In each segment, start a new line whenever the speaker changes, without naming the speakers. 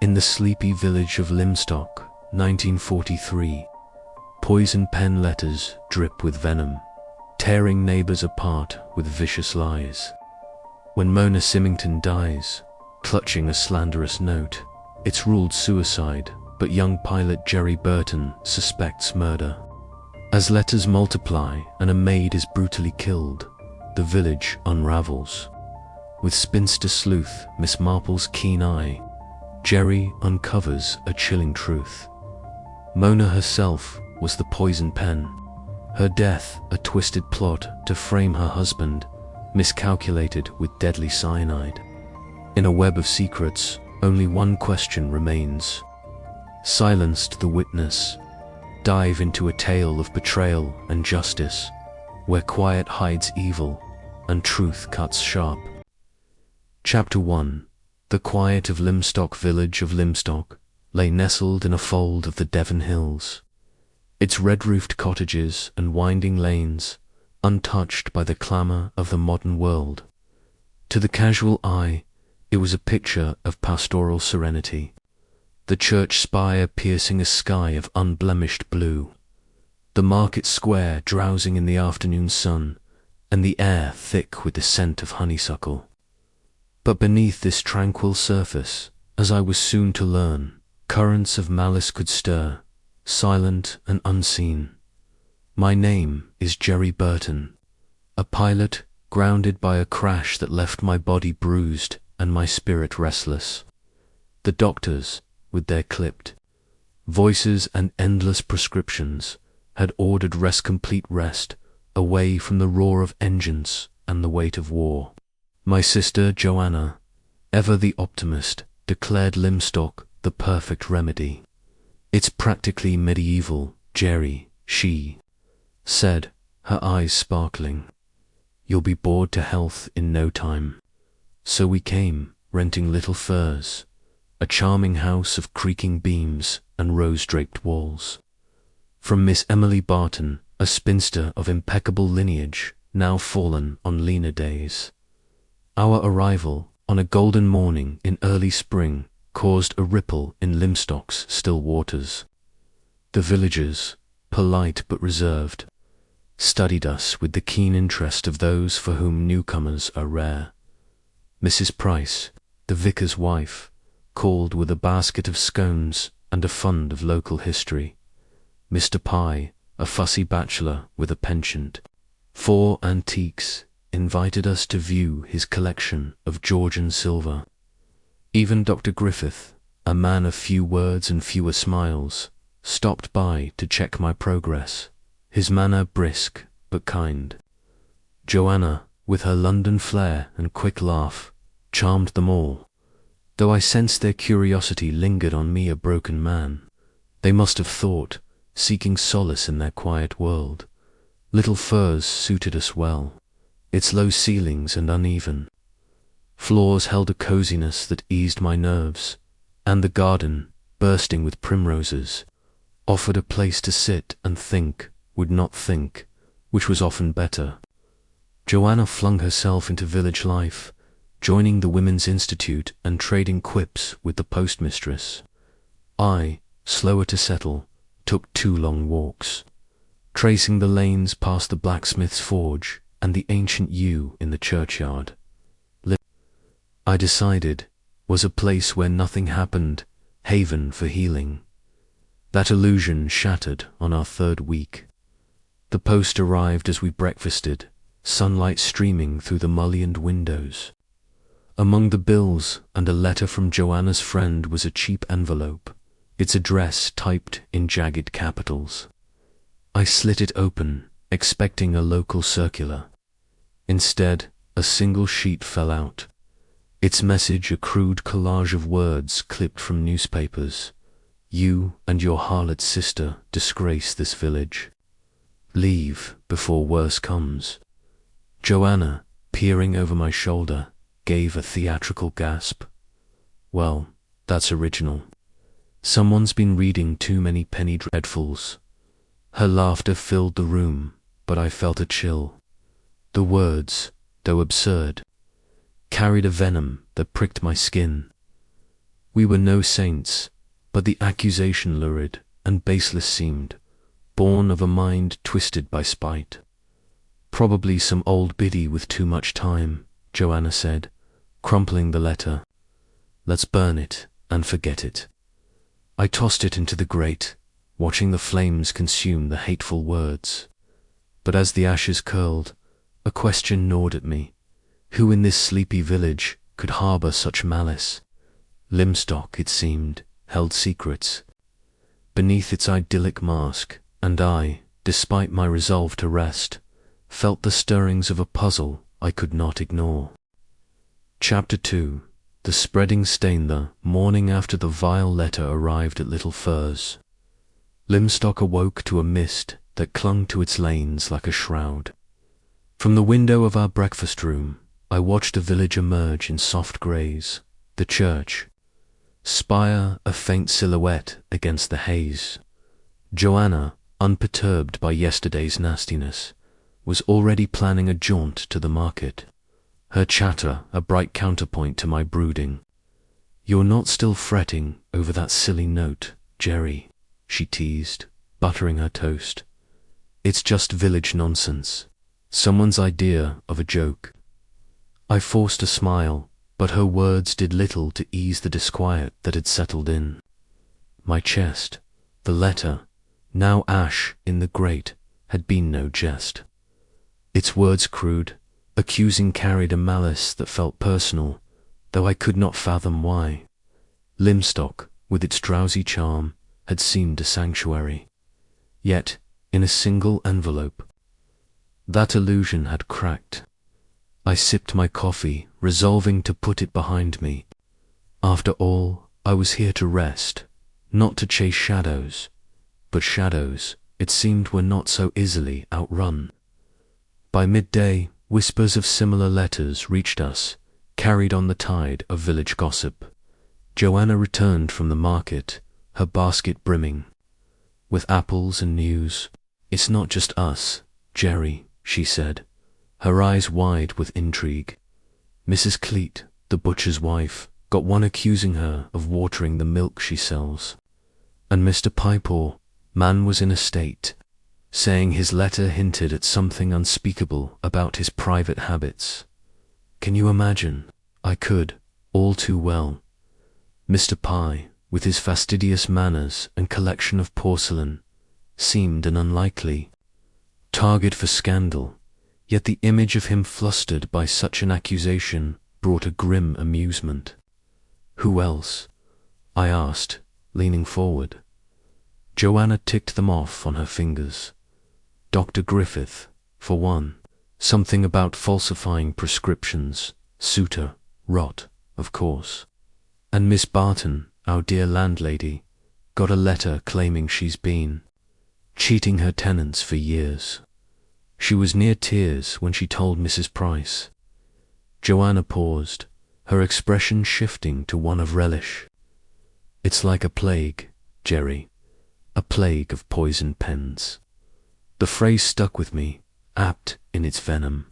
In the sleepy village of Lymstock, 1943, poison pen letters drip with venom, tearing neighbours apart with vicious lies. When Mona Simington dies, clutching a slanderous note, it's ruled suicide, but young pilot Jerry Burton suspects murder. As letters multiply and a maid is brutally killed, the village unravels. With spinster sleuth Miss Marple's keen eye, Jerry uncovers a chilling truth. Mona herself was the poison pen, her death a twisted plot to frame her husband, miscalculated with deadly cyanide. In a web of secrets, only one question remains. Silenced the witness, dive into a tale of betrayal and justice, where quiet hides evil and truth cuts sharp. Chapter 1. The quiet of Lymstock village of Lymstock lay nestled in a fold of the Devon hills, its red-roofed cottages and winding lanes untouched by the clamour of the modern world. To the casual eye, it was a picture of pastoral serenity, the church spire piercing a sky of unblemished blue, the market square drowsing in the afternoon sun, and the air thick with the scent of honeysuckle. But beneath this tranquil surface, as I was soon to learn, currents of malice could stir, silent and unseen. My name is Jerry Burton, a pilot grounded by a crash that left my body bruised and my spirit restless. The doctors, with their clipped voices and endless prescriptions, had ordered complete rest, away from the roar of engines and the weight of war. My sister Joanna, ever the optimist, declared Lymstock the perfect remedy. "It's practically medieval, Jerry," she said, her eyes sparkling. "You'll be bored to health in no time." So we came, renting Little Firs, a charming house of creaking beams and rose-draped walls. From Miss Emily Barton, a spinster of impeccable lineage, now fallen on leaner days. Our arrival, on a golden morning in early spring, caused a ripple in Lymstock's still waters. The villagers, polite but reserved, studied us with the keen interest of those for whom newcomers are rare. Mrs Price, the vicar's wife, called with a basket of scones and a fund of local history. Mr Pye, a fussy bachelor with a penchant for antiques, invited us to view his collection of Georgian silver. Even Dr Griffith, a man of few words and fewer smiles, stopped by to check my progress, his manner brisk but kind. Joanna, with her London flair and quick laugh, charmed them all, though I sensed their curiosity lingered on me, a broken man. They must have thought, seeking solace in their quiet world, Little Firs suited us well. Its low ceilings and uneven floors held a coziness that eased my nerves, and the garden, bursting with primroses, offered a place to sit and think, would not think, which was often better. Joanna flung herself into village life, joining the Women's Institute and trading quips with the postmistress. I, slower to settle, took 2 long walks, tracing the lanes past the blacksmith's forge and the ancient yew in the churchyard. I decided, was a place where nothing happened, haven for healing. That illusion shattered on our 3rd week. The post arrived as we breakfasted, sunlight streaming through the mullioned windows. Among the bills and a letter from Joanna's friend was a cheap envelope, its address typed in jagged capitals. I slit it open, expecting a local circular. Instead, a single sheet fell out, its message a crude collage of words clipped from newspapers. "You and your harlot sister disgrace this village. Leave before worse comes." Joanna, peering over my shoulder, gave a theatrical gasp. "Well, that's original. Someone's been reading too many penny dreadfuls." Her laughter filled the room, but I felt a chill. The words, though absurd, carried a venom that pricked my skin. We were no saints, but the accusation lurid and baseless seemed, born of a mind twisted by spite. Probably some old biddy with too much time, Joanna said, crumpling the letter. Let's burn it and forget it. I tossed it into the grate, watching the flames consume the hateful words. But as the ashes curled, a question gnawed at me. Who in this sleepy village could harbour such malice? Lymstock, it seemed, held secrets beneath its idyllic mask, and I, despite my resolve to rest, felt the stirrings of a puzzle I could not ignore. Chapter 2. The spreading stain. The morning after the vile letter arrived at Little Furze, Lymstock awoke to a mist that clung to its lanes like a shroud. From the window of our breakfast room, I watched the village emerge in soft greys, the church spire a faint silhouette against the haze. Joanna, unperturbed by yesterday's nastiness, was already planning a jaunt to the market, her chatter a bright counterpoint to my brooding. You're not still fretting over that silly note, Jerry, she teased, buttering her toast. It's just village nonsense, someone's idea of a joke. I forced a smile, but her words did little to ease the disquiet that had settled in. My chest, the letter, now ash in the grate, had been no jest. Its words crude, accusing carried a malice that felt personal, though I could not fathom why. Lymstock, with its drowsy charm, had seemed a sanctuary. Yet, in a single envelope, that illusion had cracked. I sipped my coffee, resolving to put it behind me. After all, I was here to rest, not to chase shadows. But shadows, it seemed, were not so easily outrun. By midday, whispers of similar letters reached us, carried on the tide of village gossip. Joanna returned from the market, her basket brimming with apples and news. It's not just us, Jerry, she said, her eyes wide with intrigue. Mrs Cleat, the butcher's wife, got one accusing her of watering the milk she sells. And Mr Pipeaw, man was in a state, saying his letter hinted at something unspeakable about his private habits. Can you imagine? I could, all too well. Mr Pye, with his fastidious manners and collection of porcelain, seemed an unlikely target for scandal, yet the image of him flustered by such an accusation brought a grim amusement. Who else? I asked, leaning forward. Joanna ticked them off on her fingers. Dr Griffith, for one. Something about falsifying prescriptions. Suitor, rot, of course. And Miss Barton, our dear landlady, got a letter claiming she's been cheating her tenants for years. She was near tears when she told Mrs Price. Joanna paused, her expression shifting to one of relish. It's like a plague, Jerry, a plague of poison pens. The phrase stuck with me, apt in its venom.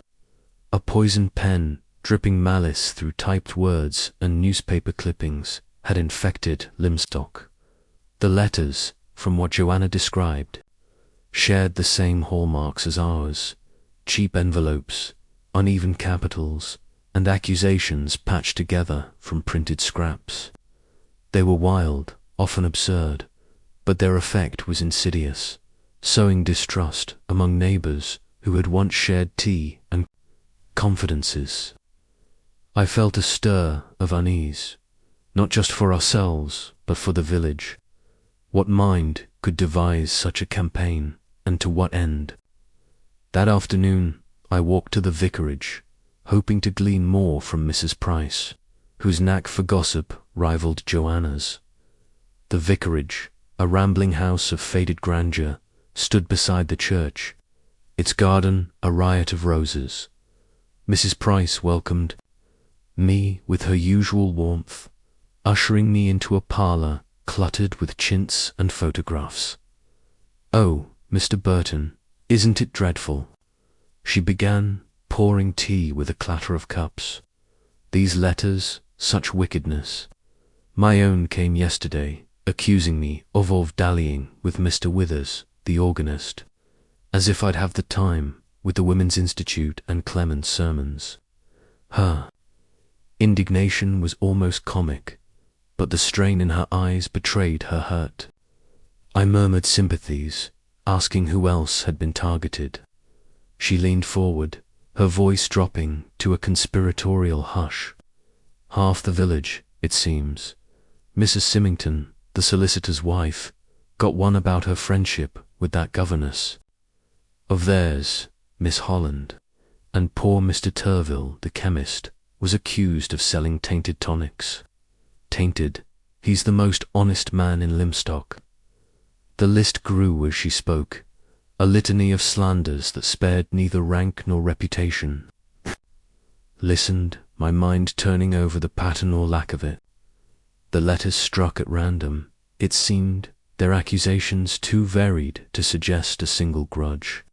A poison pen, dripping malice through typed words and newspaper clippings, had infected Lymstock. The letters, from what Joanna described, shared the same hallmarks as ours: cheap envelopes, uneven capitals, and accusations patched together from printed scraps. They were wild, often absurd, but their effect was insidious, sowing distrust among neighbours who had once shared tea and confidences. I felt a stir of unease, not just for ourselves, but for the village. What mind could devise such a campaign, and to what end? That afternoon I walked to the vicarage, hoping to glean more from Mrs Price, whose knack for gossip rivalled Joanna's. The vicarage, a rambling house of faded grandeur, stood beside the church, its garden a riot of roses. Mrs Price welcomed me with her usual warmth, ushering me into a parlour cluttered with chintz and photographs. "Oh, Mr Burton, isn't it dreadful?" she began, pouring tea with a clatter of cups. "These letters, such wickedness. My own came yesterday, accusing me of dallying with Mr Withers, the organist, as if I'd have the time with the Women's Institute and Clement's sermons. Her indignation was almost comic, but the strain in her eyes betrayed her hurt. I murmured sympathies, asking who else had been targeted. She leaned forward, her voice dropping to a conspiratorial hush. Half the village, it seems, Mrs Simington, the solicitor's wife, got one about her friendship with that governess of theirs, Miss Holland, and poor Mr Turville, the chemist, was accused of selling tainted tonics. Tainted? He's the most honest man in Lymstock. The list grew as she spoke, a litany of slanders that spared neither rank nor reputation. Listened, my mind turning over the pattern or lack of it. The letters struck at random. It seemed their accusations too varied to suggest a single grudge.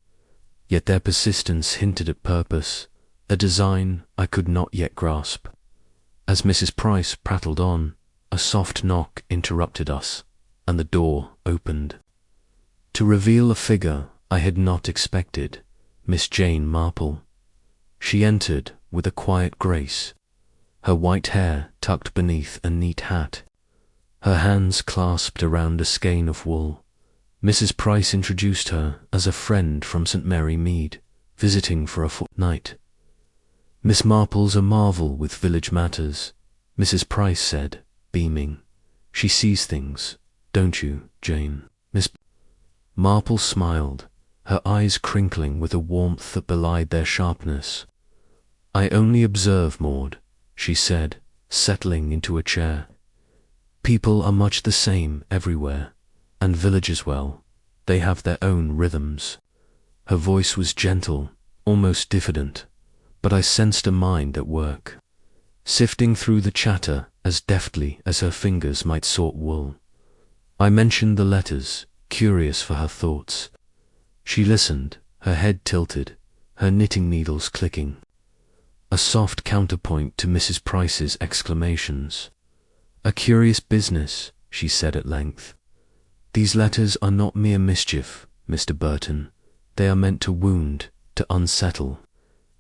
Yet their persistence hinted at purpose, a design I could not yet grasp. As Mrs Price prattled on, a soft knock interrupted us, and the door opened. To reveal a figure I had not expected, Miss Jane Marple. She entered with a quiet grace, her white hair tucked beneath a neat hat, her hands clasped around a skein of wool. Mrs Price introduced her as a friend from St Mary Mead, visiting for a fortnight. Miss Marple's a marvel with village matters, Mrs Price said, beaming. She sees things, don't you, Jane? Miss Marple smiled, her eyes crinkling with a warmth that belied their sharpness. I only observe, Maud, she said, settling into a chair. People are much the same everywhere, and villages, well, they have their own rhythms. Her voice was gentle, almost diffident, but I sensed a mind at work, sifting through the chatter as deftly as her fingers might sort wool. I mentioned the letters, curious for her thoughts. She listened, her head tilted, her knitting needles clicking. A soft counterpoint to Mrs Price's exclamations. A curious business, she said at length. These letters are not mere mischief, Mr Burton. They are meant to wound, to unsettle.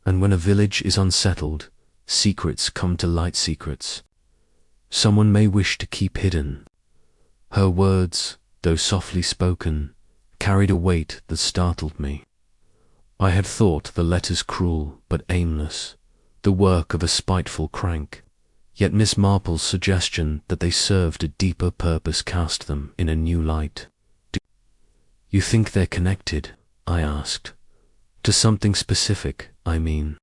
And when a village is unsettled, secrets come to light, secrets someone may wish to keep hidden. Her words, though softly spoken, carried a weight that startled me. I had thought the letters cruel but aimless, the work of a spiteful crank, yet Miss Marple's suggestion that they served a deeper purpose cast them in a new light. "Do you think they're connected?" I asked. "To something specific, I mean."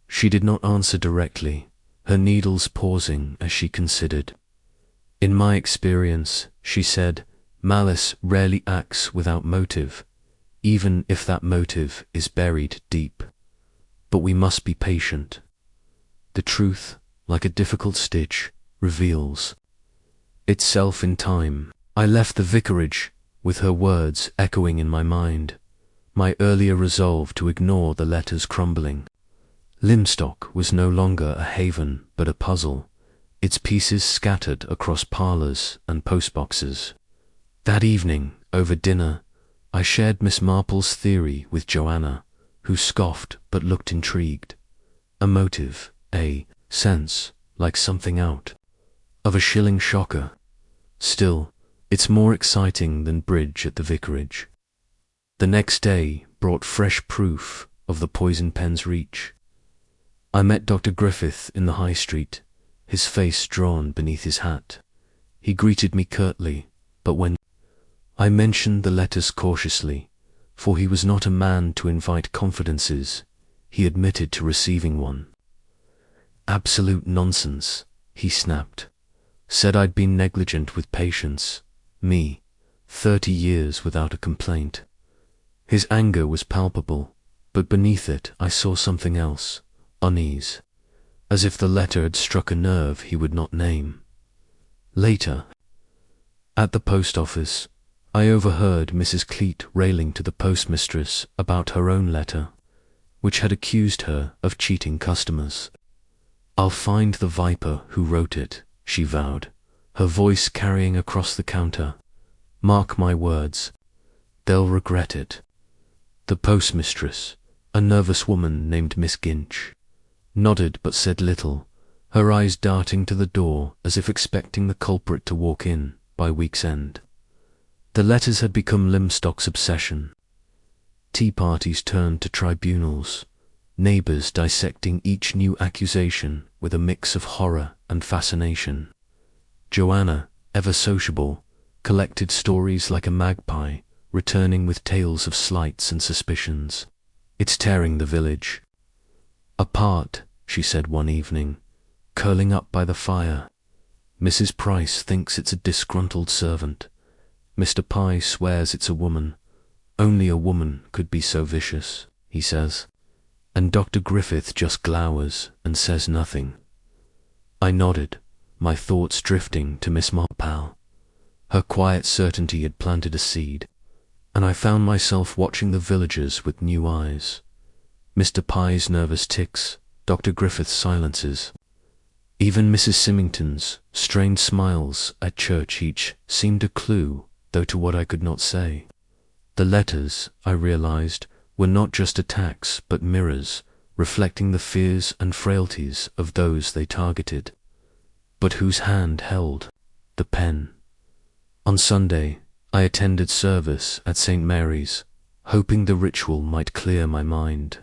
She did not answer directly, her needles pausing as she considered. "In my experience," she said, "malice rarely acts without motive, even if that motive is buried deep. But we must be patient. The truth, like a difficult stitch, reveals itself in time." I left the vicarage with her words echoing in my mind, my earlier resolve to ignore the letters crumbling. Lymstock was no longer a haven but a puzzle, its pieces scattered across parlours and postboxes. That evening, over dinner, I shared Miss Marple's theory with Joanna, who scoffed but looked intrigued. A motive, a sense, like something out of a shilling shocker. Still, it's more exciting than bridge at the vicarage. The next day brought fresh proof of the poison pen's reach. I met Dr. Griffith in the High Street, his face drawn beneath his hat. He greeted me curtly, but when I mentioned the letters cautiously, for he was not a man to invite confidences, he admitted to receiving one. "Absolute nonsense," he snapped. "Said I'd been negligent with patients. Me, 30 years without a complaint." His anger was palpable, but beneath it I saw something else, unease, as if the letter had struck a nerve he would not name. Later, at the post office, I overheard Mrs Cleat railing to the postmistress about her own letter, which had accused her of cheating customers. "I'll find the viper who wrote it," she vowed, her voice carrying across the counter. "Mark my words, they'll regret it." The postmistress, a nervous woman named Miss Ginch, nodded but said little, her eyes darting to the door as if expecting the culprit to walk in by week's end. The letters had become Lymstock's obsession. Tea parties turned to tribunals, neighbours dissecting each new accusation with a mix of horror and fascination. Joanna, ever sociable, collected stories like a magpie, returning with tales of slights and suspicions. "It's tearing the village apart," she said one evening, curling up by the fire. "Mrs Price thinks it's a disgruntled servant. Mr Pye swears it's a woman. Only a woman could be so vicious, he says. And Dr Griffith just glowers and says nothing." I nodded, my thoughts drifting to Miss Marple. Her quiet certainty had planted a seed, and I found myself watching the villagers with new eyes. Mr Pye's nervous tics, Dr Griffith's silences, even Mrs Simington's strained smiles at church each seemed a clue, though to what I could not say. The letters, I realized, were not just attacks but mirrors, reflecting the fears and frailties of those they targeted. But whose hand held the pen? On Sunday, I attended service at St Mary's, hoping the ritual might clear my mind.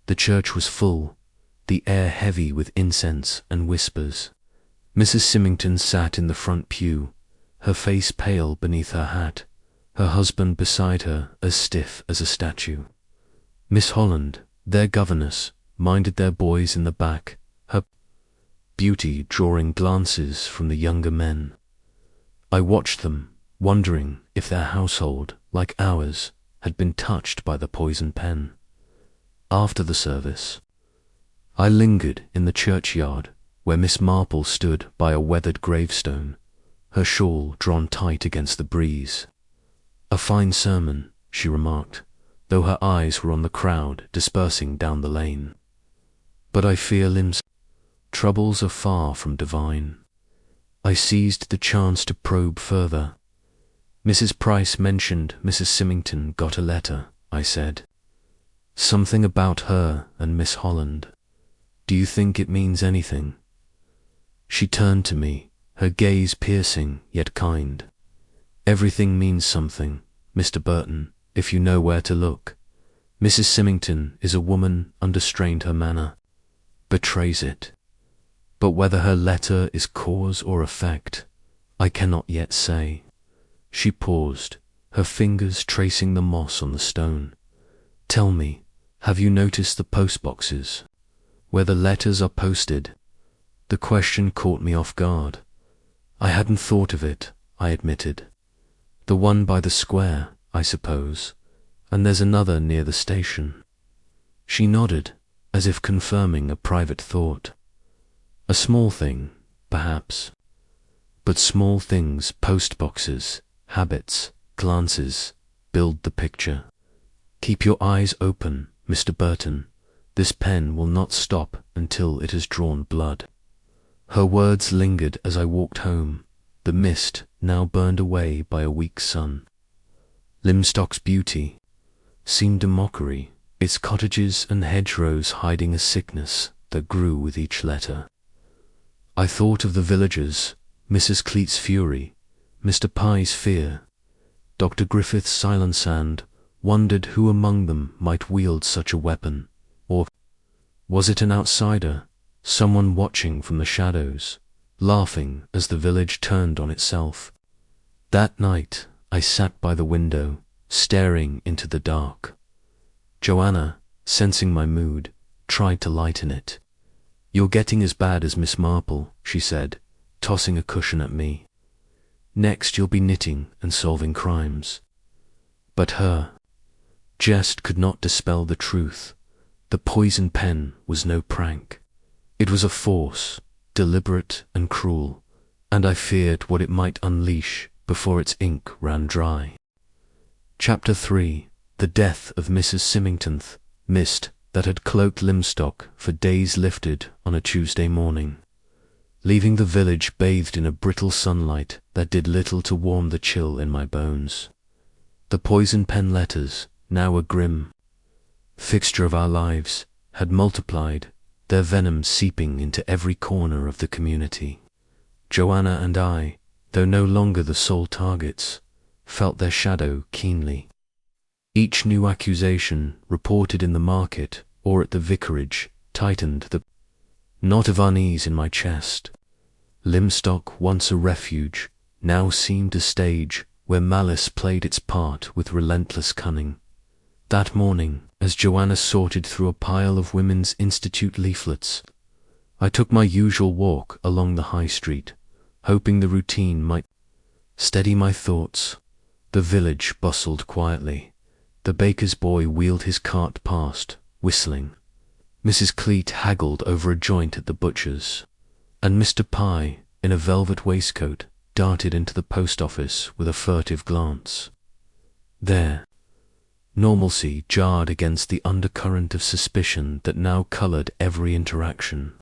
The church was full, the air heavy with incense and whispers. Mrs Simington sat in the front pew, her face pale beneath her hat, her husband beside her as stiff as a statue. Miss Holland, their governess, minded their boys in the back, her beauty drawing glances from the younger men. I watched them, wondering if their household, like ours, had been touched by the poison pen. After the service, I lingered in the churchyard where Miss Marple stood by a weathered gravestone, her shawl drawn tight against the breeze. "A fine sermon," she remarked, though her eyes were on the crowd dispersing down the lane. "But I fear Lim's troubles are far from divine." I seized the chance to probe further. "Mrs Price mentioned Mrs Simington got a letter," I said. "Something about her and Miss Holland. Do you think it means anything?" She turned to me, her gaze piercing yet kind. "Everything means something, Mr Burton, if you know where to look. Mrs Simington is a woman unrestrained her manner, betrays it. But whether her letter is cause or effect, I cannot yet say." She paused, her fingers tracing the moss on the stone. "Tell me, have you noticed the post boxes, where the letters are posted?" The question caught me off guard. I hadn't thought of it, I admitted. "The one by the square, I suppose, and there's another near the station." She nodded, as if confirming a private thought. "A small thing, perhaps. But small things, post boxes, habits, glances, build the picture. Keep your eyes open, Mr Burton. This pen will not stop until it has drawn blood." Her words lingered as I walked home, the mist now burned away by a weak sun. Lymstock's beauty seemed a mockery, its cottages and hedgerows hiding a sickness that grew with each letter. I thought of the villagers, Mrs Cleat's fury, Mr Pye's fear, Dr Griffith's silence, and wondered who among them might wield such a weapon. Or was it an outsider, someone watching from the shadows, laughing as the village turned on itself? That night I sat by the window, staring into the dark. Joanna, sensing my mood, tried to lighten it. "You're getting as bad as Miss Marple," she said, tossing a cushion at me. "Next you'll be knitting and solving crimes." But her jest could not dispel the truth. The poison pen was no prank. It was a force, deliberate and cruel, and I feared what it might unleash before its ink ran dry. Chapter 3. The Death of Mrs Simington. Mist that had cloaked Lymstock for days lifted on a Tuesday morning. leaving the village bathed in a brittle sunlight that did little to warm the chill in my bones. The poison pen letters, now a grim fixture of our lives, had multiplied, their venom seeping into every corner of the community. Joanna and I, though no longer the sole targets, felt their shadow keenly. Each new accusation reported in the market or at the vicarage tightened the knot of unease in my chest. Lymstock, once a refuge, now seemed a stage where malice played its part with relentless cunning. That morning, as Joanna sorted through a pile of Women's Institute leaflets, I took my usual walk along the high street, hoping the routine might steady my thoughts. The village bustled quietly. The baker's boy wheeled his cart past, whistling. Mrs Cleat haggled over a joint at the butcher's, and Mr Pye, in a velvet waistcoat, darted into the post office with a furtive glance. There, normalcy jarred against the undercurrent of suspicion that now coloured every interaction.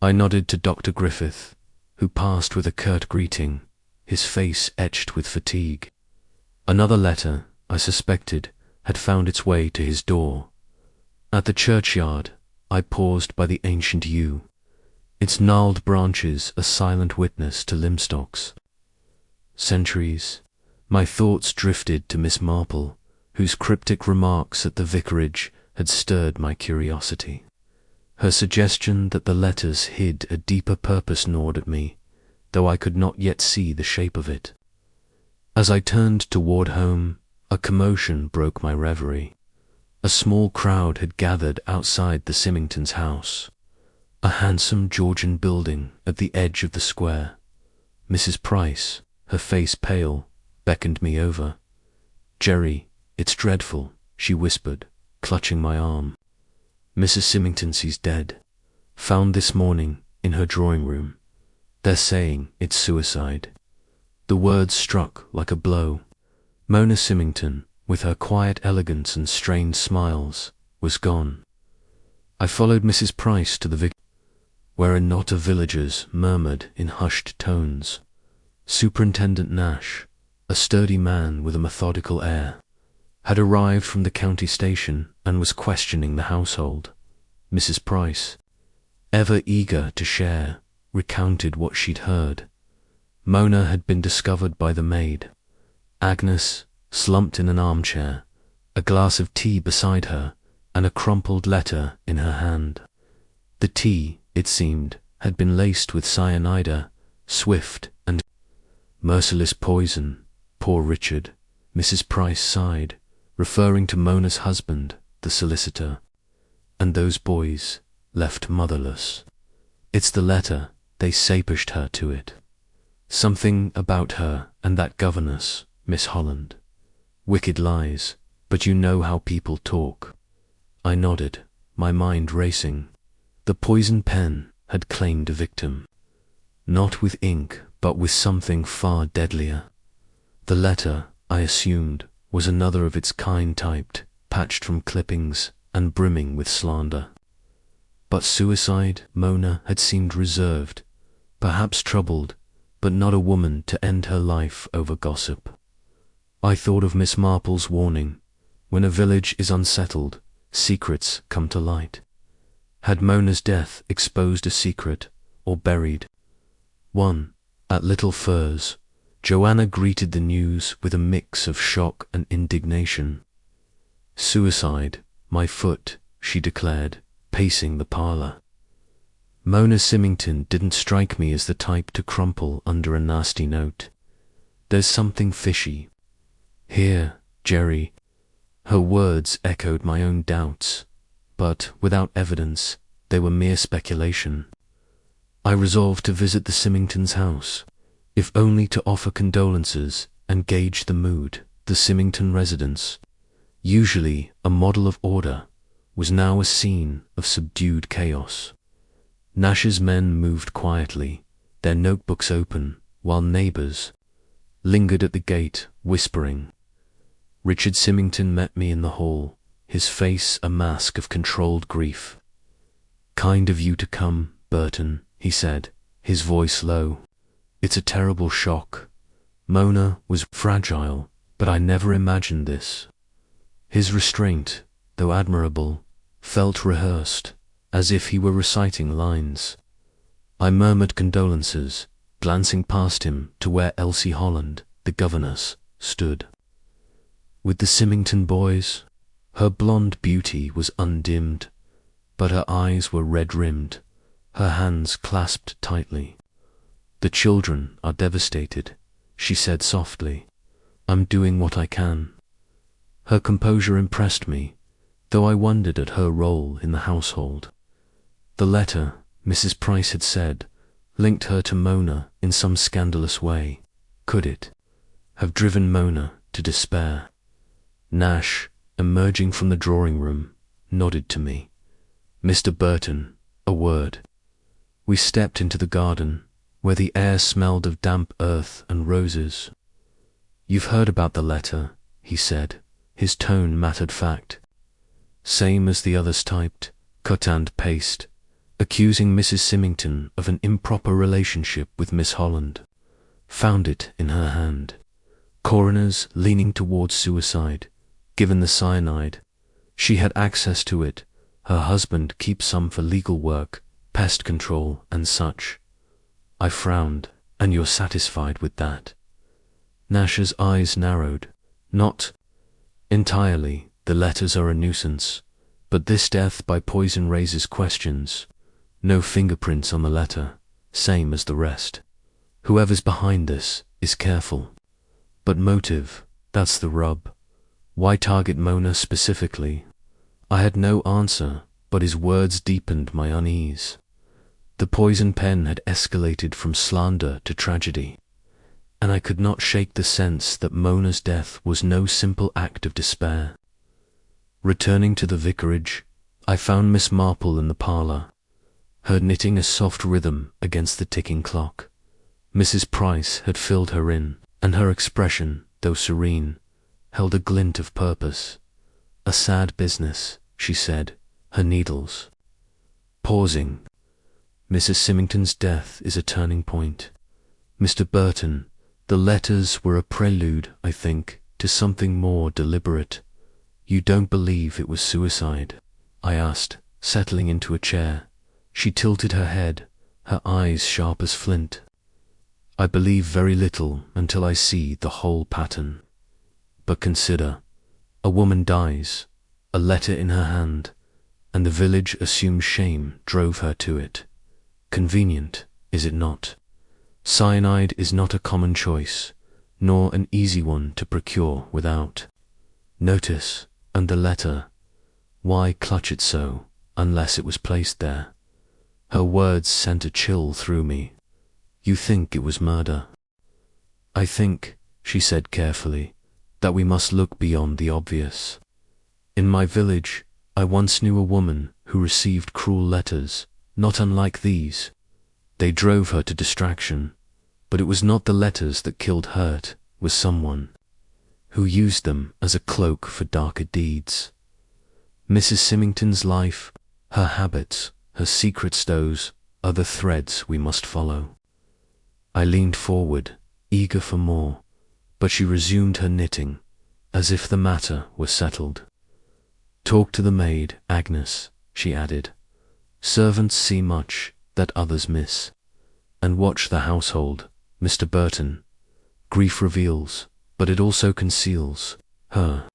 I nodded to Dr Griffith, who passed with a curt greeting, his face etched with fatigue. Another letter, I suspected, had found its way to his door. At the churchyard, I paused by the ancient yew, its gnarled branches a silent witness to Lymstock's centuries. My thoughts drifted to Miss Marple, whose cryptic remarks at the vicarage had stirred my curiosity. Her suggestion that the letters hid a deeper purpose gnawed at me, though I could not yet see the shape of it. As I turned toward home, a commotion broke my reverie. A small crowd had gathered outside the Simingtons' house, a handsome Georgian building at the edge of the square. Mrs Price, her face pale, beckoned me over. "Jerry, it's dreadful," she whispered, clutching my arm. "Mrs Simington's dead. Found this morning in her drawing room. They're saying it's suicide." The words struck like a blow. Mona Simington, with her quiet elegance and strained smiles, was gone. I followed Mrs Price to the vicarage, where a knot of villagers murmured in hushed tones. Superintendent Nash, a sturdy man with a methodical air, had arrived from the county station and was questioning the household. Mrs Price, ever eager to share, recounted what she'd heard. Mona had been discovered by the maid. Agnes, slumped in an armchair, a glass of tea beside her, and a crumpled letter in her hand. The tea, it seemed, had been laced with cyanide, swift and merciless poison. Poor Richard, Mrs Price sighed, referring to Mona's husband, the solicitor. And those boys, left motherless. It's the letter, they sapushed her to it. Something about her and that governess, Miss Holland. Wicked lies, but you know how people talk. I nodded, my mind racing. The poison pen had claimed a victim. Not with ink, but with something far deadlier. The letter, I assumed, was another of its kind typed, patched from clippings, and brimming with slander. But suicide, Mona had seemed reserved, perhaps troubled, but not a woman to end her life over gossip. I thought of Miss Marple's warning, when a village is unsettled, secrets come to light. Had Mona's death exposed a secret, or buried one? At Little Furze, Joanna greeted the news with a mix of shock and indignation. "Suicide, my foot," she declared, pacing the parlour. Mona Simington didn't strike me as the type to crumple under a nasty note. There's something fishy. Here, Jerry. Her words echoed my own doubts, but without evidence, they were mere speculation. I resolved to visit the Simingtons' house, if only to offer condolences and gauge the mood. The Simington residence, usually a model of order, was now a scene of subdued chaos. Nash's men moved quietly, their notebooks open, while neighbours lingered at the gate, whispering. Richard Simington met me in the hall, his face a mask of controlled grief. "Kind of you to come, Burton," he said, his voice low. It's a terrible shock. Mona was fragile, but I never imagined this. His restraint, though admirable, felt rehearsed, as if he were reciting lines. I murmured condolences, glancing past him to where Elsie Holland, the governess, stood. With the Simington boys? Her blonde beauty was undimmed, but her eyes were red-rimmed, her hands clasped tightly. The children are devastated, she said softly. I'm doing what I can. Her composure impressed me, though I wondered at her role in the household. The letter, Mrs. Price had said, linked her to Mona in some scandalous way. Could it have driven Mona to despair? Nash, emerging from the drawing-room, nodded to me. Mr. Burton, a word. We stepped into the garden, where the air smelled of damp earth and roses. You've heard about the letter, he said, his tone mattered fact. Same as the others typed, cut and paste, accusing Mrs. Simington of an improper relationship with Miss Holland. Found it in her hand. Coroners leaning towards suicide, given the cyanide. She had access to it. Her husband keeps some for legal work, pest control and such. I frowned. And you're satisfied with that? Nash's eyes narrowed. Not entirely. The letters are a nuisance, but this death by poison raises questions. No fingerprints on the letter, same as the rest. Whoever's behind this is careful. But motive, that's the rub. Why target Mona specifically? I had no answer, but his words deepened my unease. The poison pen had escalated from slander to tragedy, and I could not shake the sense that Mona's death was no simple act of despair. Returning to the vicarage, I found Miss Marple in the parlour, her knitting a soft rhythm against the ticking clock. Mrs. Price had filled her in, and her expression, though serene, held a glint of purpose. A sad business, she said, her needles. Pausing. Mrs. Simington's death is a turning point. Mr. Burton, the letters were a prelude, I think, to something more deliberate. You don't believe it was suicide? I asked, settling into a chair. She tilted her head, her eyes sharp as flint. I believe very little until I see the whole pattern. But consider, a woman dies, a letter in her hand, and the village assumed shame drove her to it. Convenient, is it not? Cyanide is not a common choice, nor an easy one to procure without. Notice, and the letter. Why clutch it so, unless it was placed there? Her words sent a chill through me. You think it was murder? I think, she said carefully, that we must look beyond the obvious. In my village, I once knew a woman who received cruel letters, not unlike these. They drove her to distraction, but it was not the letters that killed her, it was someone who used them as a cloak for darker deeds. Mrs. Simington's life, her habits, her secrets, those are the threads we must follow. I leaned forward, eager for more, but she resumed her knitting, as if the matter were settled. Talk to the maid, Agnes, she added. Servants see much that others miss. And watch the household, Mr. Burton. Grief reveals, but it also conceals. Her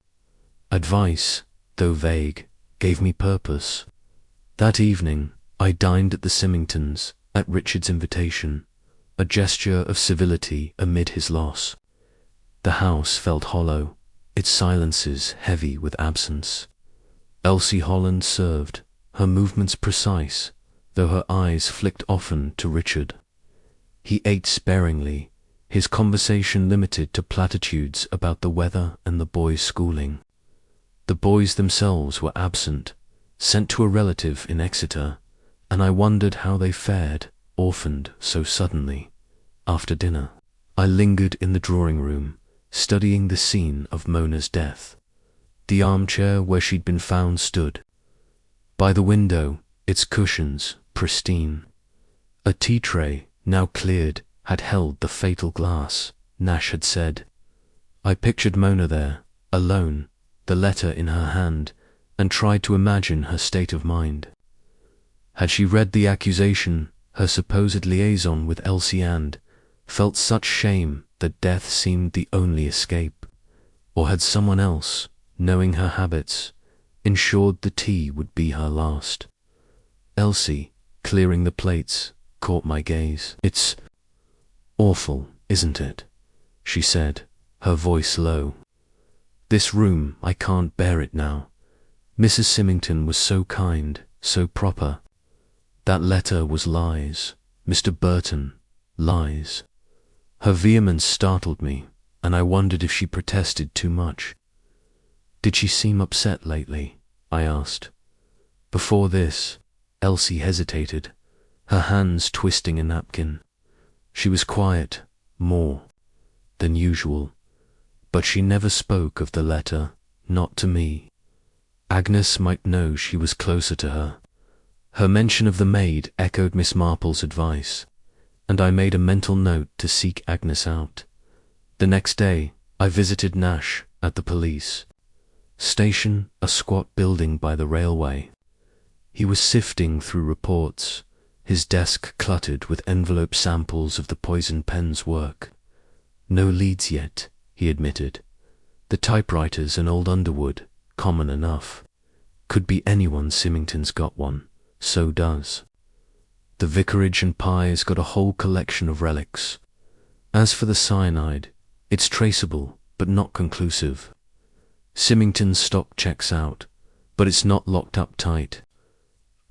advice, though vague, gave me purpose. That evening, I dined at the Simingtons, at Richard's invitation, a gesture of civility amid his loss. The house felt hollow, its silences heavy with absence. Elsie Holland served, her movements precise, though her eyes flicked often to Richard. He ate sparingly, his conversation limited to platitudes about the weather and the boys' schooling. The boys themselves were absent, sent to a relative in Exeter, and I wondered how they fared, orphaned so suddenly. After dinner, I lingered in the drawing-room, studying the scene of Mona's death. The armchair where she'd been found stood. By the window, its cushions pristine. A tea tray, now cleared, had held the fatal glass, Nash had said. I pictured Mona there, alone, the letter in her hand, and tried to imagine her state of mind. Had she read the accusation, her supposed liaison with Elsie, and felt such shame that death seemed the only escape? Or had someone else, knowing her habits, ensured the tea would be her last? Elsie, clearing the plates, caught my gaze. It's awful, isn't it? She said, her voice low. This room, I can't bear it now. Mrs Simington was so kind, so proper. That letter was lies. Mr Burton, lies. Her vehemence startled me, and I wondered if she protested too much. Did she seem upset lately? I asked. Before this, Elsie hesitated, her hands twisting a napkin. She was quiet, more than usual, but she never spoke of the letter, not to me. Agnes might know she was closer to her. Her mention of the maid echoed Miss Marple's advice, and I made a mental note to seek Agnes out. The next day, I visited Nash at the police station, a squat building by the railway. He was sifting through reports, his desk cluttered with envelope samples of the poison pen's work. No leads yet, he admitted. The typewriters and old Underwood, common enough. Could be anyone Simington's got one, so does. The vicarage and Pye's got a whole collection of relics. As for the cyanide, it's traceable, but not conclusive. Simington's stock checks out, but it's not locked up tight.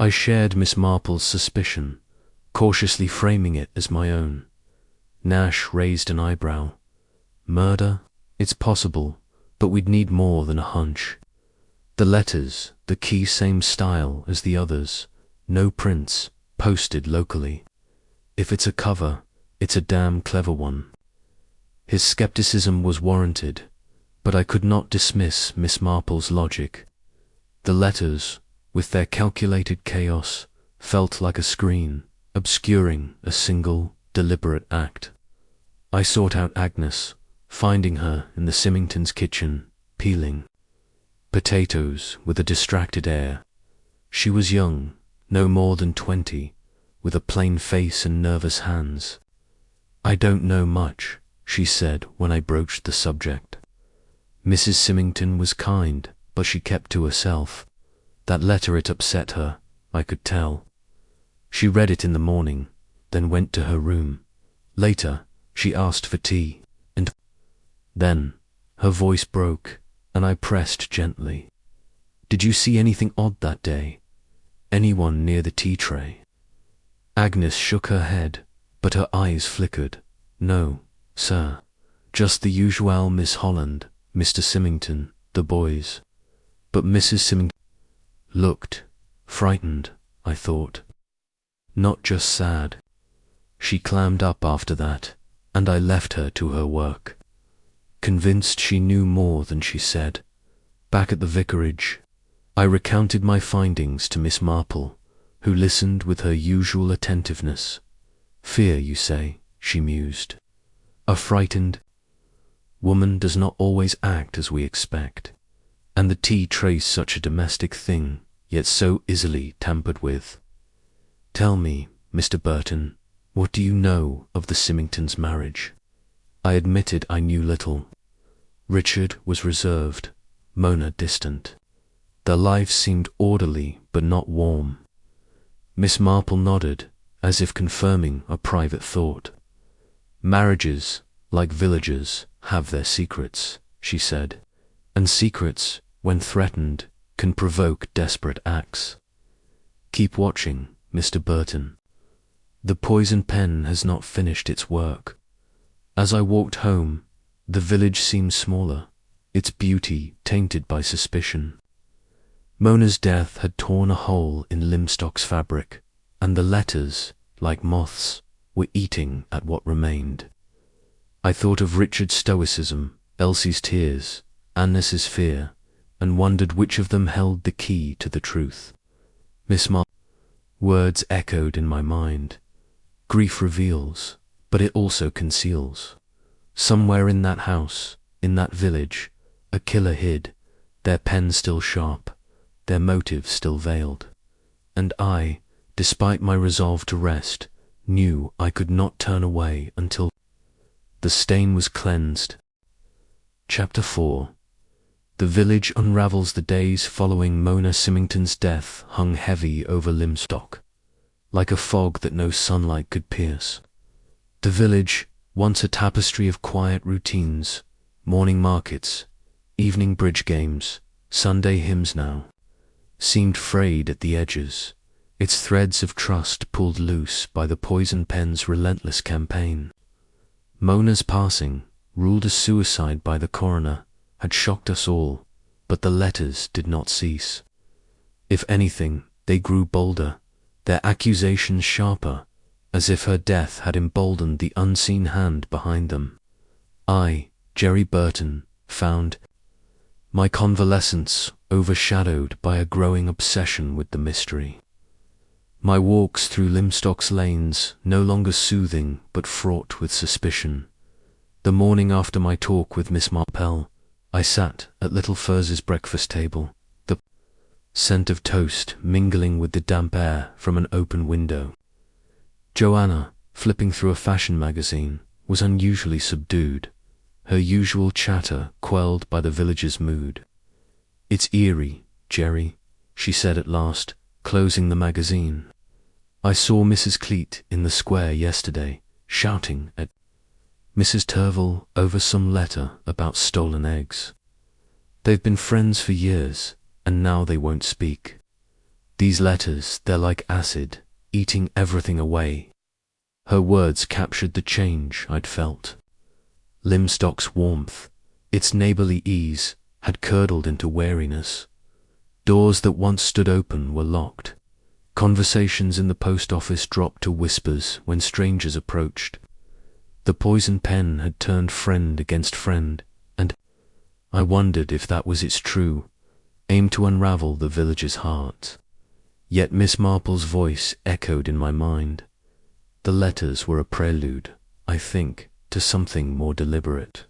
I shared Miss Marple's suspicion, cautiously framing it as my own. Nash raised an eyebrow. Murder? It's possible, but we'd need more than a hunch. The letters, the key same style as the others, no prints, posted locally. If it's a cover, it's a damn clever one. His skepticism was warranted, but I could not dismiss Miss Marple's logic. The letters, with their calculated chaos, felt like a screen, obscuring a single, deliberate act. I sought out Agnes, finding her in the Simingtons' kitchen, peeling potatoes with a distracted air. She was young, no more than 20, with a plain face and nervous hands. I don't know much, she said when I broached the subject. Mrs Simington was kind, but she kept to herself. That letter, it upset her, I could tell. She read it in the morning, then went to her room. Later, she asked for tea, and then her voice broke, and I pressed gently. Did you see anything odd that day? Anyone near the tea tray? Agnes shook her head, but her eyes flickered. No, sir. Just the usual Miss Holland, Mr Simington, the boys. But Mrs Simington looked frightened, I thought. Not just sad. She clammed up after that, and I left her to her work, convinced she knew more than she said. Back at the vicarage, I recounted my findings to Miss Marple, who listened with her usual attentiveness. Fear, you say, she mused. A frightened woman does not always act as we expect, and the tea trace such a domestic thing, yet so easily tampered with. Tell me, Mr Burton, what do you know of the Simingtons' marriage? I admitted I knew little. Richard was reserved, Mona distant. Their lives seemed orderly but not warm. Miss Marple nodded, as if confirming a private thought. Marriages, like villages, have their secrets, she said, and secrets, when threatened, can provoke desperate acts. Keep watching, Mr Burton. The poison pen has not finished its work. As I walked home, the village seemed smaller, its beauty tainted by suspicion. Mona's death had torn a hole in Lymstock's fabric, and the letters, like moths, were eating at what remained. I thought of Richard's stoicism, Elsie's tears, Agnes's fear, and wondered which of them held the key to the truth. Miss Marple's words echoed in my mind. Grief reveals, but it also conceals. Somewhere in that house, in that village, a killer hid, their pen still sharp, their motive still veiled. And I, despite my resolve to rest, knew I could not turn away until the stain was cleansed. Chapter 4. The village unravels. The days following Mona Simington's death hung heavy over Lymstock, like a fog that no sunlight could pierce. The village, once a tapestry of quiet routines, morning markets, evening bridge games, Sunday hymns now, seemed frayed at the edges, its threads of trust pulled loose by the poison pen's relentless campaign. Mona's passing, ruled a suicide by the coroner, had shocked us all, but the letters did not cease. If anything, they grew bolder, their accusations sharper, as if her death had emboldened the unseen hand behind them. I, Jerry Burton, found my convalescence overshadowed by a growing obsession with the mystery. My walks through Lymstock's lanes no longer soothing but fraught with suspicion. The morning after my talk with Miss Marple, I sat at little Furz's breakfast table, the scent of toast mingling with the damp air from an open window. Joanna, flipping through a fashion magazine, was unusually subdued, her usual chatter quelled by the village's mood. "It's eerie, Jerry," she said at last, closing the magazine. "I saw Mrs Cleat in the square yesterday, shouting at Mrs Turville over some letter about stolen eggs. They've been friends for years, and now they won't speak. These letters, they're like acid, eating everything away." Her words captured the change I'd felt. Lymstock's warmth, its neighbourly ease, had curdled into wariness. Doors that once stood open were locked. Conversations in the post office dropped to whispers when strangers approached. The poison pen had turned friend against friend, and I wondered if that was its true aim, to unravel the village's heart. Yet Miss Marple's voice echoed in my mind. The letters were a prelude, I think, to something more deliberate.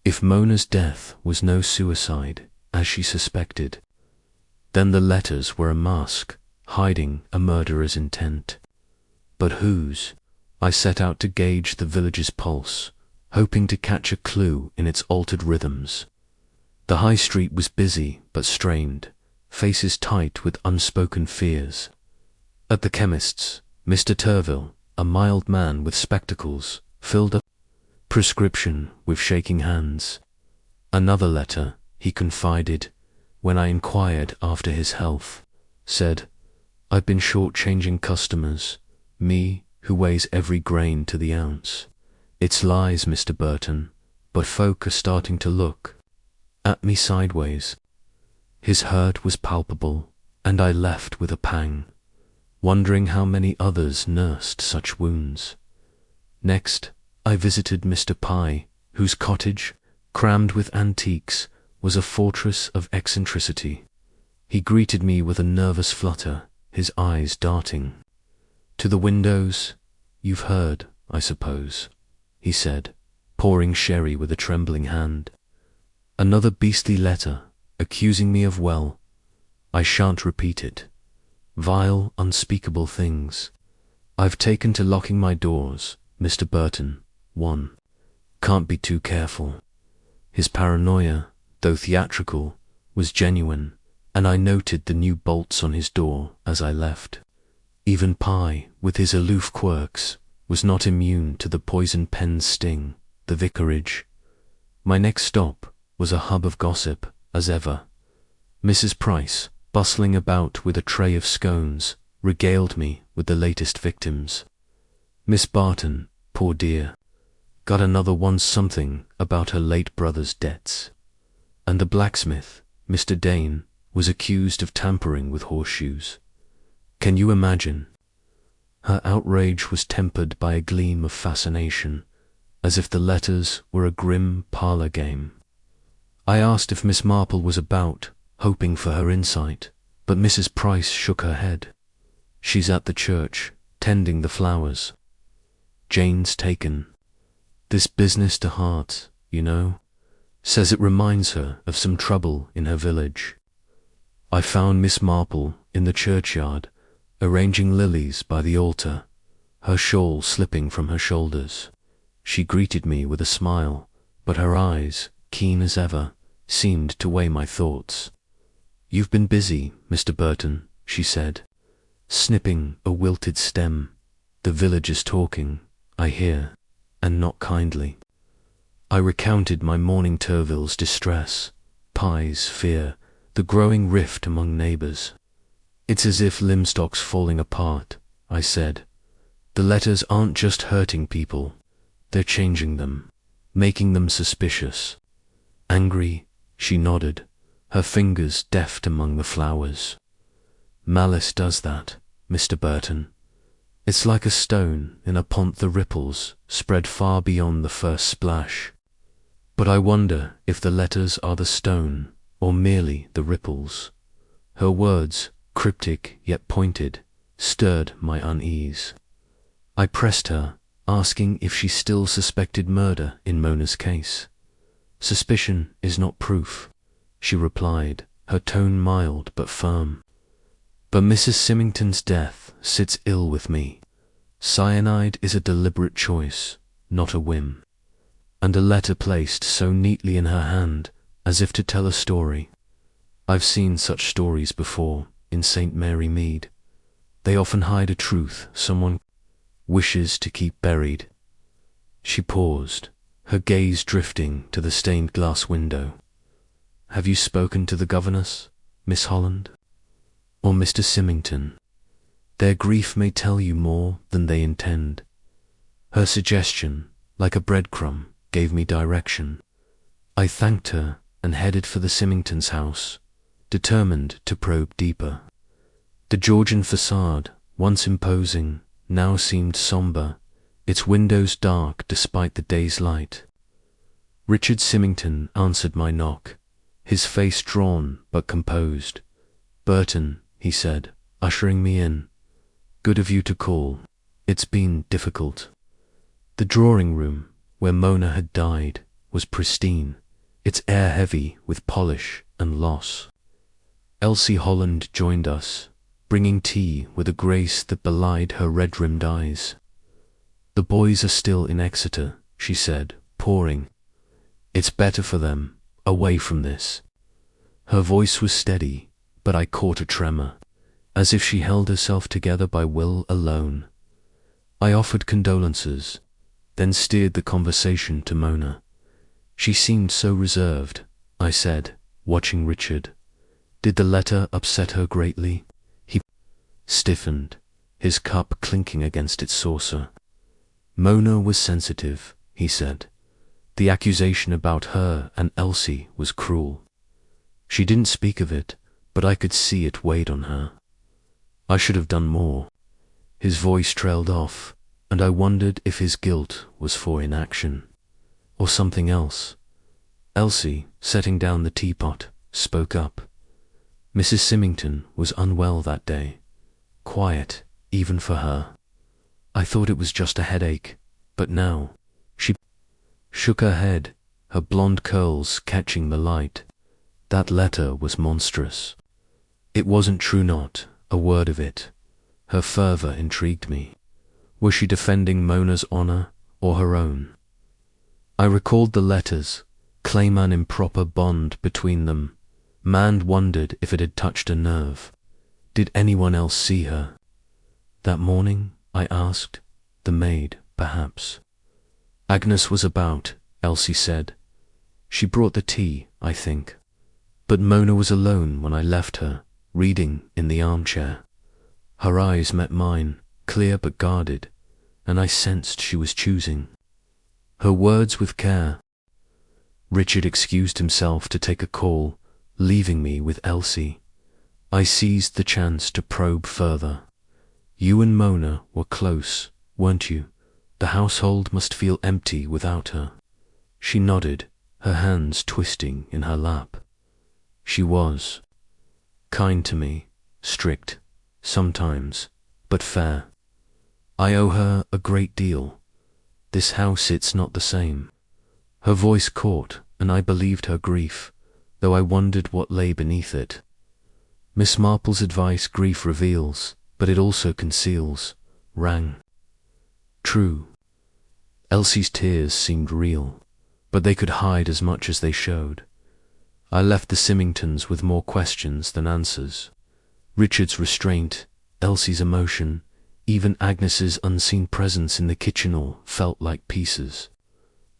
If Mona's death was no suicide, as she suspected, then the letters were a mask, hiding a murderer's intent. But whose? I set out to gauge the village's pulse, hoping to catch a clue in its altered rhythms. The high street was busy but strained, faces tight with unspoken fears. At the chemist's, Mr Turville, a mild man with spectacles, filled a prescription with shaking hands. Another letter, he confided, when I inquired after his health, said, "I've been short-changing customers, me who weighs every grain to the ounce. It's lies, Mr Burton, but folk are starting to look at me sideways." His hurt was palpable, and I left with a pang, wondering how many others nursed such wounds. Next, I visited Mr Pye, whose cottage, crammed with antiques, was a fortress of eccentricity. He greeted me with a nervous flutter, his eyes darting. "To the windows, you've heard, I suppose," he said, pouring sherry with a trembling hand. "Another beastly letter, accusing me of, well, I shan't repeat it. Vile, unspeakable things. I've taken to locking my doors, Mr Burton. One can't be too careful." His paranoia, though theatrical, was genuine, and I noted the new bolts on his door as I left. Even Pye, with his aloof quirks, was not immune to the poison pen's sting. The vicarage. My next stop was a hub of gossip, as ever. Mrs Price, bustling about with a tray of scones, regaled me with the latest victims. Miss Barton, poor dear, got another one, something about her late brother's debts. And the blacksmith, Mr Dane, was accused of tampering with horseshoes. Can you imagine? Her outrage was tempered by a gleam of fascination, as if the letters were a grim parlour game. I asked if Miss Marple was about, hoping for her insight, but Mrs Price shook her head. "She's at the church, tending the flowers," Jane's taken this business to heart, you know. Says it reminds her of some trouble in her village. I found Miss Marple in the churchyard, arranging lilies by the altar, her shawl slipping from her shoulders. She greeted me with a smile, but her eyes, keen as ever, seemed to weigh my thoughts. "You've been busy, Mr Burton," she said, snipping a wilted stem. "The villagers talking, I hear, and not kindly." I recounted my morning Turville's distress, Pye's fear, the growing rift among neighbours. "It's as if Lymstock's falling apart," I said. "The letters aren't just hurting people, they're changing them, making them suspicious." "Angry?" she nodded, her fingers deft among the flowers. "Malice does that, Mr Burton. It's like a stone in a pond, the ripples spread far beyond the first splash. But I wonder if the letters are the stone, or merely the ripples." Her words, cryptic yet pointed, stirred my unease. I pressed her, asking if she still suspected murder in Mona's case. "Suspicion is not proof," she replied, her tone mild but firm. "But Mrs Simington's death sits ill with me. Cyanide is a deliberate choice, not a whim. And a letter placed so neatly in her hand, as if to tell a story. I've seen such stories before, in St Mary Mead. They often hide a truth someone wishes to keep buried." She paused, her gaze drifting to the stained glass window. "Have you spoken to the governess, Miss Holland? Or Mr Simington? Their grief may tell you more than they intend." Her suggestion, like a breadcrumb, gave me direction. I thanked her and headed for the Simingtons' house, determined to probe deeper. The Georgian facade, once imposing, now seemed sombre, its windows dark despite the day's light. Richard Simington answered my knock, his face drawn but composed. "Burton," he said, ushering me in. "Good of you to call. It's been difficult." The drawing room, where Mona had died, was pristine, its air heavy with polish and loss. Elsie Holland joined us, bringing tea with a grace that belied her red-rimmed eyes. "The boys are still in Exeter," she said, pouring. "It's better for them, away from this." Her voice was steady, but I caught a tremor, as if she held herself together by will alone. I offered condolences, then steered the conversation to Mona. "She seemed so reserved," I said, watching Richard. "Did the letter upset her greatly?" He stiffened, his cup clinking against its saucer. "Mona was sensitive," he said. "The accusation about her and Elsie was cruel. She didn't speak of it, but I could see it weighed on her. I should have done more." His voice trailed off, and I wondered if his guilt was for inaction, or something else. Elsie, setting down the teapot, spoke up. Mrs Simington was unwell that day, quiet even for her. I thought it was just a headache, but now she shook her head, her blonde curls catching the light. "That letter was monstrous. It wasn't true, not a word of it." Her fervour intrigued me. Was she defending Mona's honour or her own? I recalled the letters, claim an improper bond between them. Man wondered if it had touched a nerve. Did anyone else see her? "That morning?" I asked. "The maid, perhaps." "Agnes was about," Elsie said. "She brought the tea, I think. But Mona was alone when I left her, reading in the armchair. Her eyes met mine, clear but guarded, and I sensed she was choosing. Her words with care." Richard excused himself to take a call, leaving me with Elsie. I seized the chance to probe further. "You and Mona were close, weren't you? The household must feel empty without her." She nodded, her hands twisting in her lap. "She was. Kind to me, strict, sometimes, but fair. I owe her a great deal. This house, it's not the same. Her voice caught, and I believed her grief, though I wondered what lay beneath it. Miss Marple's advice grief reveals, but it also conceals, rang true. Elsie's tears seemed real, but they could hide as much as they showed. I left the Simingtons with more questions than answers. Richard's restraint, Elsie's emotion, even Agnes's unseen presence in the kitchen all felt like pieces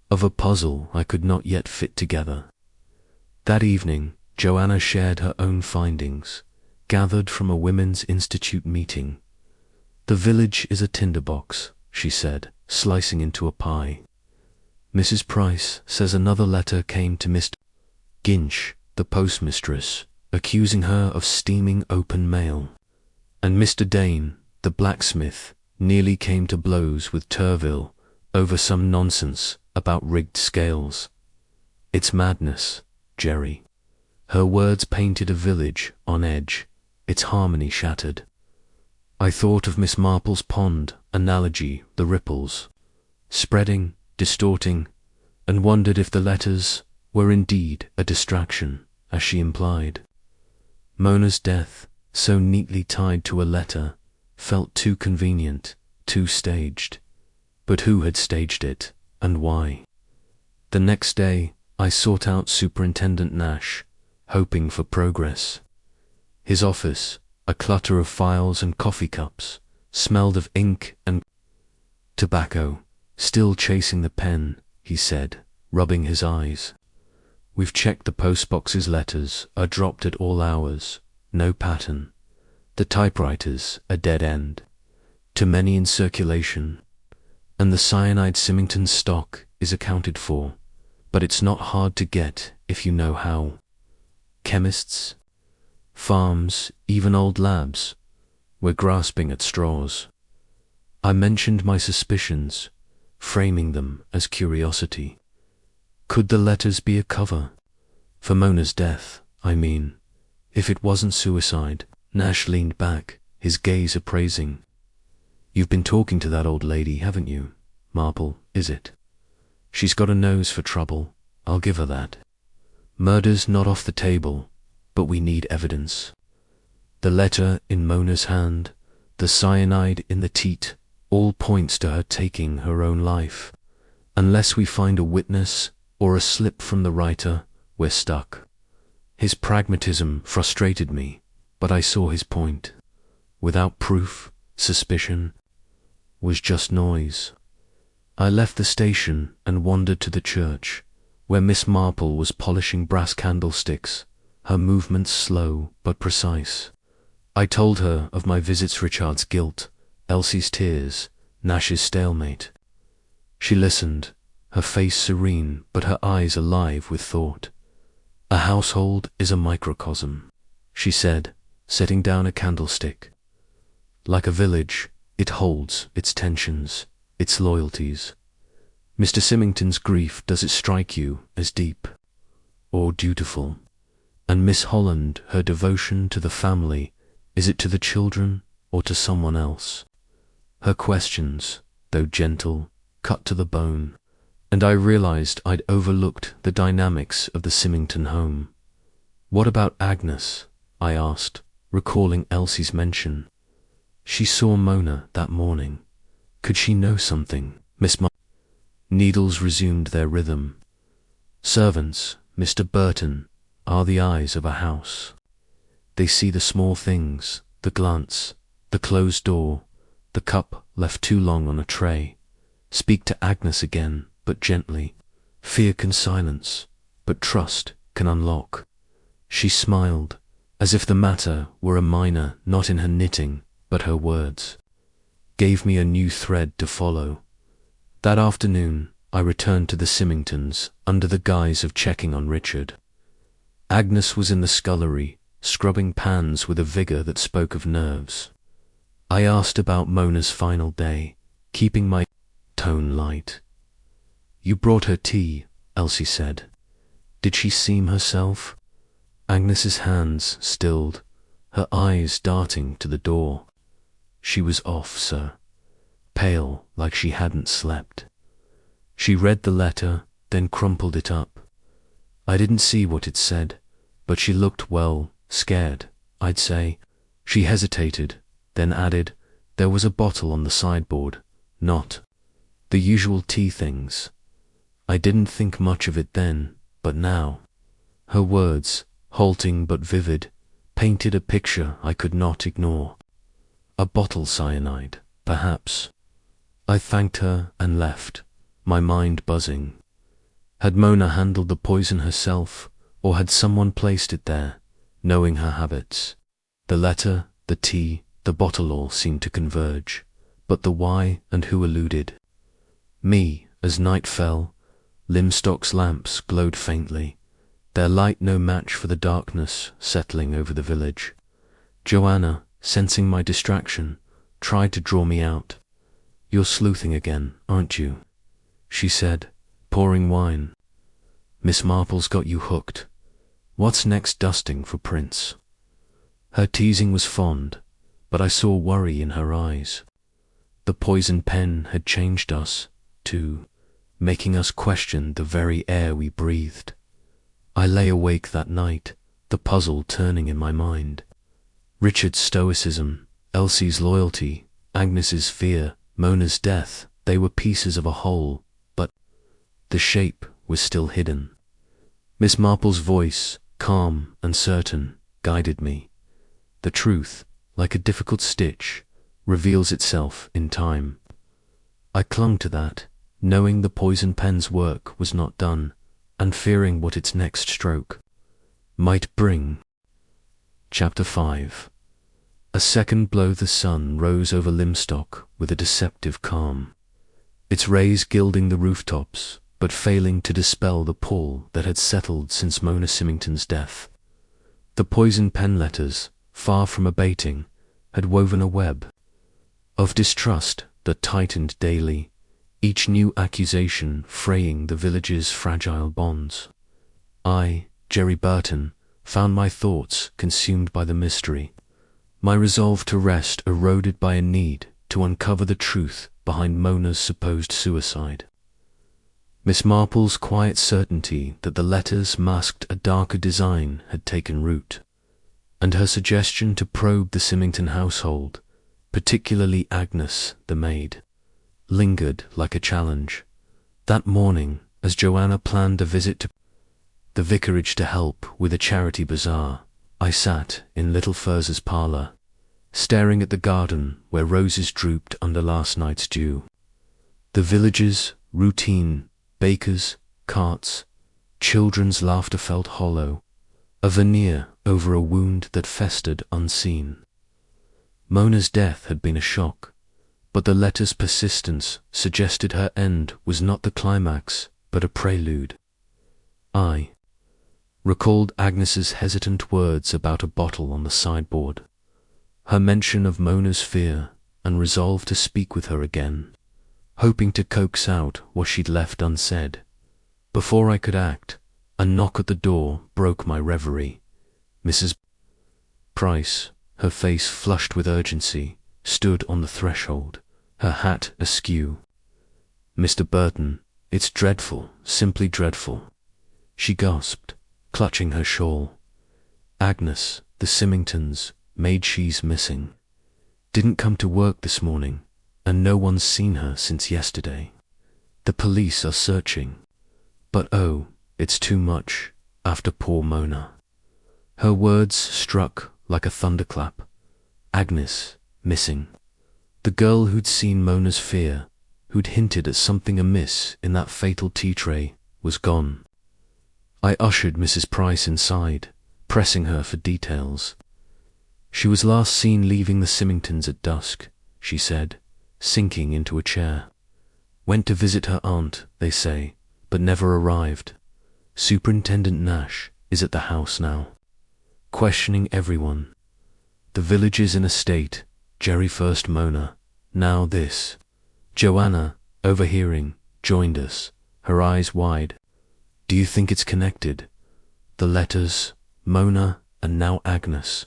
of a puzzle I could not yet fit together. That evening, Joanna shared her own findings, gathered from a Women's Institute meeting. "The village is a tinderbox," she said, slicing into a pie. "Mrs Price says another letter came to Mr Ginch, the postmistress, accusing her of steaming open mail. And Mr Dane, the blacksmith, nearly came to blows with Turville over some nonsense about rigged scales. It's madness, Jerry." Her words painted a village on edge, its harmony shattered. I thought of Miss Marple's pond analogy, the ripples, spreading, distorting, and wondered if the letters were indeed a distraction, as she implied. Mona's death, so neatly tied to a letter, felt too convenient, too staged. But who had staged it, and why? The next day, I sought out Superintendent Nash, hoping for progress. His office, a clutter of files and coffee cups, smelled of ink and tobacco. "Still chasing the pen," he said, rubbing his eyes. "We've checked the postbox's letters are dropped at all hours, no pattern. The typewriter's a dead end, too many in circulation, and the cyanide Simington stock is accounted for, but it's not hard to get if you know how. Chemists, farms, even old labs, we're grasping at straws." I mentioned my suspicions, framing them as curiosity. Could the letters be a cover? For Mona's death, I mean. If it wasn't suicide. Nash leaned back, his gaze appraising. "You've been talking to that old lady, haven't you? Marple, is it? She's got a nose for trouble, I'll give her that. Murder's not off the table, but we need evidence. The letter in Mona's hand, the cyanide in the teat, all points to her taking her own life. Unless we find a witness or a slip from the writer, we're stuck." His pragmatism frustrated me, but I saw his point. Without proof, suspicion was just noise. I left the station and wandered to the church, where Miss Marple was polishing brass candlesticks, her movements slow but precise. I told her of my visits, Richard's guilt, Elsie's tears, Nash's stalemate. She listened, her face serene but her eyes alive with thought. "A household is a microcosm," she said, setting down a candlestick. "Like a village, it holds its tensions, its loyalties. Mr Simington's grief, does it strike you as deep or dutiful? And Miss Holland, her devotion to the family, is it to the children or to someone else?" Her questions, though gentle, cut to the bone, and I realized I'd overlooked the dynamics of the Simington home. "What about Agnes?" I asked, recalling Elsie's mention. "She saw Mona that morning. Could she know something, Miss Marple?" Needles resumed their rhythm. "Servants, Mr Burton, are the eyes of a house. They see the small things, the glance, the closed door, the cup left too long on a tray. Speak to Agnes again, but gently. Fear can silence, but trust can unlock." She smiled, as if the matter were a minor not in her knitting, but her words gave me a new thread to follow. That afternoon, I returned to the Simingtons under the guise of checking on Richard. Agnes was in the scullery, scrubbing pans with a vigour that spoke of nerves. I asked about Mona's final day, keeping my tone light. "You brought her tea," Elsie said. "Did she seem herself?" Agnes's hands stilled, her eyes darting to the door. "She was off, sir. Pale, like she hadn't slept. She read the letter, then crumpled it up. I didn't see what it said, but she looked, well, scared, I'd say. She hesitated, then added, there was a bottle on the sideboard, not the usual tea things. I didn't think much of it then, but now. Her words, halting but vivid, painted a picture I could not ignore. A bottle cyanide, perhaps. I thanked her and left, my mind buzzing. Had Mona handled the poison herself, or had someone placed it there, knowing her habits? The letter, the tea, the bottle all seemed to converge, but the why and who eluded. Me, as night fell, Lymstock's lamps glowed faintly, their light no match for the darkness settling over the village. Joanna, sensing my distraction, tried to draw me out. You're sleuthing again, aren't you? She said, pouring wine. Miss Marple's got you hooked. What's next dusting for Prince? Her teasing was fond, but I saw worry in her eyes. The poison pen had changed us, too, making us question the very air we breathed. I lay awake that night, the puzzle turning in my mind. Richard's stoicism, Elsie's loyalty, Agnes's fear, Mona's death, they were pieces of a whole, but the shape was still hidden. Miss Marple's voice, calm and certain, guided me. The truth, like a difficult stitch, reveals itself in time. I clung to that, knowing the poison pen's work was not done, and fearing what its next stroke might bring. Chapter 5. A second blow the sun rose over Lymstock with a deceptive calm, its rays gilding the rooftops, but failing to dispel the pall that had settled since Mona Simington's death. The poison pen letters, far from abating, had woven a web of distrust that tightened daily, each new accusation fraying the village's fragile bonds. I, Jerry Burton, found my thoughts consumed by the mystery, my resolve to rest eroded by a need to uncover the truth behind Mona's supposed suicide. Miss Marple's quiet certainty that the letters masked a darker design had taken root, and her suggestion to probe the Simington household, particularly Agnes, the maid, lingered like a challenge. That morning, as Joanna planned a visit to the vicarage to help with a charity bazaar, I sat in little Furz's parlour, staring at the garden where roses drooped under last night's dew. The village's routine, bakers, carts, children's laughter felt hollow, a veneer over a wound that festered unseen. Mona's death had been a shock, but the letter's persistence suggested her end was not the climax, but a prelude. I recalled Agnes's hesitant words about a bottle on the sideboard, her mention of Mona's fear, and resolved to speak with her again, hoping to coax out what she'd left unsaid. Before I could act, a knock at the door broke my reverie. Mrs. Price, her face flushed with urgency, stood on the threshold, her hat askew. Mr. Burton, it's dreadful, simply dreadful, she gasped, clutching her shawl. Agnes, the Simingtons, maid she's missing. Didn't come to work this morning, and no one's seen her since yesterday. The police are searching. But oh, it's too much, after poor Mona. Her words struck like a thunderclap. Agnes, missing. The girl who'd seen Mona's fear, who'd hinted at something amiss in that fatal tea tray, was gone. I ushered Mrs. Price inside, pressing her for details. She was last seen leaving the Simingtons at dusk, she said, sinking into a chair. Went to visit her aunt, they say, but never arrived. Superintendent Nash is at the house now, questioning everyone. The village is in a state. Jerry first Mona, now this. Joanna, overhearing, joined us, her eyes wide. Do you think it's connected? The letters, Mona, and now Agnes.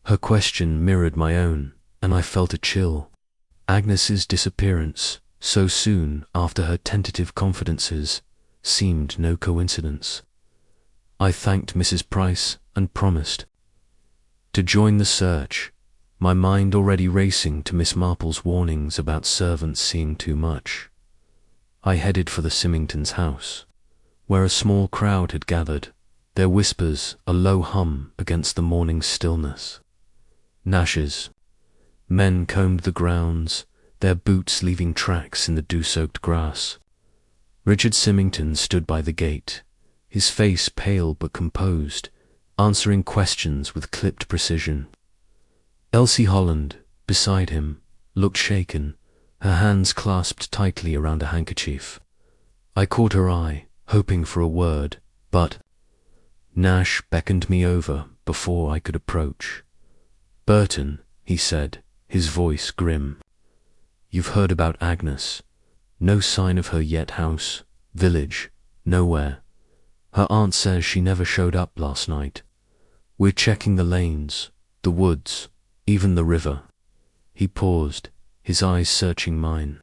Her question mirrored my own, and I felt a chill. Agnes's disappearance, so soon after her tentative confidences seemed no coincidence. I thanked Mrs. Price and promised to join the search, my mind already racing to Miss Marple's warnings about servants seeing too much. I headed for the Simingtons' house, where a small crowd had gathered, their whispers a low hum against the morning stillness. Nash's men combed the grounds, their boots leaving tracks in the dew-soaked grass. Richard Simington stood by the gate, his face pale but composed, answering questions with clipped precision. Elsie Holland, beside him, looked shaken, her hands clasped tightly around a handkerchief. I caught her eye, hoping for a word, but Nash beckoned me over before I could approach. "Burton," he said, his voice grim. "You've heard about Agnes. No sign of her yet, house, village, nowhere. Her aunt says she never showed up last night. We're checking the lanes, the woods, even the river." He paused, his eyes searching mine.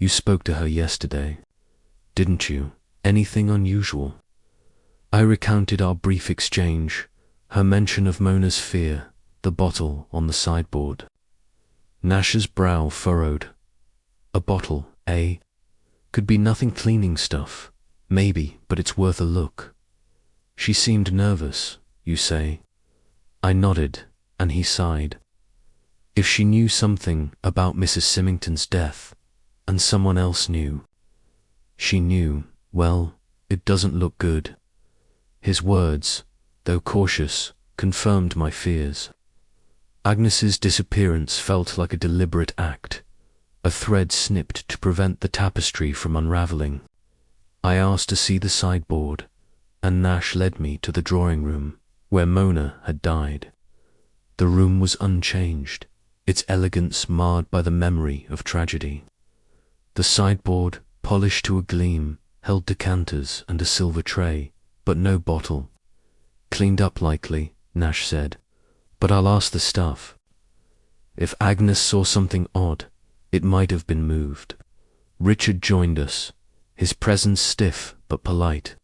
"You spoke to her yesterday, didn't you? Anything unusual?" I recounted our brief exchange, her mention of Mona's fear, the bottle on the sideboard. Nash's brow furrowed. "A bottle, eh? Could be nothing cleaning stuff. Maybe, but it's worth a look. She seemed nervous, you say?" I nodded, and he sighed. If she knew something about Mrs. Simington's death, and someone else knew. She knew, well, it doesn't look good. His words, though cautious, confirmed my fears. Agnes's disappearance felt like a deliberate act, a thread snipped to prevent the tapestry from unraveling. I asked to see the sideboard, and Nash led me to the drawing room, where Mona had died. The room was unchanged, its elegance marred by the memory of tragedy. The sideboard, polished to a gleam, held decanters and a silver tray, but no bottle. "Cleaned up likely," Nash said, "but I'll ask the staff. If Agnes saw something odd, it might have been moved." Richard joined us, his presence stiff but polite.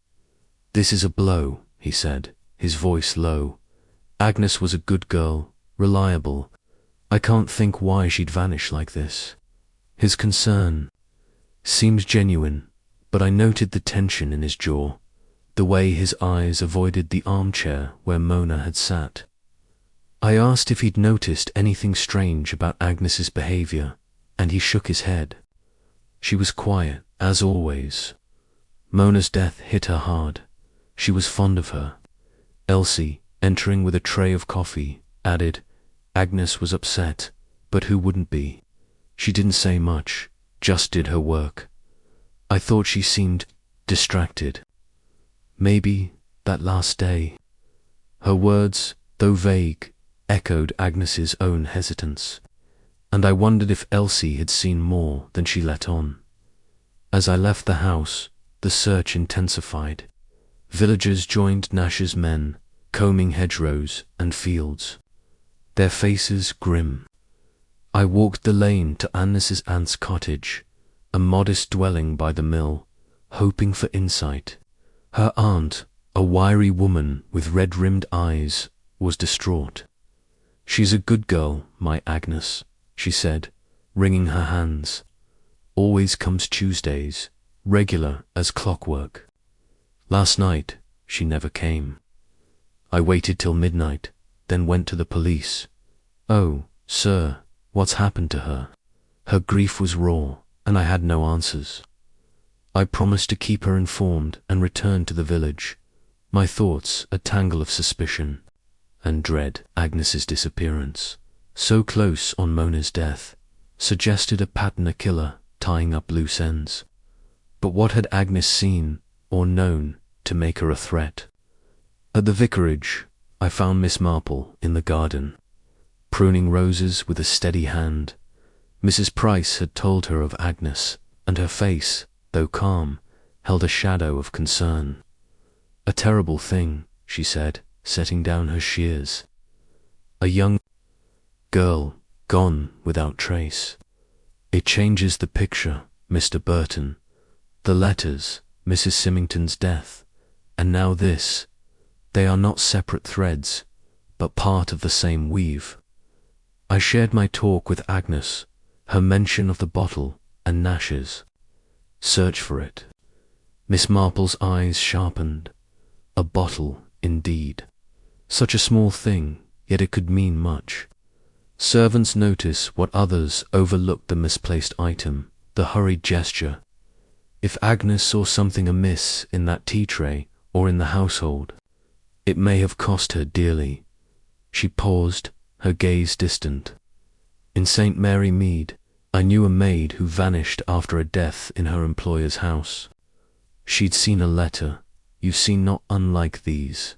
"This is a blow," he said, his voice low. "Agnes was a good girl, reliable. I can't think why she'd vanish like this." His concern seemed genuine, but I noted the tension in his jaw, the way his eyes avoided the armchair where Mona had sat. I asked if he'd noticed anything strange about Agnes's behaviour, and he shook his head. She was quiet, as always. Mona's death hit her hard. She was fond of her. Elsie, entering with a tray of coffee, added, "Agnes was upset, but who wouldn't be? She didn't say much, just did her work. I thought she seemed distracted. Maybe that last day." Her words, though vague, echoed Agnes's own hesitance, and I wondered if Elsie had seen more than she let on. As I left the house, the search intensified. Villagers joined Nash's men, combing hedgerows and fields, their faces grim. I walked the lane to Agnes's aunt's cottage, a modest dwelling by the mill, hoping for insight. Her aunt, a wiry woman with red-rimmed eyes, was distraught. "She's a good girl, my Agnes," she said, wringing her hands. "Always comes Tuesdays, regular as clockwork. Last night, she never came. I waited till midnight, then went to the police. Oh, sir, what's happened to her?" Her grief was raw, and I had no answers. I promised to keep her informed and returned to the village, my thoughts a tangle of suspicion and dread. Agnes's disappearance, so close on Mona's death, suggested a pattern killer tying up loose ends. But what had Agnes seen or known to make her a threat? At the vicarage, I found Miss Marple in the garden, pruning roses with a steady hand. Mrs. Price had told her of Agnes, and her face, though calm, held a shadow of concern. "A terrible thing," she said, setting down her shears. "A young girl gone without trace." It changes the picture, Mr Burton. The letters, Mrs Simington's death, and now this. They are not separate threads, but part of the same weave. I shared my talk with Agnes, her mention of the bottle and Nash's search for it. Miss Marple's eyes sharpened. A bottle, indeed. Such a small thing, yet it could mean much. Servants notice what others overlook: the misplaced item, the hurried gesture. If Agnes saw something amiss in that tea tray or in the household, it may have cost her dearly. She paused, her gaze distant. In St Mary Mead, I knew a maid who vanished after a death in her employer's house. She'd seen a letter, you've seen, not unlike these.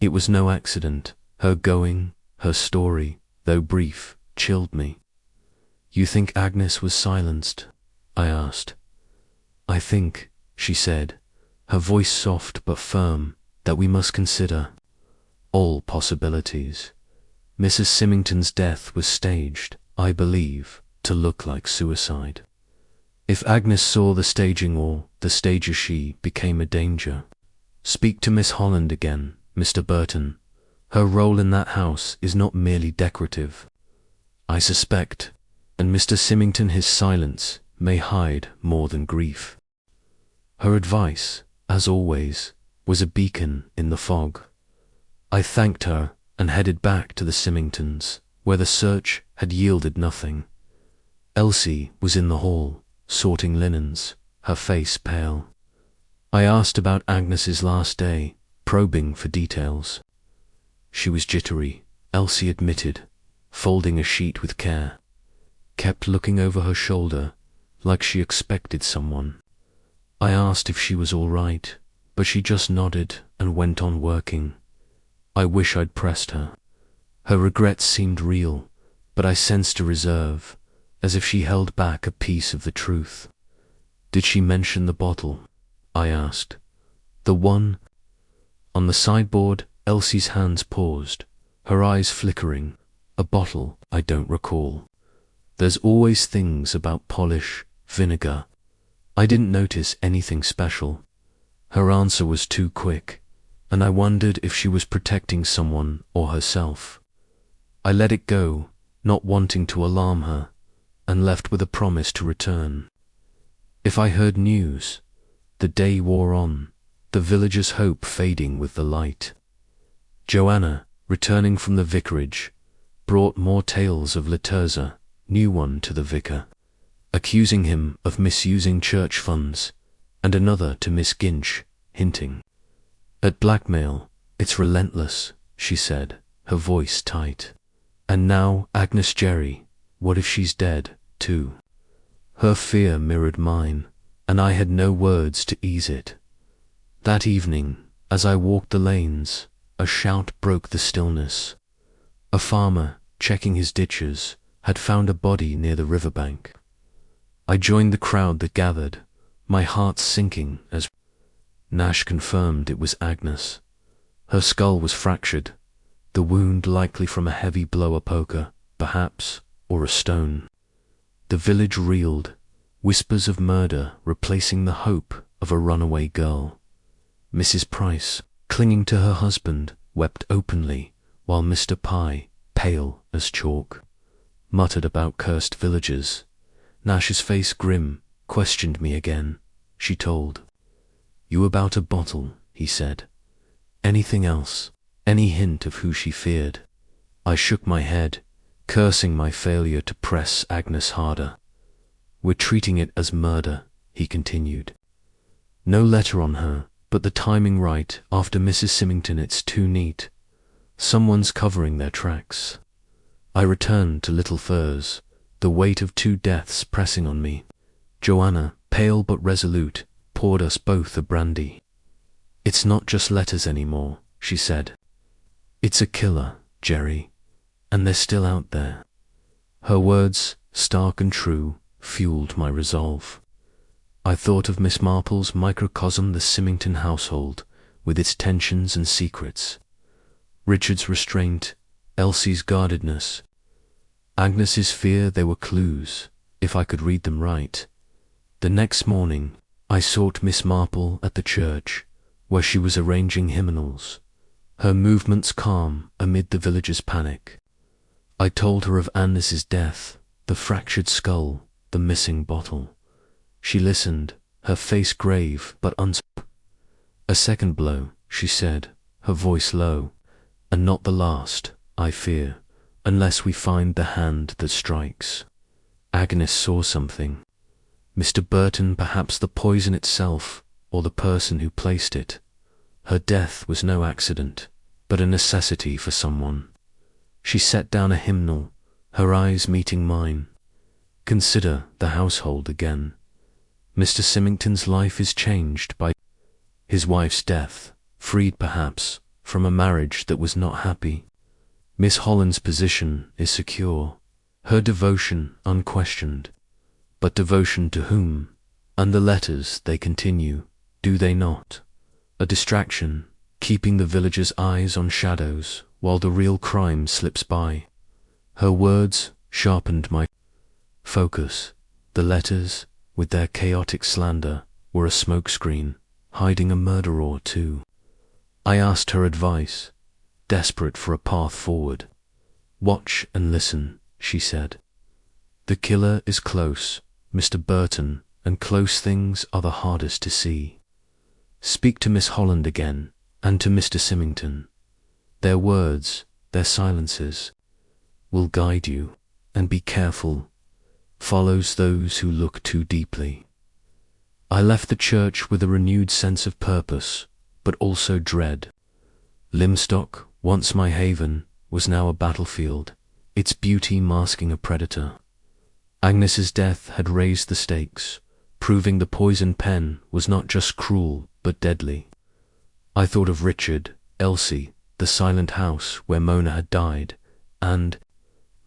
It was no accident. Her going, her story, though brief, chilled me. You think Agnes was silenced? I asked. I think, she said, her voice soft but firm, that we must consider all possibilities. Mrs Simington's death was staged, I believe, to look like suicide. If Agnes saw the staging, or the stager she became a danger. Speak to Miss Holland again, Mr Burton. Her role in that house is not merely decorative. I suspect, and Mr Simington, his silence may hide more than grief. Her advice, as always, was a beacon in the fog. I thanked her and headed back to the Simingtons, where the search had yielded nothing. Elsie was in the hall, sorting linens, her face pale. I asked about Agnes's last day, probing for details. She was jittery, Elsie admitted, folding a sheet with care. Kept looking over her shoulder, like she expected someone. I asked if she was all right, but she just nodded and went on working. I wish I'd pressed her. Her regrets seemed real, but I sensed a reserve, as if she held back a piece of the truth. Did she mention the bottle? I asked. The one on the sideboard. Elsie's hands paused, her eyes flickering. A bottle? I don't recall. There's always things about polish, vinegar. I didn't notice anything special. Her answer was too quick, and I wondered if she was protecting someone or herself. I let it go, not wanting to alarm her, and left with a promise to return. If I heard news. The day wore on, the villagers' hope fading with the light. Joanna, returning from the vicarage, brought more tales of Liturza, new one to the vicar, accusing him of misusing church funds, and another to Miss Ginch, hinting at blackmail. It's relentless, she said, her voice tight. And now Agnes Jerry, what if she's dead, too? Her fear mirrored mine, and I had no words to ease it. That evening, as I walked the lanes, a shout broke the stillness. A farmer, checking his ditches, had found a body near the riverbank. I joined the crowd that gathered, my heart sinking as Nash confirmed it was Agnes. Her skull was fractured, the wound likely from a heavy blow, a poker, perhaps, or a stone. The village reeled, whispers of murder replacing the hope of a runaway girl. Mrs Price, clinging to her husband, wept openly, while Mr Pye, pale as chalk, muttered about cursed villagers. Nash's face grim, questioned me again. She told. You about a bottle, he said. Anything else? Any hint of who she feared? I shook my head, cursing my failure to press Agnes harder. We're treating it as murder, he continued. No letter on her, but the timing right after Mrs Simington. It's too neat. Someone's covering their tracks. I returned to Little Furze, the weight of 2 deaths pressing on me. Joanna, pale but resolute, poured us both a brandy. It's not just letters anymore, she said. It's a killer, Jerry, and they're still out there. Her words, stark and true, fueled my resolve. I thought of Miss Marple's microcosm, the Simington household, with its tensions and secrets. Richard's restraint, Elsie's guardedness, Agnes's fear. They were clues, if I could read them right. The next morning, I sought Miss Marple at the church, where she was arranging hymnals, her movements calm amid the villagers' panic. I told her of Agnes's death, the fractured skull, the missing bottle. She listened, her face grave but uncertain. "A second blow," she said, her voice low, "and not the last, I fear, unless we find the hand that strikes." Agnes saw something. Mr Burton, perhaps the poison itself, or the person who placed it. Her death was no accident, but a necessity for someone. She set down a hymnal, her eyes meeting mine. "Consider the household again. Mr Simington's life is changed by his wife's death, freed perhaps from a marriage that was not happy. Miss Holland's position is secure, her devotion unquestioned. But devotion to whom? And the letters, they continue, do they not? A distraction, keeping the villagers' eyes on shadows while the real crime slips by. Her words sharpened my focus. The letters, with their chaotic slander, were a smokescreen, hiding a murder or two. I asked her advice, desperate for a path forward. "Watch and listen," she said. "The killer is close, Mr Burton, and close things are the hardest to see. Speak to Miss Holland again, and to Mr Simington. Their words, their silences, will guide you, and be careful, follows those who look too deeply." I left the church with a renewed sense of purpose, but also dread. Lymstock, once my haven, was now a battlefield, its beauty masking a predator. Agnes's death had raised the stakes, proving the poison pen was not just cruel but deadly. I thought of Richard, Elsie, the silent house where Mona had died, and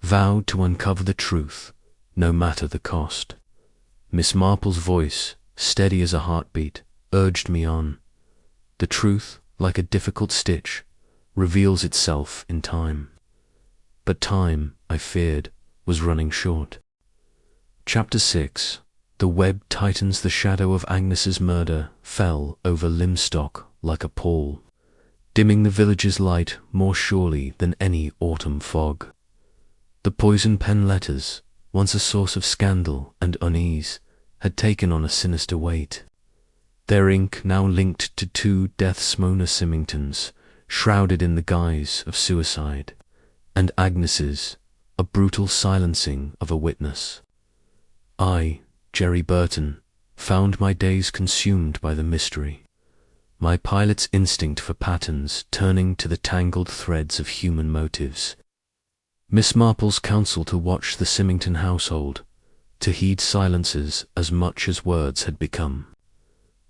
vowed to uncover the truth, no matter the cost. Miss Marple's voice, steady as a heartbeat, urged me on. The truth, like a difficult stitch, reveals itself in time. But time, I feared, was running short. Chapter 6. The web tightens. The shadow of Agnes's murder fell over Lymstock like a pall, dimming the village's light more surely than any autumn fog. The poison pen letters, once a source of scandal and unease, had taken on a sinister weight. Their ink now linked to two deaths. Mona Simington's, shrouded in the guise of suicide, and Agnes's, a brutal silencing of a witness. I, Jerry Burton, found my days consumed by the mystery, my pilot's instinct for patterns turning to the tangled threads of human motives. Miss Marple's counsel to watch the Simington household, to heed silences as much as words had become.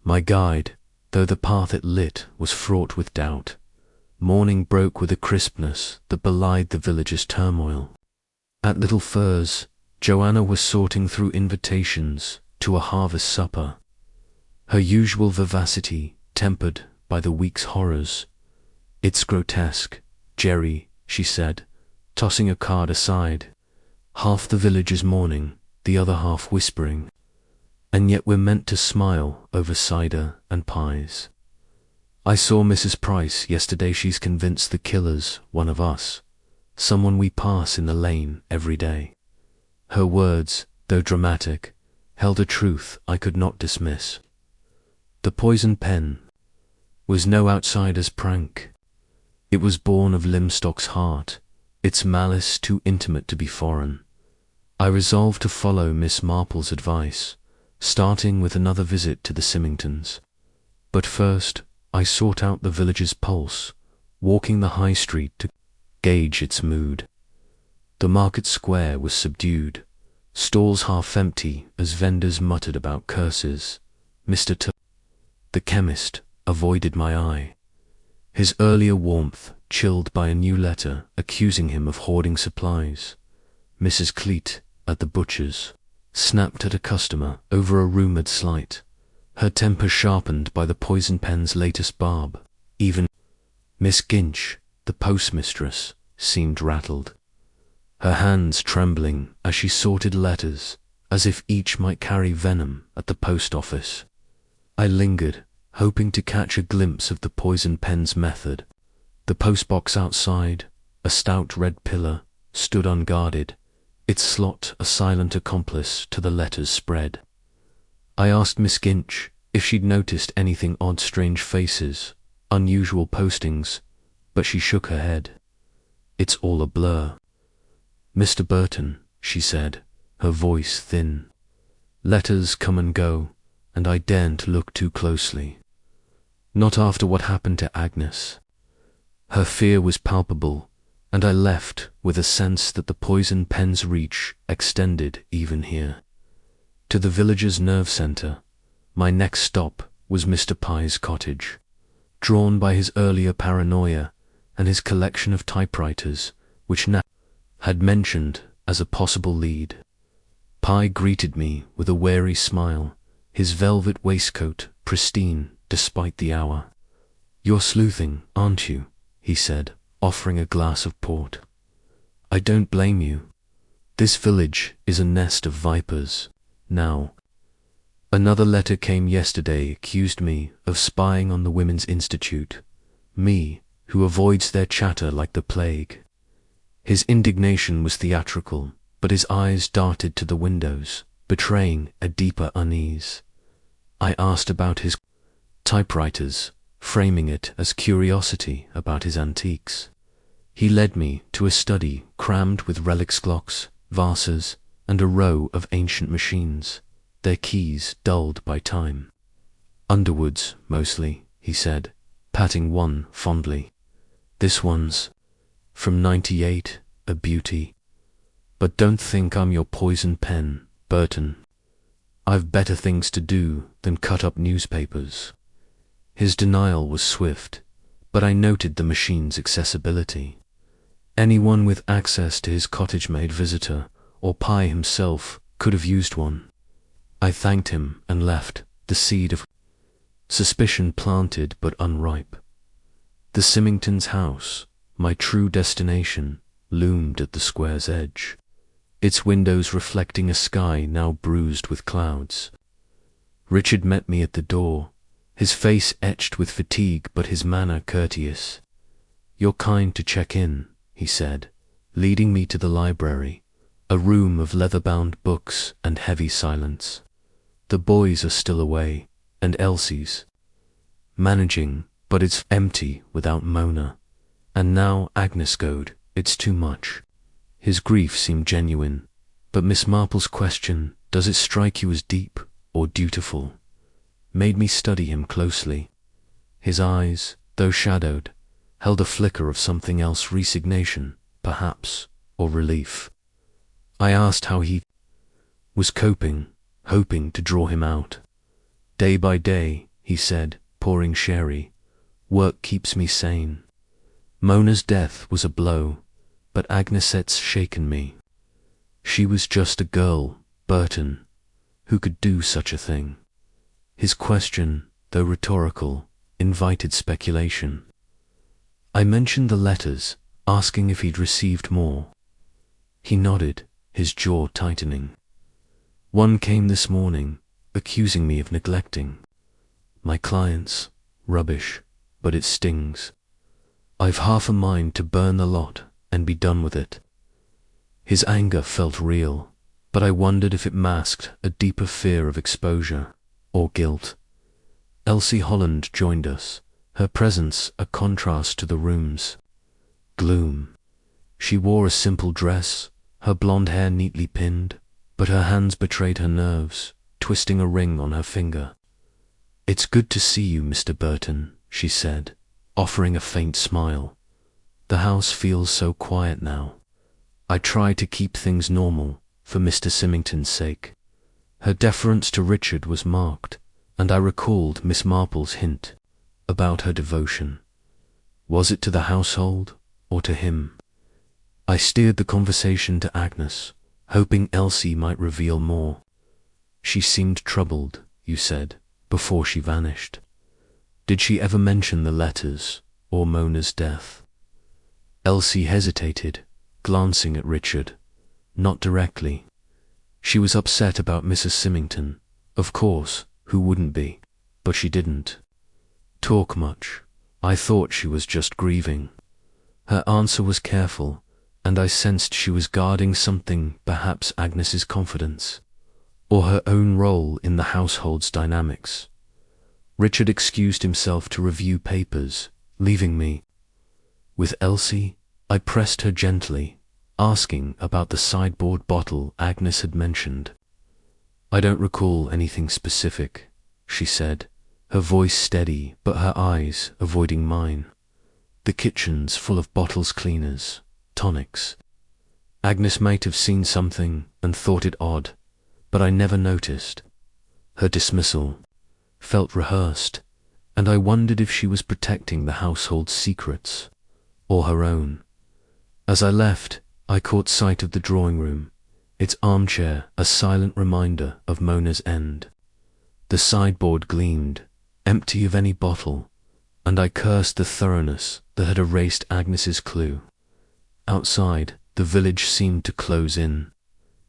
My guide, though the path it lit was fraught with doubt. Morning broke with a crispness that belied the village's turmoil. At Little Furze, Joanna was sorting through invitations to a harvest supper, her usual vivacity tempered by the week's horrors. "It's grotesque, Jerry," she said, tossing a card aside. "Half the village is mourning, the other half whispering. And yet we're meant to smile over cider and pies. I saw Mrs Price yesterday. She's convinced the killer's one of us, someone we pass in the lane every day." Her words, though dramatic, held a truth I could not dismiss. The poison pen was no outsider's prank. It was born of Lymstock's heart, its malice too intimate to be foreign. I resolved to follow Miss Marple's advice, starting with another visit to the Simingtons. But first, I sought out the village's pulse, walking the high street to gauge its mood. The market square was subdued, stalls half empty as vendors muttered about curses. Mr the chemist, avoided my eye, his earlier warmth chilled by a new letter accusing him of hoarding supplies. Mrs Cleat, at the butcher's, snapped at a customer over a rumoured slight, her temper sharpened by the poison pen's latest barb. Even Miss Ginch, the postmistress, seemed rattled, her hands trembling as she sorted letters as if each might carry venom at the post office. I lingered, hoping to catch a glimpse of the poison pen's method. The postbox outside, a stout red pillar, stood unguarded, its slot a silent accomplice to the letters spread. I asked Miss Ginch if she'd noticed anything odd, strange faces, unusual postings, but she shook her head. It's all a blur. Mr Burton, she said, her voice thin. Letters come and go, and I daren't look too closely. Not after what happened to Agnes. Her fear was palpable, and I left with a sense that the poison pen's reach extended even here. To the village's nerve centre, my next stop was Mr Pye's cottage. Drawn by his earlier paranoia and his collection of typewriters, which Nat had mentioned as a possible lead, Pye greeted me with a wary smile, his velvet waistcoat pristine despite the hour. "You're sleuthing, aren't you?" he said, offering a glass of port. "I don't blame you. This village is a nest of vipers, now." Another letter came yesterday, accused me of spying on the Women's Institute, me, who avoids their chatter like the plague. His indignation was theatrical, but his eyes darted to the windows, betraying a deeper unease. I asked about his typewriters, framing it as curiosity about his antiques. He led me to a study crammed with relics, clocks, vases, and a row of ancient machines, their keys dulled by time. "Underwoods, mostly," he said, patting one fondly. "This one's from '98, a beauty. But don't think I'm your poison pen, Burton. I've better things to do than cut up newspapers." His denial was swift, but I noted the machine's accessibility. Anyone with access to his cottage-made visitor, or Pye himself, could have used one. I thanked him and left, the seed of suspicion planted but unripe. The Simingtons' house, my true destination, loomed at the square's edge, its windows reflecting a sky now bruised with clouds. Richard met me at the door, his face etched with fatigue but his manner courteous. "You're kind to check in," he said, leading me to the library, a room of leather-bound books and heavy silence. "The boys are still away, and Elsie's managing, but it's empty without Mona. And now Agnes Goad, it's too much." His grief seemed genuine, but Miss Marple's question, "Does it strike you as deep or dutiful?" made me study him closely. His eyes, though shadowed, held a flicker of something else, resignation, perhaps, or relief. I asked how he was coping, hoping to draw him out. "Day by day," he said, pouring sherry. "Work keeps me sane. Mona's death was a blow, but Agnesette's shaken me. She was just a girl, Burton, who could do such a thing." His question, though rhetorical, invited speculation. I mentioned the letters, asking if he'd received more. He nodded, his jaw tightening. "One came this morning, accusing me of neglecting my clients. Rubbish, but it stings. I've half a mind to burn the lot and be done with it." His anger felt real, but I wondered if it masked a deeper fear of exposure or guilt. Elsie Holland joined us, her presence a contrast to the room's gloom. She wore a simple dress, her blonde hair neatly pinned, but her hands betrayed her nerves, twisting a ring on her finger. "It's good to see you, Mr Burton," she said, offering a faint smile. "The house feels so quiet now. I try to keep things normal, for Mr Simington's sake." Her deference to Richard was marked, and I recalled Miss Marple's hint about her devotion. Was it to the household, or to him? I steered the conversation to Agnes, hoping Elsie might reveal more. "She seemed troubled," you said, before she vanished. "Did she ever mention the letters, or Mona's death?" Elsie hesitated, glancing at Richard. "Not directly. She was upset about Mrs Simington. Of course, who wouldn't be? But she didn't talk much. I thought she was just grieving. Her answer was careful, and I sensed she was guarding something, perhaps Agnes's confidence, or her own role in the household's dynamics. Richard excused himself to review papers, leaving me with Elsie. I pressed her gently, asking about the sideboard bottle Agnes had mentioned. "I don't recall anything specific," she said, her voice steady but her eyes avoiding mine. "The kitchen's full of bottles, cleaners, tonics. Agnes might have seen something and thought it odd, but I never noticed." Her dismissal felt rehearsed, and I wondered if she was protecting the household's secrets, or her own. As I left, I caught sight of the drawing room, its armchair a silent reminder of Mona's end. The sideboard gleamed, empty of any bottle, and I cursed the thoroughness that had erased Agnes's clue. Outside, the village seemed to close in,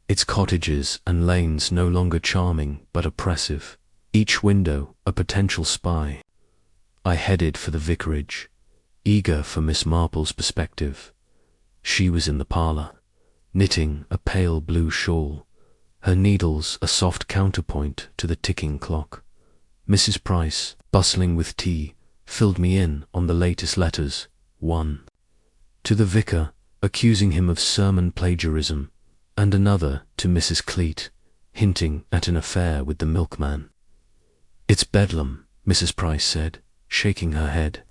its cottages and lanes no longer charming but oppressive, each window a potential spy. I headed for the vicarage, eager for Miss Marple's perspective. She was in the parlour, knitting a pale blue shawl, her needles a soft counterpoint to the ticking clock. Mrs Price, bustling with tea, filled me in on the latest letters. One to the vicar, accusing him of sermon plagiarism, and another to Mrs Cleat, hinting at an affair with the milkman. "It's bedlam," Mrs Price said, shaking her head.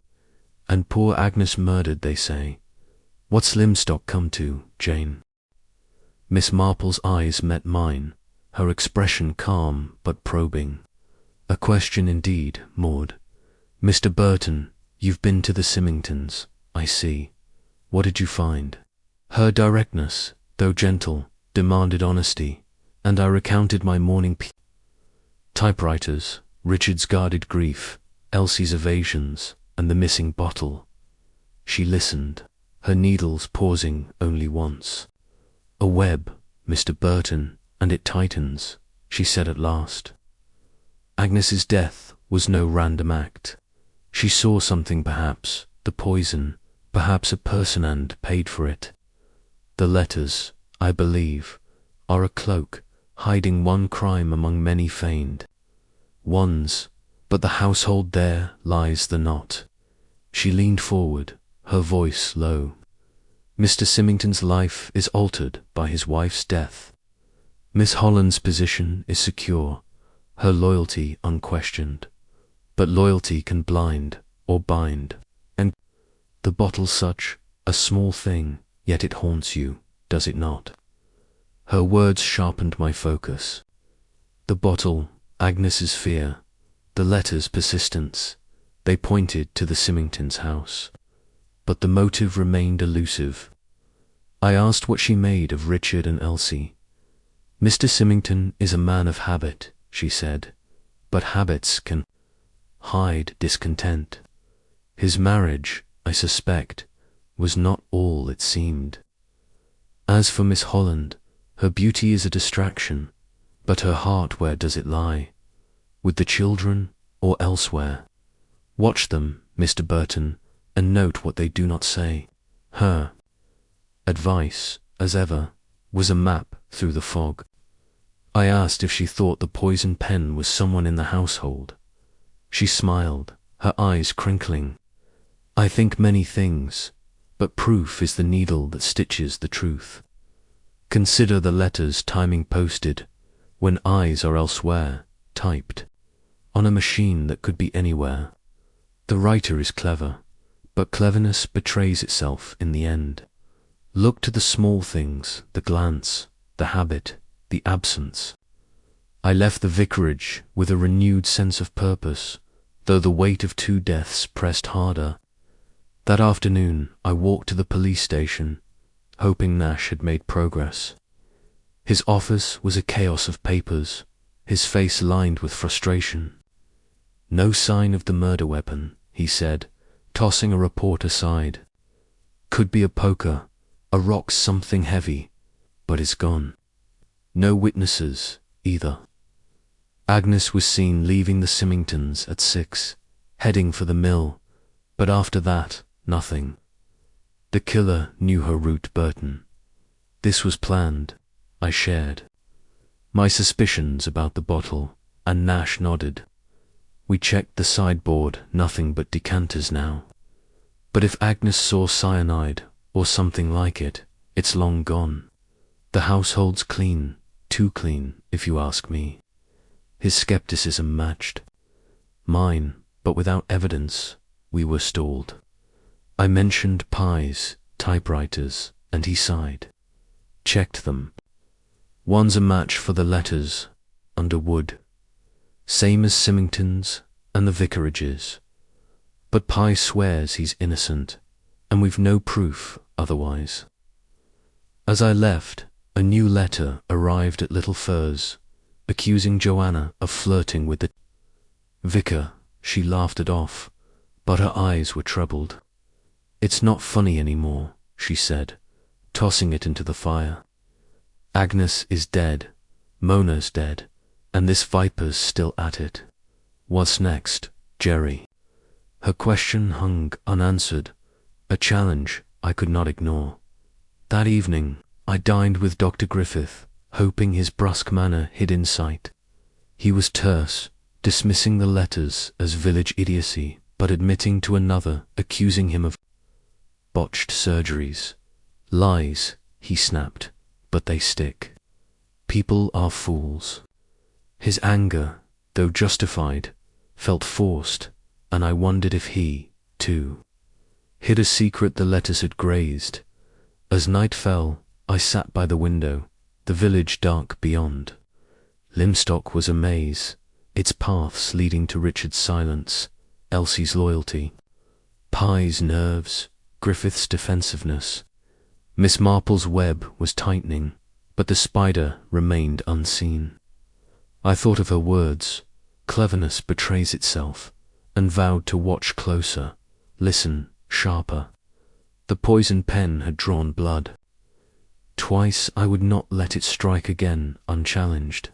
"And poor Agnes murdered, they say. What's Lymstock come to, Jane?" Miss Marple's eyes met mine, her expression calm but probing. "A question indeed, Maud. Mr Burton, you've been to the Simingtons, I see. What did you find?" Her directness, though gentle, demanded honesty, and I recounted my morning typewriters, Richard's guarded grief, Elsie's evasions, and the missing bottle. She listened, her needles pausing only once. "A web, Mr Burton, and it tightens," she said at last. Agnes's death was no random act. She saw something, perhaps, the poison, perhaps a personand paid for it. The letters, I believe, are a cloak, hiding one crime among many feigned ones, but the household there lies the knot. She leaned forward, her voice low. "Mr Simington's life is altered by his wife's death. Miss Holland's position is secure, her loyalty unquestioned, but loyalty can blind or bind, and the bottle's such a small thing, yet it haunts you, does it not?" Her words sharpened my focus. The bottle, Agnes's fear, the letters' persistence, they pointed to the Simingtons' house. But the motive remained elusive. I asked what she made of Richard and Elsie. "Mr Simington is a man of habit," she said, "but habits can hide discontent. His marriage, I suspect, was not all it seemed. As for Miss Holland, her beauty is a distraction, but her heart, where does it lie? With the children or elsewhere? Watch them, Mr Burton, and note what they do not say." Her advice, as ever, was a map through the fog. I asked if she thought the poison pen was someone in the household. She smiled, her eyes crinkling. "I think many things, but proof is the needle that stitches the truth. Consider the letters timing posted, when eyes are elsewhere, typed, on a machine that could be anywhere. The writer is clever, but cleverness betrays itself in the end. Look to the small things, the glance, the habit, the absence." I left the vicarage with a renewed sense of purpose, though the weight of 2 deaths pressed harder. That afternoon I walked to the police station, hoping Nash had made progress. His office was a chaos of papers, his face lined with frustration. "No sign of the murder weapon," he said, tossing a report aside. "Could be a poker, a rock, something heavy, but it's gone." No witnesses, either. Agnes was seen leaving the Simingtons at 6, heading for the mill, but after that, nothing. The killer knew her route, Burton. This was planned. I shared my suspicions about the bottle, and Nash nodded. We checked the sideboard, nothing but decanters now. But if Agnes saw cyanide, or something like it, it's long gone. The household's clean, too clean, if you ask me. His skepticism matched mine, but without evidence, we were stalled. I mentioned pies, typewriters, and he sighed. Checked them. One's a match for the letters, under wood. Same as Simingtons and the vicarages. But Pye swears he's innocent, and we've no proof otherwise. As I left, a new letter arrived at Little Furze, accusing Joanna of flirting with the vicar. She laughed it off, but her eyes were troubled. It's not funny anymore, she said, tossing it into the fire. Agnes is dead, Mona's dead, and this viper's still at it. What's next, Jerry? Her question hung unanswered, a challenge I could not ignore. That evening, I dined with Dr. Griffith, hoping his brusque manner hid insight. He was terse, dismissing the letters as village idiocy, but admitting to another, accusing him of botched surgeries. Lies, he snapped, but they stick. People are fools. His anger, though justified, felt forced, and I wondered if he, too, hid a secret the letters had grazed. As night fell, I sat by the window, the village dark beyond. Lymstock was a maze, its paths leading to Richard's silence, Elsie's loyalty, Pye's nerves, Griffith's defensiveness. Miss Marple's web was tightening, but the spider remained unseen. I thought of her words, cleverness betrays itself, and vowed to watch closer, listen sharper. The poison pen had drawn blood. Twice I would not let it strike again unchallenged.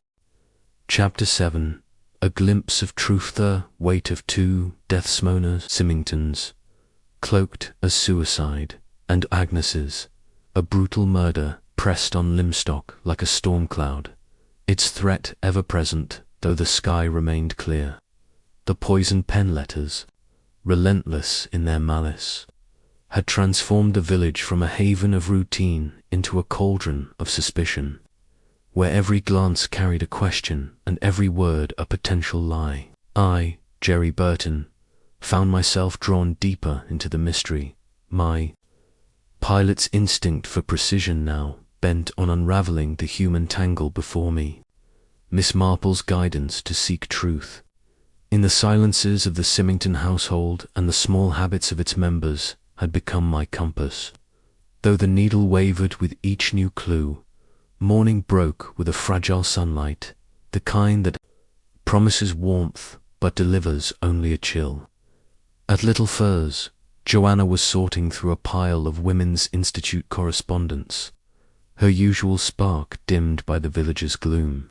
Chapter 7. A glimpse of truth. The weight of 2 deaths. Mona Simingtons, cloaked as suicide, and Agnes's, a brutal murder pressed on Lymstock like a storm cloud, its threat ever present, though the sky remained clear. The poison pen letters, relentless in their malice, had transformed the village from a haven of routine into a cauldron of suspicion, where every glance carried a question and every word a potential lie. I, Jerry Burton, found myself drawn deeper into the mystery, my pilot's instinct for precision now bent on unraveling the human tangle before me, Miss Marple's guidance to seek truth. In the silences of the Simington household and the small habits of its members had become my compass. Though the needle wavered with each new clue, morning broke with a fragile sunlight, the kind that promises warmth but delivers only a chill. At Little Furze, Joanna was sorting through a pile of Women's Institute correspondence, her usual spark dimmed by the village's gloom.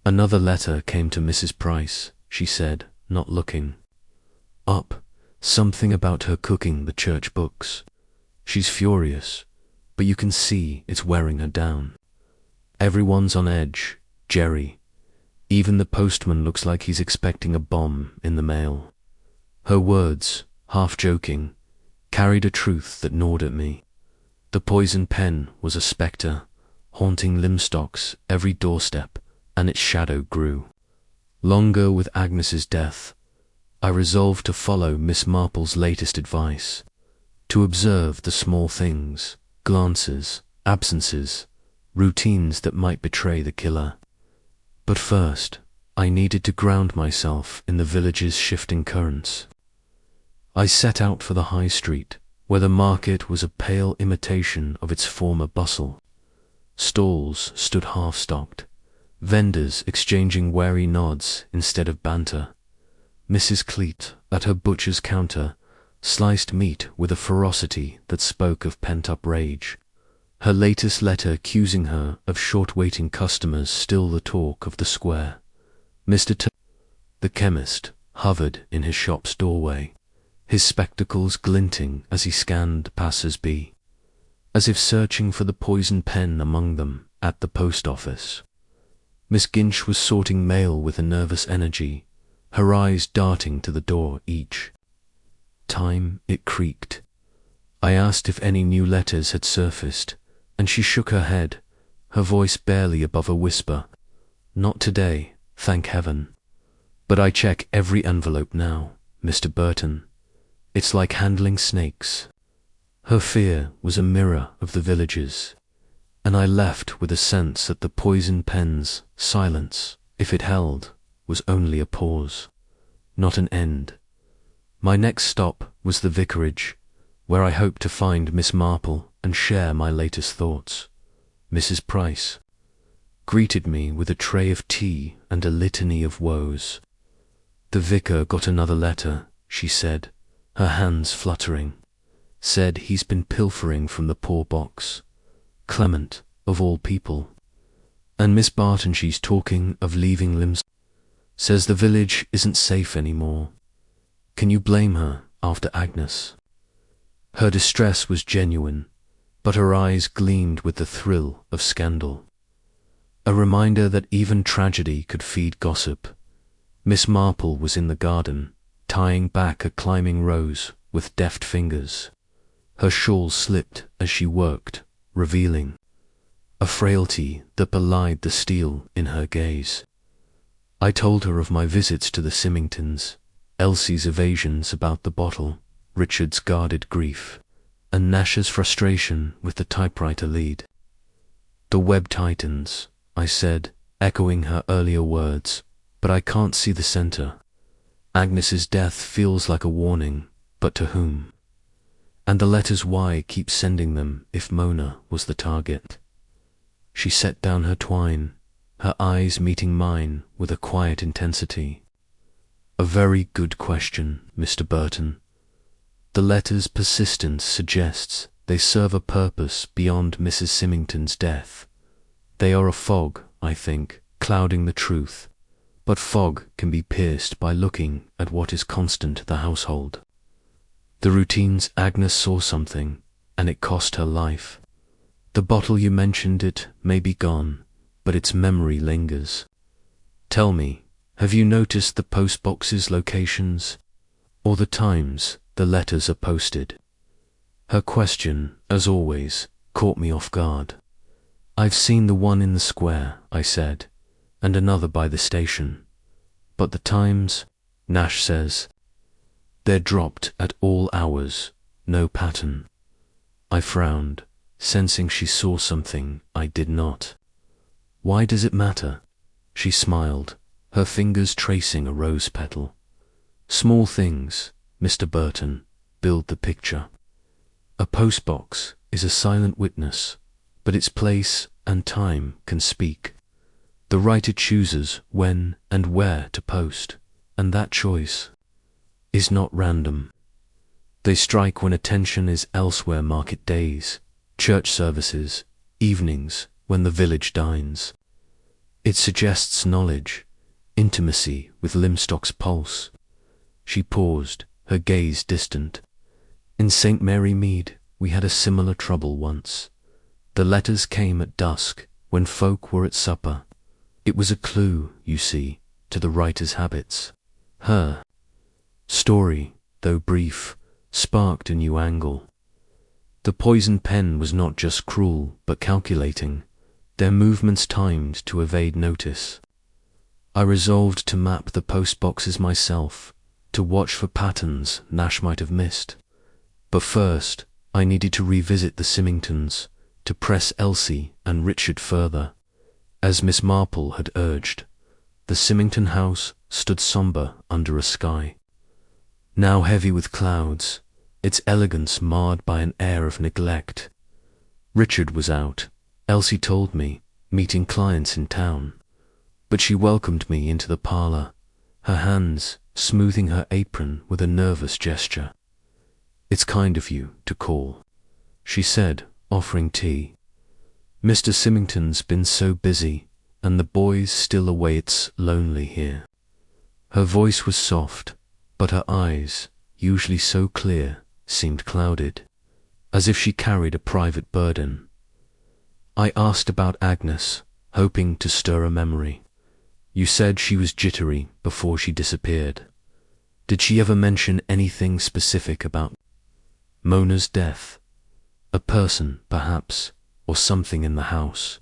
Another letter came to Mrs. Price, she said, not looking up. Something about her cooking the church books. She's furious, but you can see it's wearing her down. Everyone's on edge, Jerry. Even the postman looks like he's expecting a bomb in the mail. Her words, half joking, carried a truth that gnawed at me. The poison pen was a spectre, haunting Lymstock's every doorstep, and its shadow grew. Longer with Agnes's death, I resolved to follow Miss Marple's latest advice, to observe the small things, glances, absences, routines that might betray the killer. But first, I needed to ground myself in the village's shifting currents. I set out for the high street, where the market was a pale imitation of its former bustle. Stalls stood half-stocked, vendors exchanging wary nods instead of banter. Mrs. Cleat, at her butcher's counter, sliced meat with a ferocity that spoke of pent-up rage. Her latest letter accusing her of short-waiting customers still the talk of the square. Mr the chemist hovered in his shop's doorway, his spectacles glinting as he scanned passers-by, as if searching for the poison pen among them at the post office. Miss Ginch was sorting mail with a nervous energy, her eyes darting to the door each time it creaked. I asked if any new letters had surfaced, and she shook her head, her voice barely above a whisper. Not today, thank heaven. But I check every envelope now, Mr Burton. It's like handling snakes. Her fear was a mirror of the village's, and I left with a sense that the poison pen's silence, if it held, was only a pause, not an end. My next stop was the vicarage, where I hoped to find Miss Marple and share my latest thoughts. Mrs Price greeted me with a tray of tea and a litany of woes. The vicar got another letter, she said, her hands fluttering. Said he's been pilfering from the poor box. Clement, of all people. And Miss Barton, she's talking of leaving Lymstock. Says the village isn't safe anymore. Can you blame her after Agnes? Her distress was genuine, but her eyes gleamed with the thrill of scandal. A reminder that even tragedy could feed gossip. Miss Marple was in the garden, tying back a climbing rose with deft fingers. Her shawl slipped as she worked, revealing a frailty that belied the steel in her gaze. I told her of my visits to the Simingtons, Elsie's evasions about the bottle, Richard's guarded grief, and Nash's frustration with the typewriter lead. The web tightens, I said, echoing her earlier words, but I can't see the centre. Agnes's death feels like a warning, but to whom? And the letters why keep sending them if Mona was the target? She set down her twine, her eyes meeting mine with a quiet intensity. A very good question, Mr Burton. The letter's persistence suggests they serve a purpose beyond Mrs Simington's death. They are a fog, I think, clouding the truth, but fog can be pierced by looking at what is constant to the household. The routines Agnes saw something, and it cost her life. The bottle you mentioned, it may be gone, but its memory lingers. Tell me, have you noticed the post boxes' locations, or the times the letters are posted? Her question, as always, caught me off guard. I've seen the one in the square, I said, and another by the station. But the times, Nash says, they're dropped at all hours, no pattern. I frowned, sensing she saw something I did not. Why does it matter? She smiled, her fingers tracing a rose petal. Small things, Mr Burton, build the picture. A postbox is a silent witness, but its place and time can speak. The writer chooses when and where to post, and that choice is not random. They strike when attention is elsewhere: market days, church services, evenings when the village dines. It suggests knowledge, intimacy with Lymstock's pulse. She paused, her gaze distant. In St Mary Mead we had a similar trouble once. The letters came at dusk, when folk were at supper. It was a clue, you see, to the writer's habits. Her story, though brief, sparked a new angle. The poison pen was not just cruel, but calculating, their movements timed to evade notice. I resolved to map the post boxes myself, to watch for patterns Nash might have missed. But first, I needed to revisit the Simingtons, to press Elsie and Richard further. As Miss Marple had urged, the Simington house stood sombre under a sky, now heavy with clouds, its elegance marred by an air of neglect. Richard was out, Elsie told me, meeting clients in town, but she welcomed me into the parlour, her hands smoothing her apron with a nervous gesture. "It's kind of you to call," she said, offering tea. Mr Simington's been so busy, and the boys still away. It's lonely here." Her voice was soft, but her eyes, usually so clear, seemed clouded, as if she carried a private burden. I asked about Agnes, hoping to stir a memory. "You said she was jittery before she disappeared. Did she ever mention anything specific about Mona's death? A person, perhaps, or something in the house?"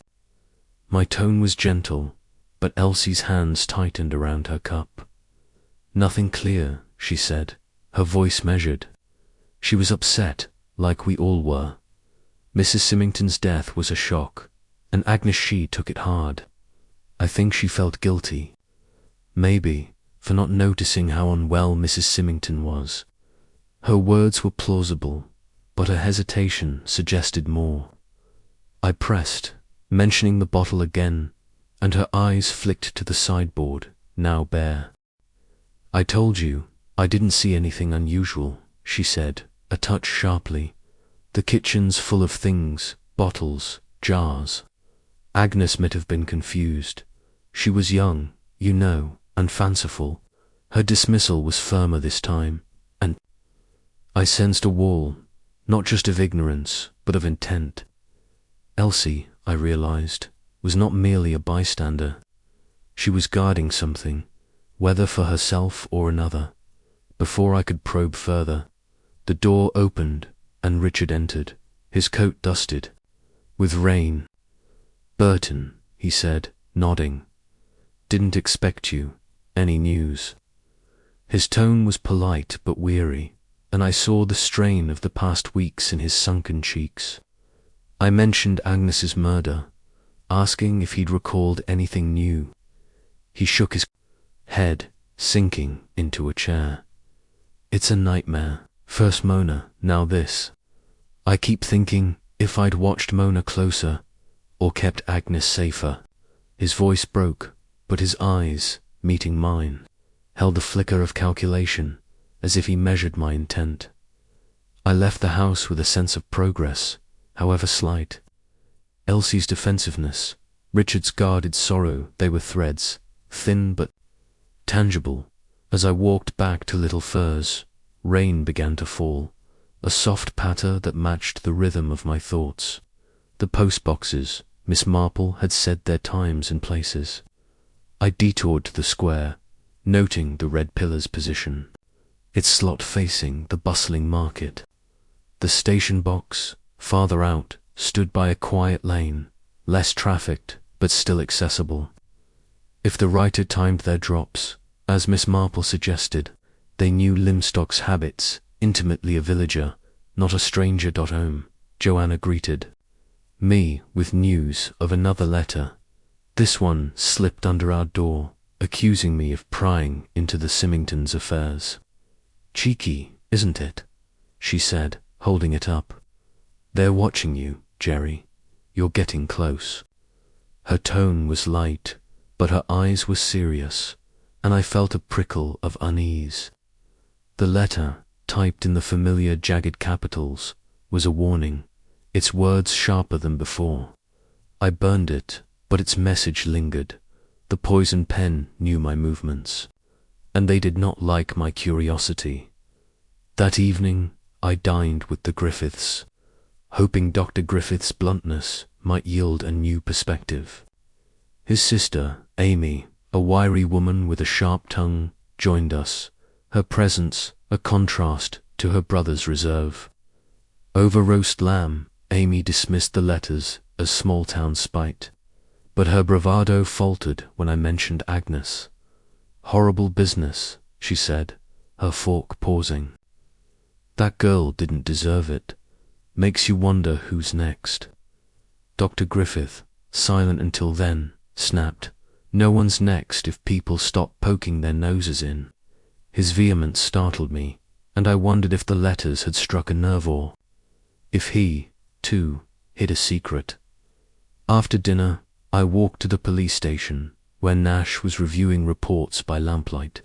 My tone was gentle, but Elsie's hands tightened around her cup. "Nothing clear," she said, her voice measured. She was upset, like we all were. Mrs Simington's death was a shock, and Agnes she took it hard. I think she felt guilty. Maybe, for not noticing how unwell Mrs Simington was. Her words were plausible, but her hesitation suggested more. I pressed, mentioning the bottle again, and her eyes flicked to the sideboard, now bare. "I told you, I didn't see anything unusual," she said, a touch sharply. "The kitchen's full of things, bottles, jars." Agnes might have been confused. She was young, you know, and fanciful. Her dismissal was firmer this time, and I sensed a wall, not just of ignorance, but of intent. Elsie, I realized, was not merely a bystander. She was guarding something, whether for herself or another. Before I could probe further, the door opened and Richard entered, his coat dusted with rain. "Burton," he said, nodding. "Didn't expect you. Any news?" His tone was polite but weary, and I saw the strain of the past weeks in his sunken cheeks. I mentioned Agnes's murder, asking if he'd recalled anything new. He shook his head, sinking into a chair. "It's a nightmare. First Mona, now this. I keep thinking if I'd watched Mona closer, or kept Agnes safer." His voice broke, but his eyes, meeting mine, held a flicker of calculation, as if he measured my intent. I left the house with a sense of progress, however slight. Elsie's defensiveness, Richard's guarded sorrow, they were threads, thin but tangible. As I walked back to Little Furze, rain began to fall, a soft patter that matched the rhythm of my thoughts. The post boxes, Miss Marple had said their times and places. I detoured to the square, noting the red pillar's position, its slot facing the bustling market. The station box, farther out, stood by a quiet lane, less trafficked but still accessible. If the writer timed their drops, as Miss Marple suggested, they knew Lymstock's habits, intimately a villager, not a stranger. Joanna greeted me with news of another letter. This one slipped under our door, accusing me of prying into the Simingtons' affairs. "Cheeky, isn't it?" she said, holding it up. "They're watching you, Jerry. You're getting close." Her tone was light, but her eyes were serious, and I felt a prickle of unease. The letter, typed in the familiar jagged capitals, was a warning, its words sharper than before. I burned it, but its message lingered. The poison pen knew my movements, and they did not like my curiosity. That evening, I dined with the Griffiths, hoping Dr. Griffith's bluntness might yield a new perspective. His sister, Amy, a wiry woman with a sharp tongue, joined us, her presence a contrast to her brother's reserve. Over roast lamb, Amy dismissed the letters as small-town spite, but her bravado faltered when I mentioned Agnes. "Horrible business," she said, her fork pausing. "That girl didn't deserve it. Makes you wonder who's next." Dr. Griffith, silent until then, snapped, "No one's next if people stop poking their noses in." His vehemence startled me, and I wondered if the letters had struck a nerve or if he, too, hid a secret. After dinner, I walked to the police station, where Nash was reviewing reports by lamplight.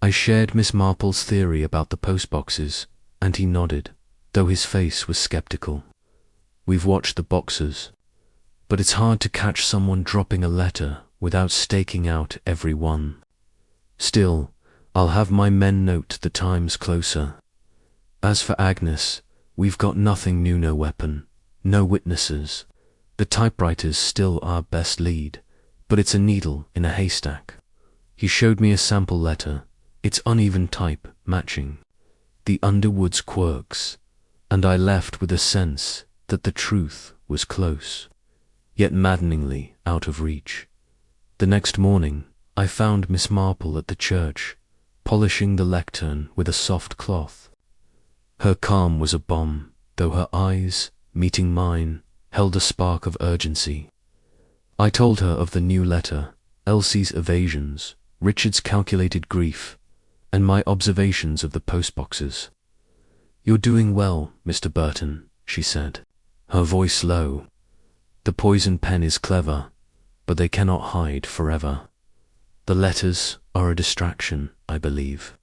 I shared Miss Marple's theory about the postboxes, and he nodded, though his face was sceptical. "We've watched the boxes. but it's hard to catch someone dropping a letter without staking out every one. Still, I'll have my men note the times closer. As for Agnes, we've got nothing new, no weapon, no witnesses. The typewriter's still our best lead, but it's a needle in a haystack. He showed me a sample letter, its uneven type matching the Underwood's quirks, and I left with a sense that the truth was close, yet maddeningly out of reach. The next morning, I found Miss Marple at the church, polishing the lectern with a soft cloth. Her calm was a bomb, though her eyes, meeting mine, held a spark of urgency. I told her of the new letter, Elsie's evasions, Richard's calculated grief, and my observations of the postboxes. "You're doing well, Mr Burton," she said, her voice low. "The poison pen is clever, but they cannot hide forever. The letters are a distraction, I believe.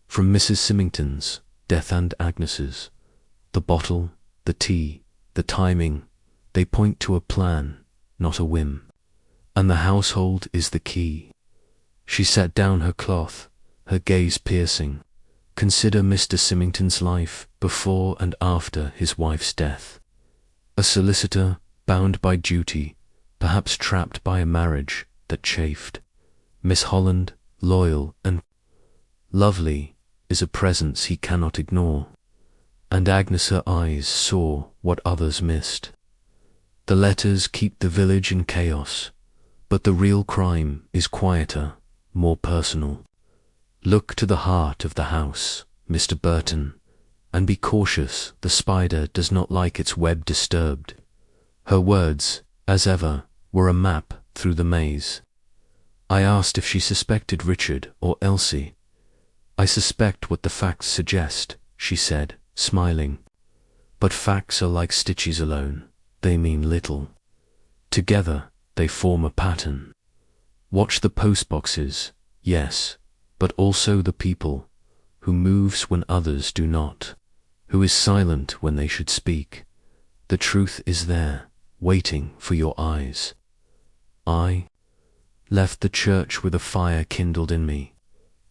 From Mrs Simington's, Death and Agnes's. The bottle, the tea, the timing, they point to a plan, not a whim. And the household is the key." She set down her cloth, her gaze piercing. "Consider Mr Simington's life before and after his wife's death. A solicitor, bound by duty, perhaps trapped by a marriage that chafed. Miss Holland, loyal and lovely, is a presence he cannot ignore. And Agnes, her eyes saw what others missed. The letters keep the village in chaos, but the real crime is quieter, more personal. Look to the heart of the house, Mr Burton, and be cautious the spider does not like its web disturbed." Her words, as ever, were a map through the maze. I asked if she suspected Richard or Elsie. "I suspect what the facts suggest," she said, smiling. "But facts are like stitches alone, they mean little. Together they form a pattern. Watch the postboxes, yes, but also the people, who moves when others do not, who is silent when they should speak. The truth is there, waiting for your eyes." I left the church with a fire kindled in me.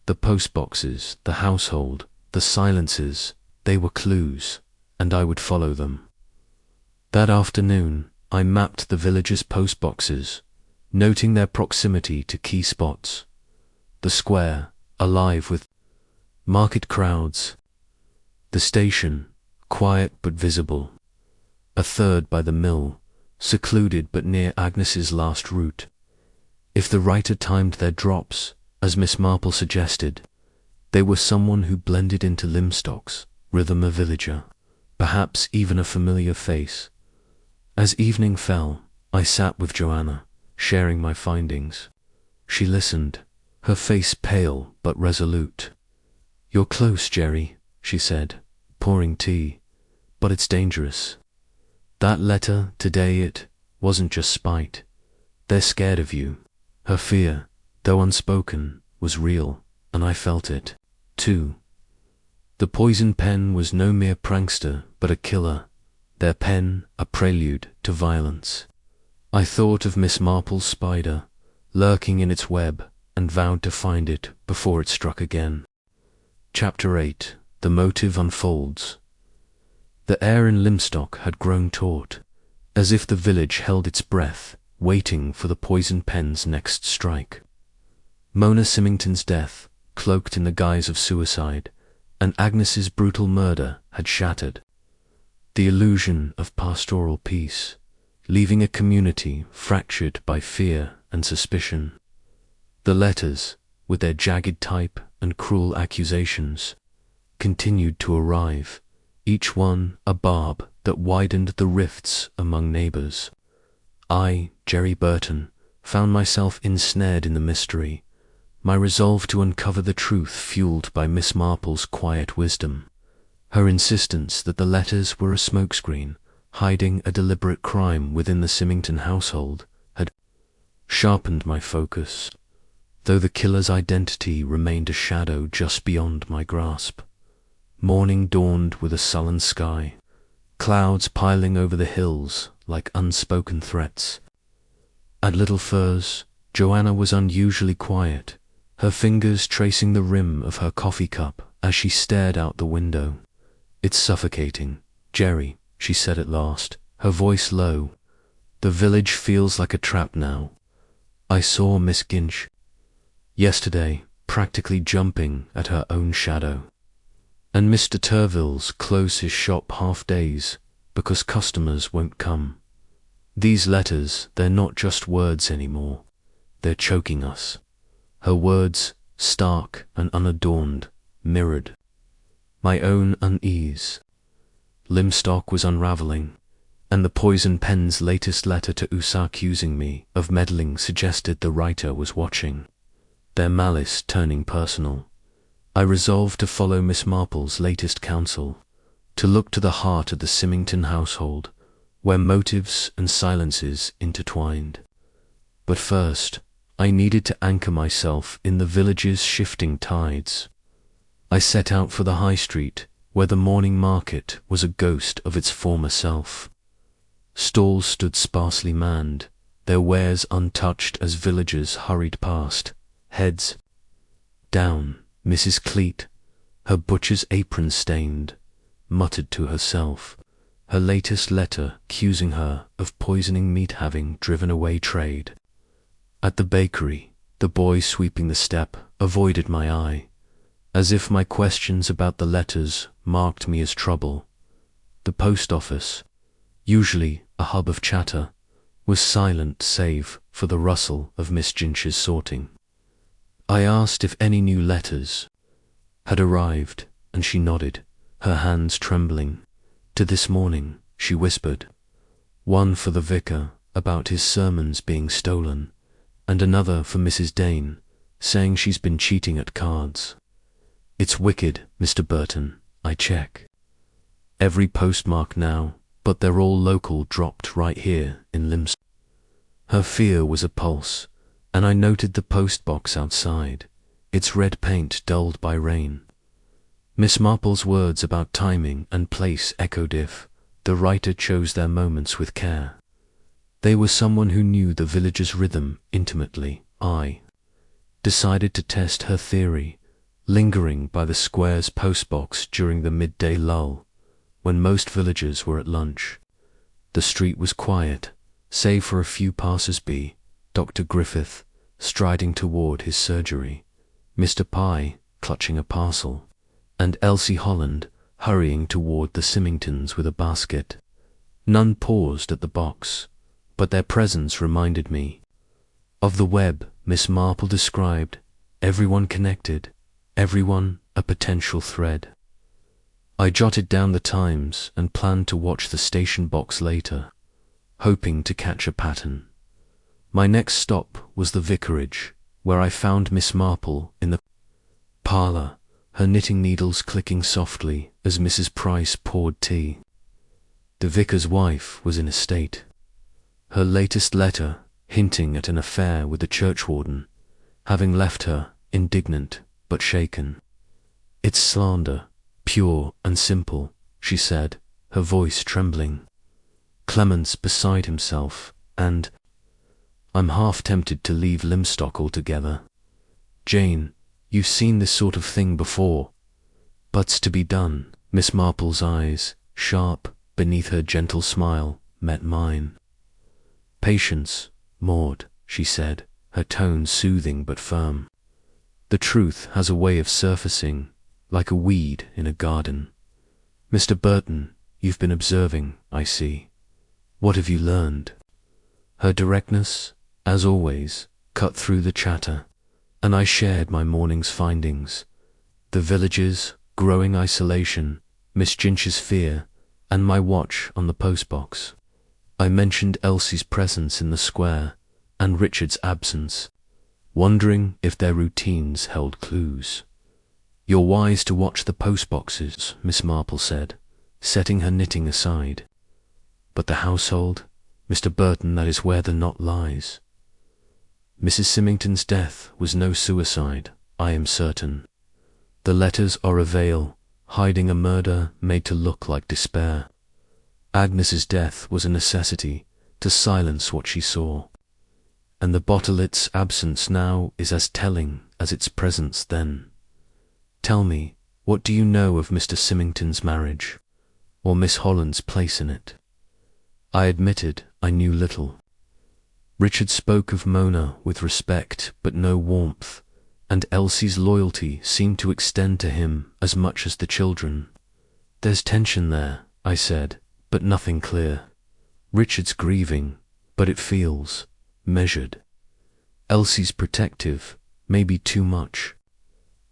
The postboxes, the household, the silences, they were clues, and I would follow them. That afternoon, I mapped the village's postboxes, noting their proximity to key spots. The square, alive with market crowds. The station, quiet but visible. A third by the mill, secluded but near Agnes's last route. If the writer timed their drops, as Miss Marple suggested, they were someone who blended into Lymstock's rhythm, a villager, perhaps even a familiar face. As evening fell, I sat with Joanna, sharing my findings. She listened, her face pale but resolute. "You're close, Jerry," she said, pouring tea, "but it's dangerous. That letter today, it wasn't just spite. They're scared of you." Her fear, though unspoken, was real, and I felt it, too. The poison pen was no mere prankster, but a killer, their pen a prelude to violence. I thought of Miss Marple's spider, lurking in its web, and vowed to find it before it struck again. Chapter 8. The motive unfolds. The air in Lymstock had grown taut, as if the village held its breath, waiting for the poison pen's next strike. Mona Simington's death, cloaked in the guise of suicide, and Agnes's brutal murder had shattered the illusion of pastoral peace, leaving a community fractured by fear and suspicion. The letters, with their jagged type and cruel accusations, continued to arrive, each one a barb that widened the rifts among neighbours. I, Jerry Burton, found myself ensnared in the mystery, my resolve to uncover the truth fueled by Miss Marple's quiet wisdom. Her insistence that the letters were a smokescreen, hiding a deliberate crime within the Simington household, had sharpened my focus, though the killer's identity remained a shadow just beyond my grasp. Morning dawned with a sullen sky, clouds piling over the hills like unspoken threats. At Little Furze, Joanna was unusually quiet, her fingers tracing the rim of her coffee cup as she stared out the window. "It's suffocating, Jerry," she said at last, her voice low. "The village feels like a trap now. I saw Miss Ginch yesterday, practically jumping at her own shadow. And Mr Turville's closed his shop half days because customers won't come. These letters, they're not just words anymore. They're choking us." Her words, stark and unadorned, mirrored my own unease. Lymstock was unravelling, and the poison pen's latest letter to Usa accusing me of meddling suggested the writer was watching, their malice turning personal. I resolved to follow Miss Marple's latest counsel, to look to the heart of the Simington household, where motives and silences intertwined. But first, I needed to anchor myself in the village's shifting tides. I set out for the high street, where the morning market was a ghost of its former self. Stalls stood sparsely manned, their wares untouched as villagers hurried past, heads down. Mrs Cleat, her butcher's apron stained, muttered to herself, her latest letter accusing her of poisoning meat having driven away trade. At the bakery, the boy sweeping the step avoided my eye, as if my questions about the letters marked me as trouble. The post office, usually a hub of chatter, was silent save for the rustle of Miss Ginch's sorting. I asked if any new letters had arrived, and she nodded, her hands trembling. "To this morning," she whispered. "One for the vicar about his sermons being stolen, and another for Mrs Dane, saying she's been cheating at cards. It's wicked, Mr Burton, I check. Every postmark now, but they're all local, dropped right here in Limstock." Her fear was a pulse, and I noted the postbox outside, its red paint dulled by rain. Miss Marple's words about timing and place echoed if the writer chose their moments with care. They were someone who knew the village's rhythm intimately. I decided to test her theory, lingering by the square's postbox during the midday lull, when most villagers were at lunch. The street was quiet, save for a few passers-by, Dr Griffith striding toward his surgery, Mr Pye clutching a parcel, and Elsie Holland hurrying toward the Simingtons with a basket. None paused at the box, but their presence reminded me of the web Miss Marple described, everyone connected, everyone a potential thread. I jotted down the times and planned to watch the station box later, hoping to catch a pattern. My next stop was the vicarage, where I found Miss Marple in the parlour, her knitting needles clicking softly as Mrs Price poured tea. The vicar's wife was in a state, her latest letter hinting at an affair with the churchwarden, having left her indignant but shaken. "It's slander, pure and simple," she said, her voice trembling. "Clement's beside himself, and I'm half tempted to leave Lymstock altogether. Jane, you've seen this sort of thing before. But's to be done." Miss Marple's eyes, sharp beneath her gentle smile, met mine. "Patience, Maud," she said, her tone soothing but firm. "The truth has a way of surfacing, like a weed in a garden. Mr Burton, you've been observing, I see. What have you learned?" Her directness, as always, cut through the chatter, and I shared my morning's findings: the village's growing isolation, Miss Ginch's fear, and my watch on the postbox. I mentioned Elsie's presence in the square and Richard's absence, wondering if their routines held clues. "You're wise to watch the postboxes," Miss Marple said, setting her knitting aside. "But the household, Mr Burton, that is where the knot lies. Mrs Simington's death was no suicide, I am certain. The letters are a veil, hiding a murder made to look like despair. Agnes's death was a necessity to silence what she saw, and the Botolit's absence now is as telling as its presence then. Tell me, what do you know of Mr Simington's marriage, or Miss Holland's place in it? I admitted I knew little. Richard spoke of Mona with respect but no warmth, and Elsie's loyalty seemed to extend to him as much as the children. There's tension there, I said, but nothing clear. Richard's grieving, but it feels measured. Elsie's protective, maybe too much.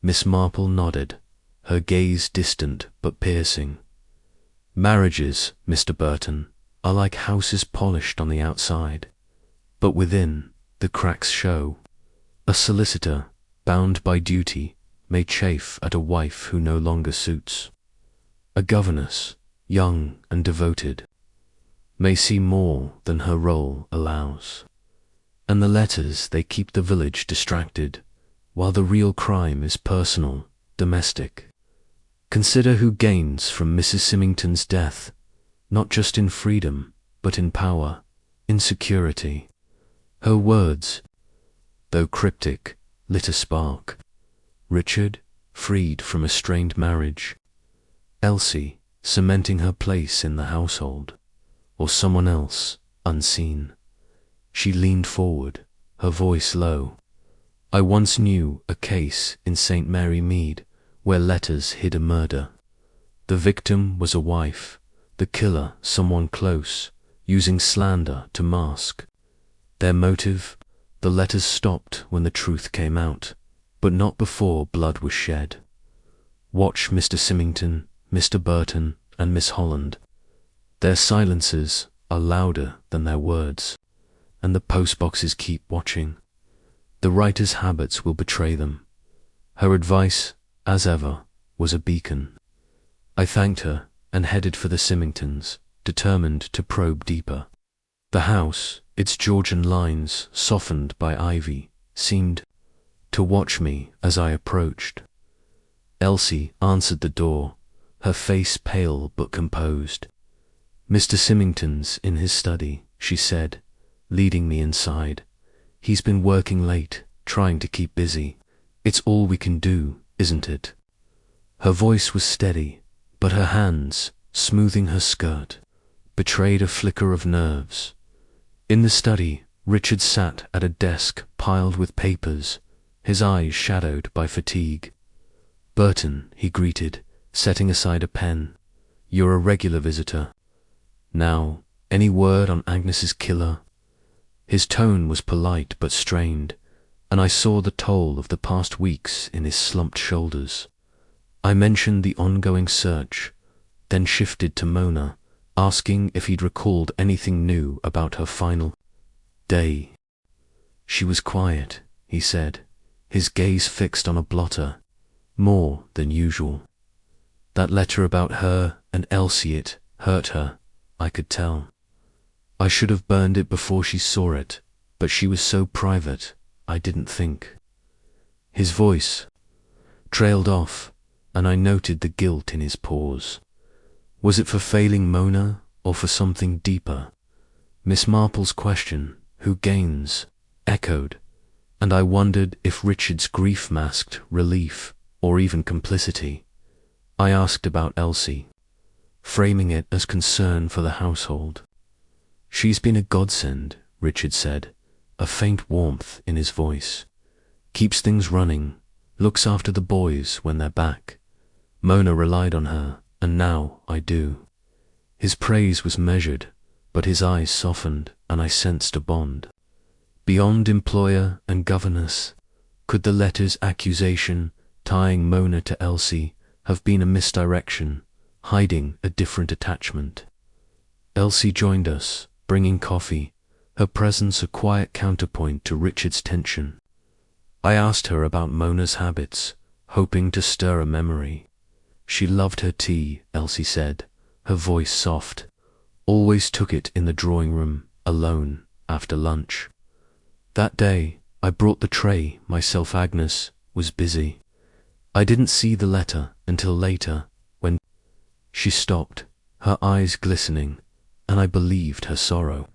Miss Marple nodded, her gaze distant but piercing. Marriages, Mr Burton, are like houses polished on the outside, but within the cracks show. A solicitor, bound by duty, may chafe at a wife who no longer suits. A governess, young and devoted, may see more than her role allows. And the letters, they keep the village distracted, while the real crime is personal, domestic. Consider who gains from Mrs Simington's death, not just in freedom, but in power, in security. Her words, though cryptic, lit a spark. Richard, freed from a strained marriage. Elsie, cementing her place in the household. Or someone else, unseen. She leaned forward, her voice low. I once knew a case in St Mary Mead where letters hid a murder. The victim was a wife, the killer someone close, using slander to mask. Their motive? The letters stopped when the truth came out, but not before blood was shed. Watch Mr Simington, Mr Burton, and Miss Holland. Their silences are louder than their words, and the postboxes keep watching. The writer's habits will betray them. Her advice, as ever, was a beacon. I thanked her and headed for the Simingtons, determined to probe deeper. The house, its Georgian lines softened by ivy, seemed to watch me as I approached. Elsie answered the door, her face pale but composed. Mr Simington's in his study, she said, leading me inside. He's been working late, trying to keep busy. It's all we can do, isn't it? Her voice was steady, but her hands, smoothing her skirt, betrayed a flicker of nerves. In the study, Richard sat at a desk piled with papers, his eyes shadowed by fatigue. Burton, he greeted, setting aside a pen. You're a regular visitor. Now, any word on Agnes's killer? His tone was polite but strained, and I saw the toll of the past weeks in his slumped shoulders. I mentioned the ongoing search, then shifted to Mona, asking if he'd recalled anything new about her final day. She was quiet, he said, his gaze fixed on a blotter, more than usual. That letter about her and Elsie, it hurt her, I could tell. I should have burned it before she saw it, but she was so private, I didn't think. His voice trailed off, and I noted the guilt in his pause. Was it for failing Mona, or for something deeper? Miss Marple's question, who gains, echoed, and I wondered if Richard's grief masked relief, or even complicity. I asked about Elsie, framing it as concern for the household. She's been a godsend, Richard said, a faint warmth in his voice. Keeps things running, looks after the boys when they're back. Mona relied on her, and now I do. His praise was measured, but his eyes softened, and I sensed a bond. Beyond employer and governess, could the letter's accusation, tying Mona to Elsie, have been a misdirection, hiding a different attachment? Elsie joined us, bringing coffee, her presence a quiet counterpoint to Richard's tension. I asked her about Mona's habits, hoping to stir a memory. She loved her tea, Elsie said, her voice soft. Always took it in the drawing room, alone, after lunch. That day, I brought the tray myself. Agnes was busy. I didn't see the letter until later, when she stopped, her eyes glistening, and I believed her sorrow,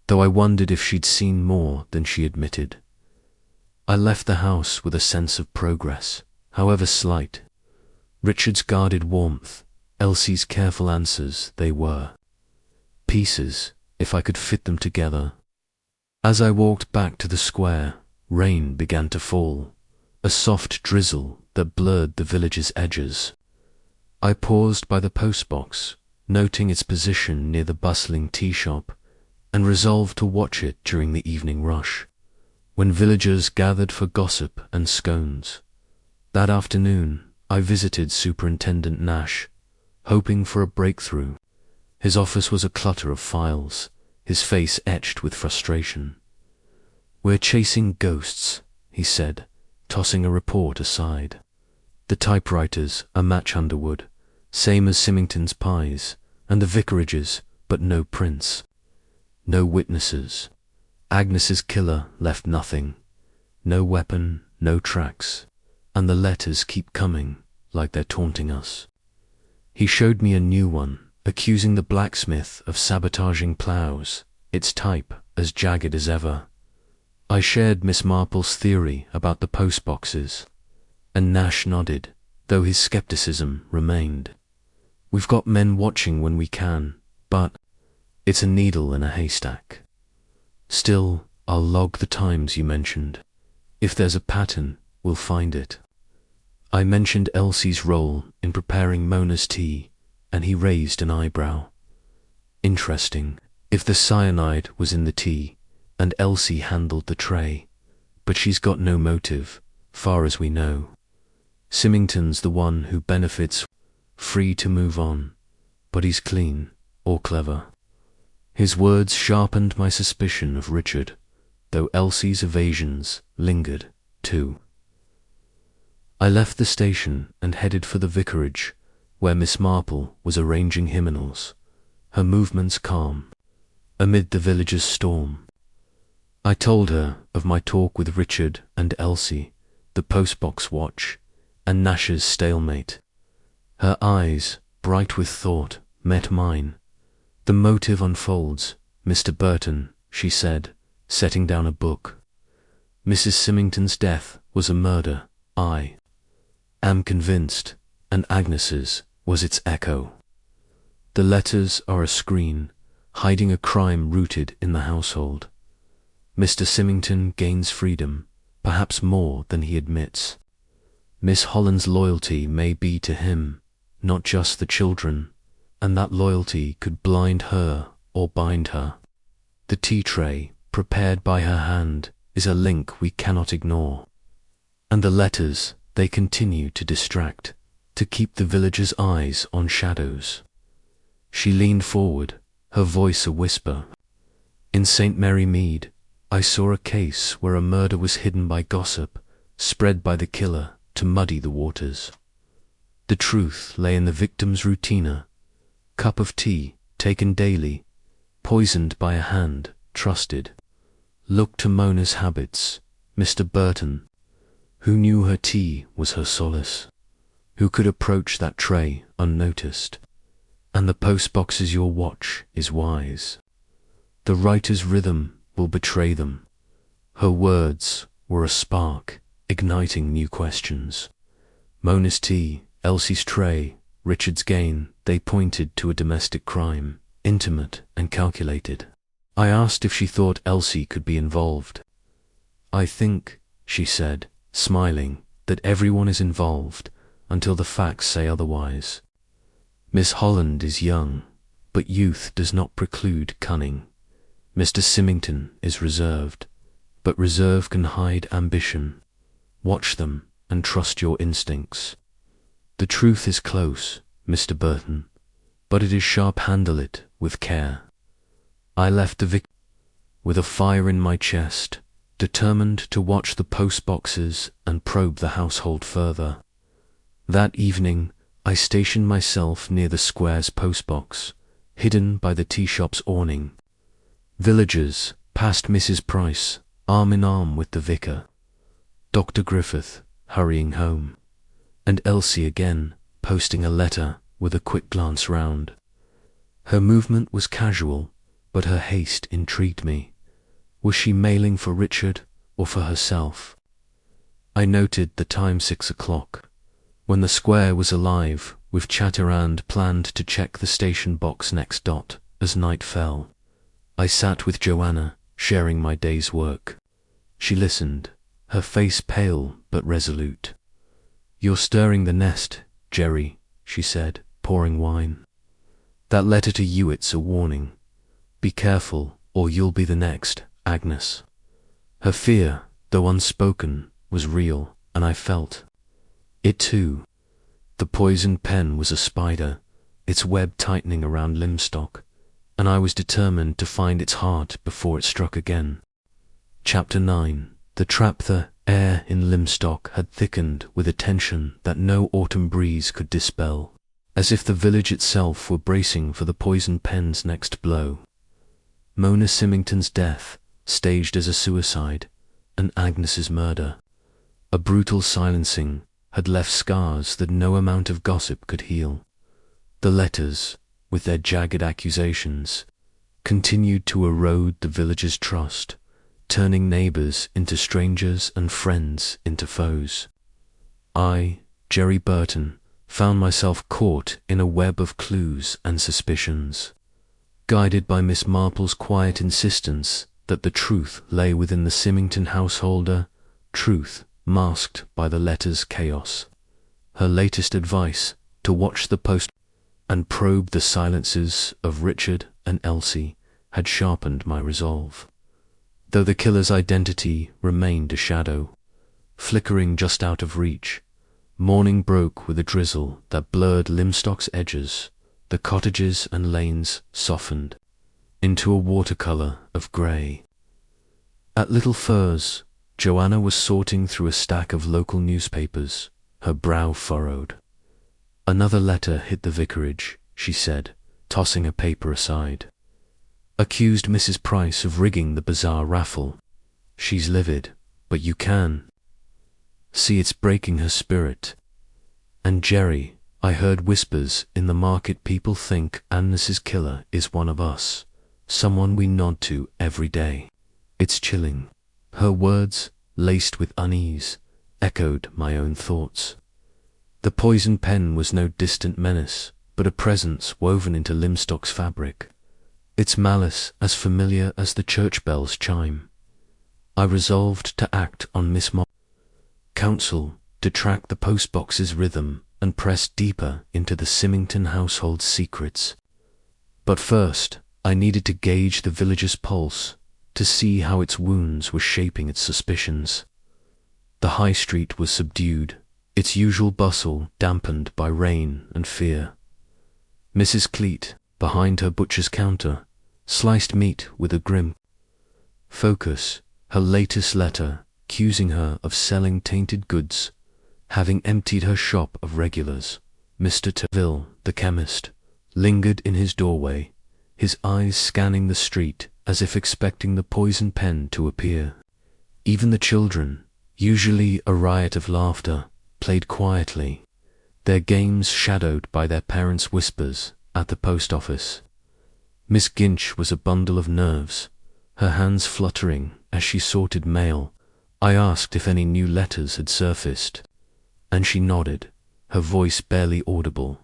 though I wondered if she'd seen more than she admitted. I left the house with a sense of progress, however slight. Richard's guarded warmth, Elsie's careful answers, they were pieces, if I could fit them together. As I walked back to the square, rain began to fall, a soft drizzle that blurred the village's edges. I paused by the postbox, noting its position near the bustling tea shop, and resolved to watch it during the evening rush, when villagers gathered for gossip and scones. That afternoon, I visited Superintendent Nash, hoping for a breakthrough. His office was a clutter of files, his face etched with frustration. "We're chasing ghosts," he said, tossing a report aside. "The typewriters are Match Underwood, same as Simington's pies, and the vicarages, but no prints. No witnesses. Agnes's killer left nothing. No weapon, no tracks. And the letters keep coming, like they're taunting us." He showed me a new one, accusing the blacksmith of sabotaging ploughs, its type as jagged as ever. I shared Miss Marple's theory about the postboxes, and Nash nodded, though his skepticism remained. "We've got men watching when we can, but it's a needle in a haystack. Still, I'll log the times you mentioned. If there's a pattern, we'll find it." I mentioned Elsie's role in preparing Mona's tea, and he raised an eyebrow. "Interesting. If the cyanide was in the tea, and Elsie handled the tray, but she's got no motive, far as we know. Simington's the one who benefits, free to move on, but he's clean, or clever." His words sharpened my suspicion of Richard, though Elsie's evasions lingered, too. I left the station and headed for the vicarage, where Miss Marple was arranging hymnals, her movements calm, amid the village's storm. I told her of my talk with Richard and Elsie, the postbox watch, and Nash's stalemate. Her eyes, bright with thought, met mine. "The motive unfolds, Mr Burton," she said, setting down a book. "Mrs Simington's death was a murder, I am convinced, and Agnes's was its echo. The letters are a screen, hiding a crime rooted in the household. Mr Simington gains freedom, perhaps more than he admits. Miss Holland's loyalty may be to him, not just the children, and that loyalty could blind her or bind her. The tea tray, prepared by her hand, is a link we cannot ignore. And the letters, they continue to distract, to keep the villagers' eyes on shadows." She leaned forward, her voice a whisper. "In St Mary Mead, I saw a case where a murder was hidden by gossip, spread by the killer to muddy the waters. The truth lay in the victim's routine, cup of tea taken daily, poisoned by a hand trusted. Look to Mona's habits, Mr Burton, who knew her tea was her solace, who could approach that tray unnoticed. And the postbox's your watch is wise. The writer's rhythm will betray them. Her words were a spark, igniting new questions. Mona's tea, Elsie's tray, Richard's gain, they pointed to a domestic crime, intimate and calculated. I asked if she thought Elsie could be involved. "I think," she said, smiling, "that everyone is involved until the facts say otherwise. Miss Holland is young, but youth does not preclude cunning. Mr Simington is reserved, but reserve can hide ambition. Watch them and trust your instincts. The truth is close, Mr Burton, but it is sharp. Handle it with care." I left the with a fire in my chest, determined to watch the postboxes and probe the household further. That evening, I stationed myself near the square's postbox, hidden by the tea shop's awning. Villagers passed Mrs Price, arm in arm with the vicar, Dr Griffith hurrying home, and Elsie again posting a letter with a quick glance round. Her movement was casual, but her haste intrigued me. Was she mailing for Richard or for herself? I noted the time, 6 o'clock, when the square was alive with chatter, and planned to check the station box next. As night fell, I sat with Joanna, sharing my day's work. She listened, her face pale but resolute. "You're stirring the nest, Jerry," she said, pouring wine. "That letter to Hewitt's a warning. Be careful, or you'll be the next, Agnes." Her fear, though unspoken, was real, and I felt it too. The poisoned pen was a spider, its web tightening around Lymstock, and I was determined to find its heart before it struck again. Chapter 9. The trap. The air in Limstock had thickened with a tension that no autumn breeze could dispel, as if the village itself were bracing for the poisoned pen's next blow. Mona Simington's death, staged as a suicide, and Agnes's murder, a brutal silencing, had left scars that no amount of gossip could heal. The letters, with their jagged accusations, continued to erode the villagers' trust, turning neighbours into strangers and friends into foes. I, Jerry Burton, found myself caught in a web of clues and suspicions, guided by Miss Marple's quiet insistence that the truth lay within the Simington householder, truth masked by the letter's chaos. Her latest advice, to watch the post and probe the silences of Richard and Elsie, had sharpened my resolve. Though the killer's identity remained a shadow, flickering just out of reach, morning broke with a drizzle that blurred Lymstock's edges. The cottages and lanes softened into a watercolour of grey. At Little Furze, Joanna was sorting through a stack of local newspapers, her brow furrowed. "Another letter hit the vicarage," she said, tossing a paper aside. "Accused Mrs Price of rigging the bazaar raffle. She's livid, but you can see it's breaking her spirit. And Jerry, I heard whispers in the market. People think Agnes's killer is one of us, someone we nod to every day. It's chilling." Her words, laced with unease, echoed my own thoughts. The poisoned pen was no distant menace, but a presence woven into Lymstock's fabric, its malice as familiar as the church bell's chime. I resolved to act on Miss Marple's counsel, to track the postbox's rhythm and press deeper into the Simington household's secrets. But first, I needed to gauge the village's pulse, to see how its wounds were shaping its suspicions. The high street was subdued, its usual bustle dampened by rain and fear. Mrs Cleat, behind her butcher's counter, sliced meat with a grim focus, her latest letter accusing her of selling tainted goods. Having emptied her shop of regulars, Mr Terville, the chemist, lingered in his doorway, his eyes scanning the street as if expecting the poison pen to appear. Even the children, usually a riot of laughter, played quietly, their games shadowed by their parents' whispers at the post office. Miss Ginch was a bundle of nerves, her hands fluttering as she sorted mail. I asked if any new letters had surfaced, and she nodded, her voice barely audible.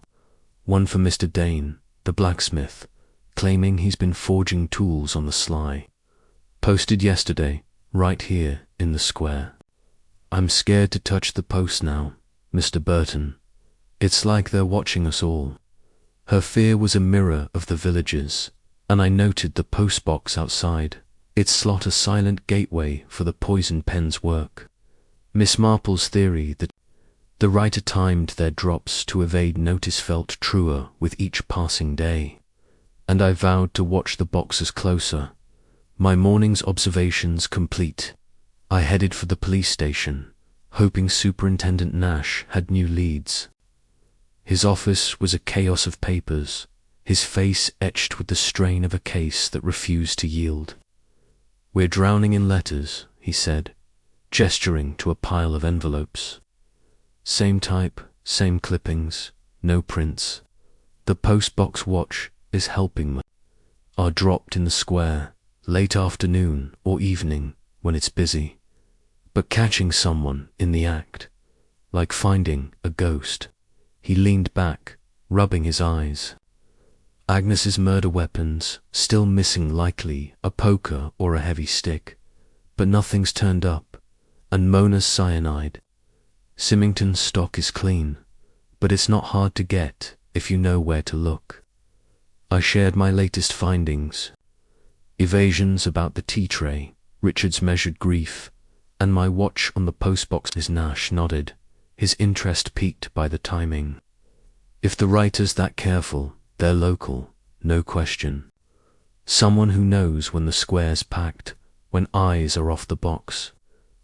"One for Mr Dane, the blacksmith, claiming he's been forging tools on the sly. Posted yesterday, right here in the square. I'm scared to touch the post now, Mr Burton. It's like they're watching us all." Her fear was a mirror of the villagers, and I noted the postbox outside, its slot a silent gateway for the poison pen's work. Miss Marple's theory that the writer timed their drops to evade notice felt truer with each passing day, and I vowed to watch the boxes closer. My morning's observations complete, I headed for the police station, hoping Superintendent Nash had new leads. His office was a chaos of papers, his face etched with the strain of a case that refused to yield. "We're drowning in letters," he said, gesturing to a pile of envelopes. "Same type, same clippings, no prints. The postbox watch is helping me are dropped in the square, late afternoon or evening when it's busy, but catching someone in the act, like finding a ghost. He leaned back, rubbing his eyes. Agnes's murder weapons, still missing likely a poker or a heavy stick, but nothing's turned up, and Mona's cyanide. Simington's stock is clean, but it's not hard to get if you know where to look. I shared my latest findings. Evasions about the tea tray, Richard's measured grief, and my watch on the postbox. His Nash nodded, his interest piqued by the timing. If the writer's that careful, they're local, no question. Someone who knows when the square's packed, when eyes are off the box.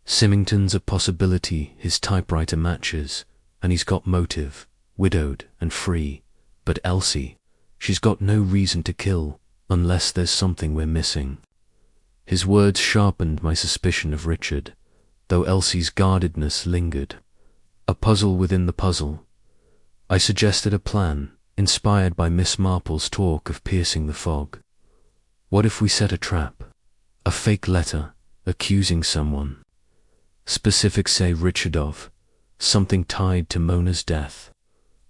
Simington's a possibility his typewriter matches, and he's got motive, widowed and free. But Elsie, she's got no reason to kill, unless there's something we're missing. His words sharpened my suspicion of Richard, though Elsie's guardedness lingered. A puzzle within the puzzle. I suggested a plan, inspired by Miss Marple's talk of piercing the fog. What if we set a trap? A fake letter, accusing someone. Specific, say Richard of something tied to Mona's death.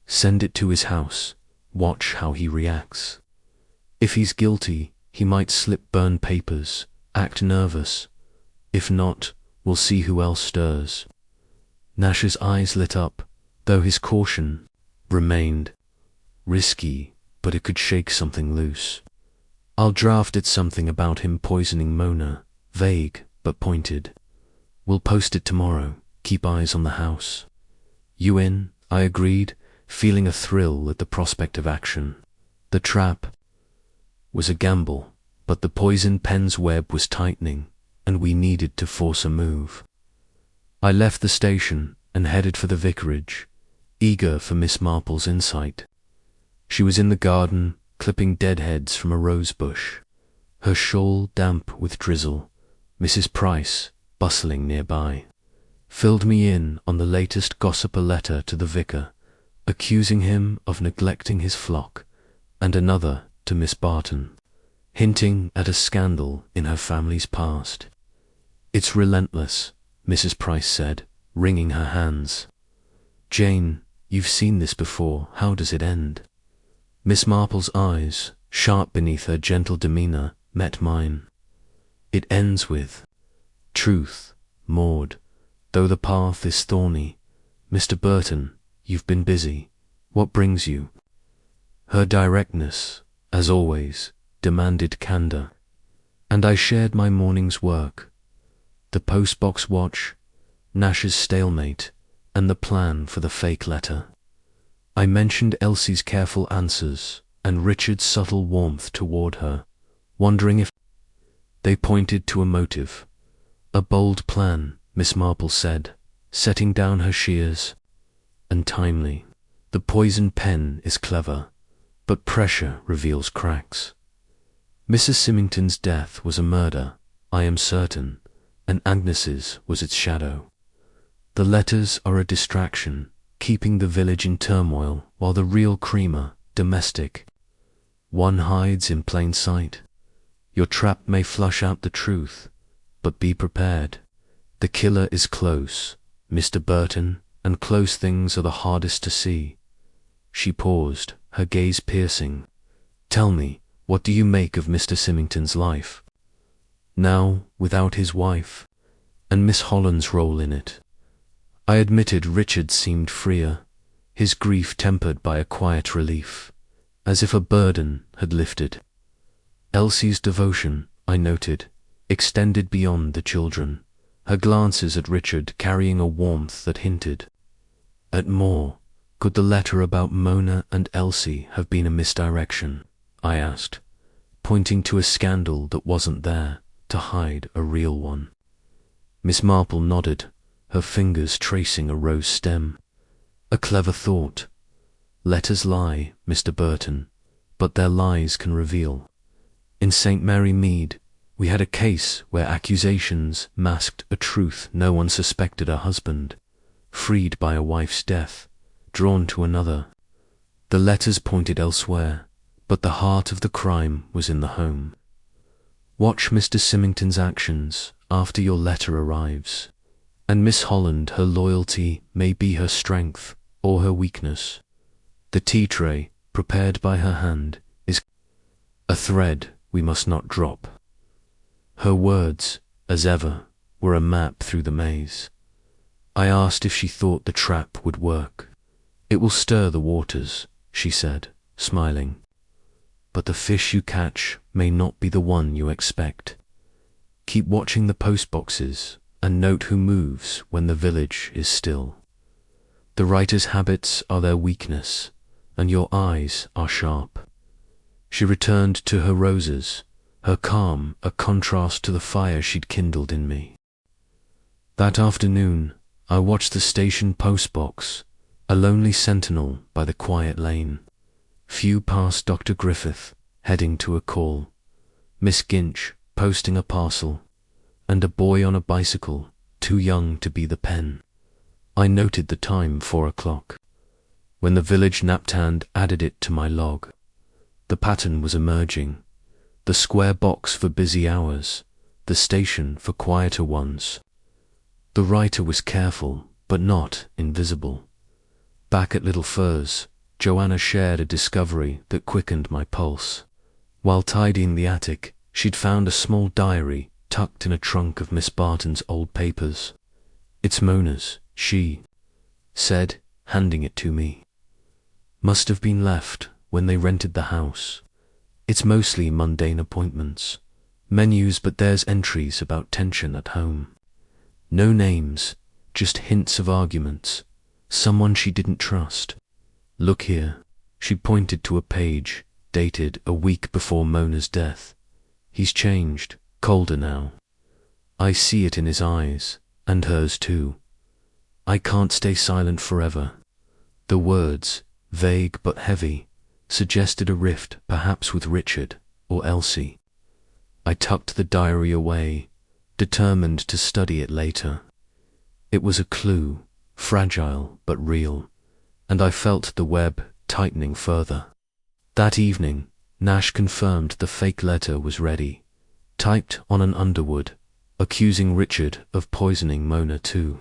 Send it to his house, watch how he reacts. If he's guilty, he might slip burn papers, act nervous. If not, we'll see who else stirs. Nash's eyes lit up, though his caution remained. Risky, but it could shake something loose. I'll draft it something about him poisoning Mona, vague but pointed. We'll post it tomorrow, keep eyes on the house. You in? I agreed, feeling a thrill at the prospect of action. The trap was a gamble, but the poison pen's web was tightening, and we needed to force a move. I left the station and headed for the vicarage, eager for Miss Marple's insight. She was in the garden, clipping deadheads from a rose bush, her shawl damp with drizzle. Mrs Price, bustling nearby, filled me in on the latest gossip. A letter to the vicar, accusing him of neglecting his flock, and another to Miss Burton, hinting at a scandal in her family's past. It's relentless, Mrs Price said, wringing her hands. Jane, you've seen this before, how does it end? Miss Marple's eyes, sharp beneath her gentle demeanour, met mine. It ends with truth, Maud, though the path is thorny. Mr Burton, you've been busy. What brings you? Her directness, as always, demanded candour, and I shared my morning's work. The postbox watch, Nash's stalemate, and the plan for the fake letter. I mentioned Elsie's careful answers and Richard's subtle warmth toward her, wondering if they pointed to a motive. A bold plan, Miss Marple said, setting down her shears. And timely. The poison pen is clever, but pressure reveals cracks. Mrs Simington's death was a murder, I am certain, and Agnes's was its shadow. The letters are a distraction, keeping the village in turmoil, while the real creamer, domestic, one hides in plain sight. Your trap may flush out the truth, but be prepared. The killer is close, Mr Burton, and close things are the hardest to see. She paused, her gaze piercing. Tell me, what do you make of Mr Simington's life? Now, without his wife, and Miss Holland's role in it. I admitted Richard seemed freer, his grief tempered by a quiet relief, as if a burden had lifted. Elsie's devotion, I noted, extended beyond the children, her glances at Richard carrying a warmth that hinted at more. Could the letter about Mona and Elsie have been a misdirection? I asked, pointing to a scandal that wasn't there to hide a real one. Miss Marple nodded, her fingers tracing a rose stem. A clever thought. Letters lie, Mr Burton, but their lies can reveal. In St Mary Mead, we had a case where accusations masked a truth no one suspected. A husband, freed by a wife's death, drawn to another. The letters pointed elsewhere, But the heart of the crime was in the home. Watch Mr Simington's actions after your letter arrives. And Miss Holland, her loyalty may be her strength or her weakness. The tea tray, prepared by her hand, is a thread we must not drop. Her words, as ever, were a map through the maze. I asked if she thought the trap would work. It will stir the waters, she said, smiling. But the fish you catch may not be the one you expect. Keep watching the post boxes and note who moves when the village is still. The writer's habits are their weakness, and your eyes are sharp. She returned to her roses, her calm a contrast to the fire she'd kindled in me. That afternoon, I watched the station post box, a lonely sentinel by the quiet lane. Few passed Dr. Griffith, heading to a call, Miss Ginch posting a parcel, and a boy on a bicycle, too young to be the pen. I noted the time, 4 o'clock. When the village naptand added it to my log. The pattern was emerging. The square box for busy hours, the station for quieter ones. The writer was careful, but not invisible. Back at Little Furs, Joanna shared a discovery that quickened my pulse. While tidying the attic, she'd found a small diary tucked in a trunk of Miss Barton's old papers. "It's Mona's," she said, handing it to me. "Must have been left when they rented the house. It's mostly mundane appointments, menus, but there's entries about tension at home. No names, just hints of arguments, someone she didn't trust. Look here." She pointed to a page dated a week before Mona's death. "He's changed, colder now. I see it in his eyes, and hers too. I can't stay silent forever." The words, vague but heavy, suggested a rift, perhaps with Richard or Elsie. I tucked the diary away, determined to study it later. It was a clue, fragile but real, and I felt the web tightening further. That evening, Nash confirmed the fake letter was ready, typed on an underwood, accusing Richard of poisoning Mona to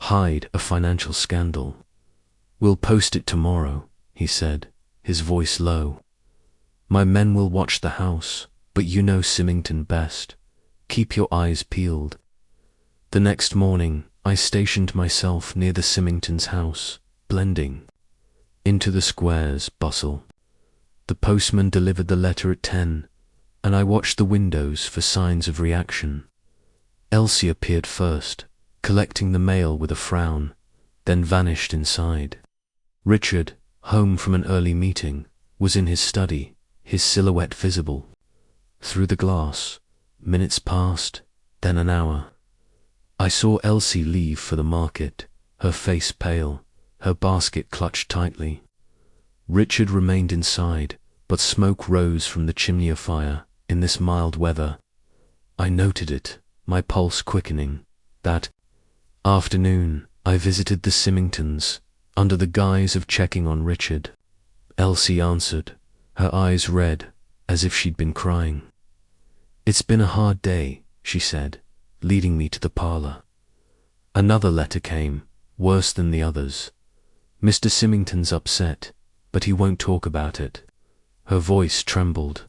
hide a financial scandal. "We'll post it tomorrow," he said, his voice low. "My men will watch the house, but you know Simington best. Keep your eyes peeled." The next morning, I stationed myself near the Simingtons' house, blending into the square's bustle. The postman delivered the letter at 10, and I watched the windows for signs of reaction. Elsie appeared first, collecting the mail with a frown, then vanished inside. Richard, home from an early meeting, was in his study, his silhouette visible. Through the glass, minutes passed, then an hour. I saw Elsie leave for the market, her face pale, her basket clutched tightly. Richard remained inside, but smoke rose from the chimney fire in this mild weather. I noted it, my pulse quickening. That afternoon, I visited the Simingtons, under the guise of checking on Richard. Elsie answered, her eyes red, as if she'd been crying. "It's been a hard day," she said, leading me to the parlour. Another letter came, worse than the others. "Mr Simington's upset, but he won't talk about it." Her voice trembled,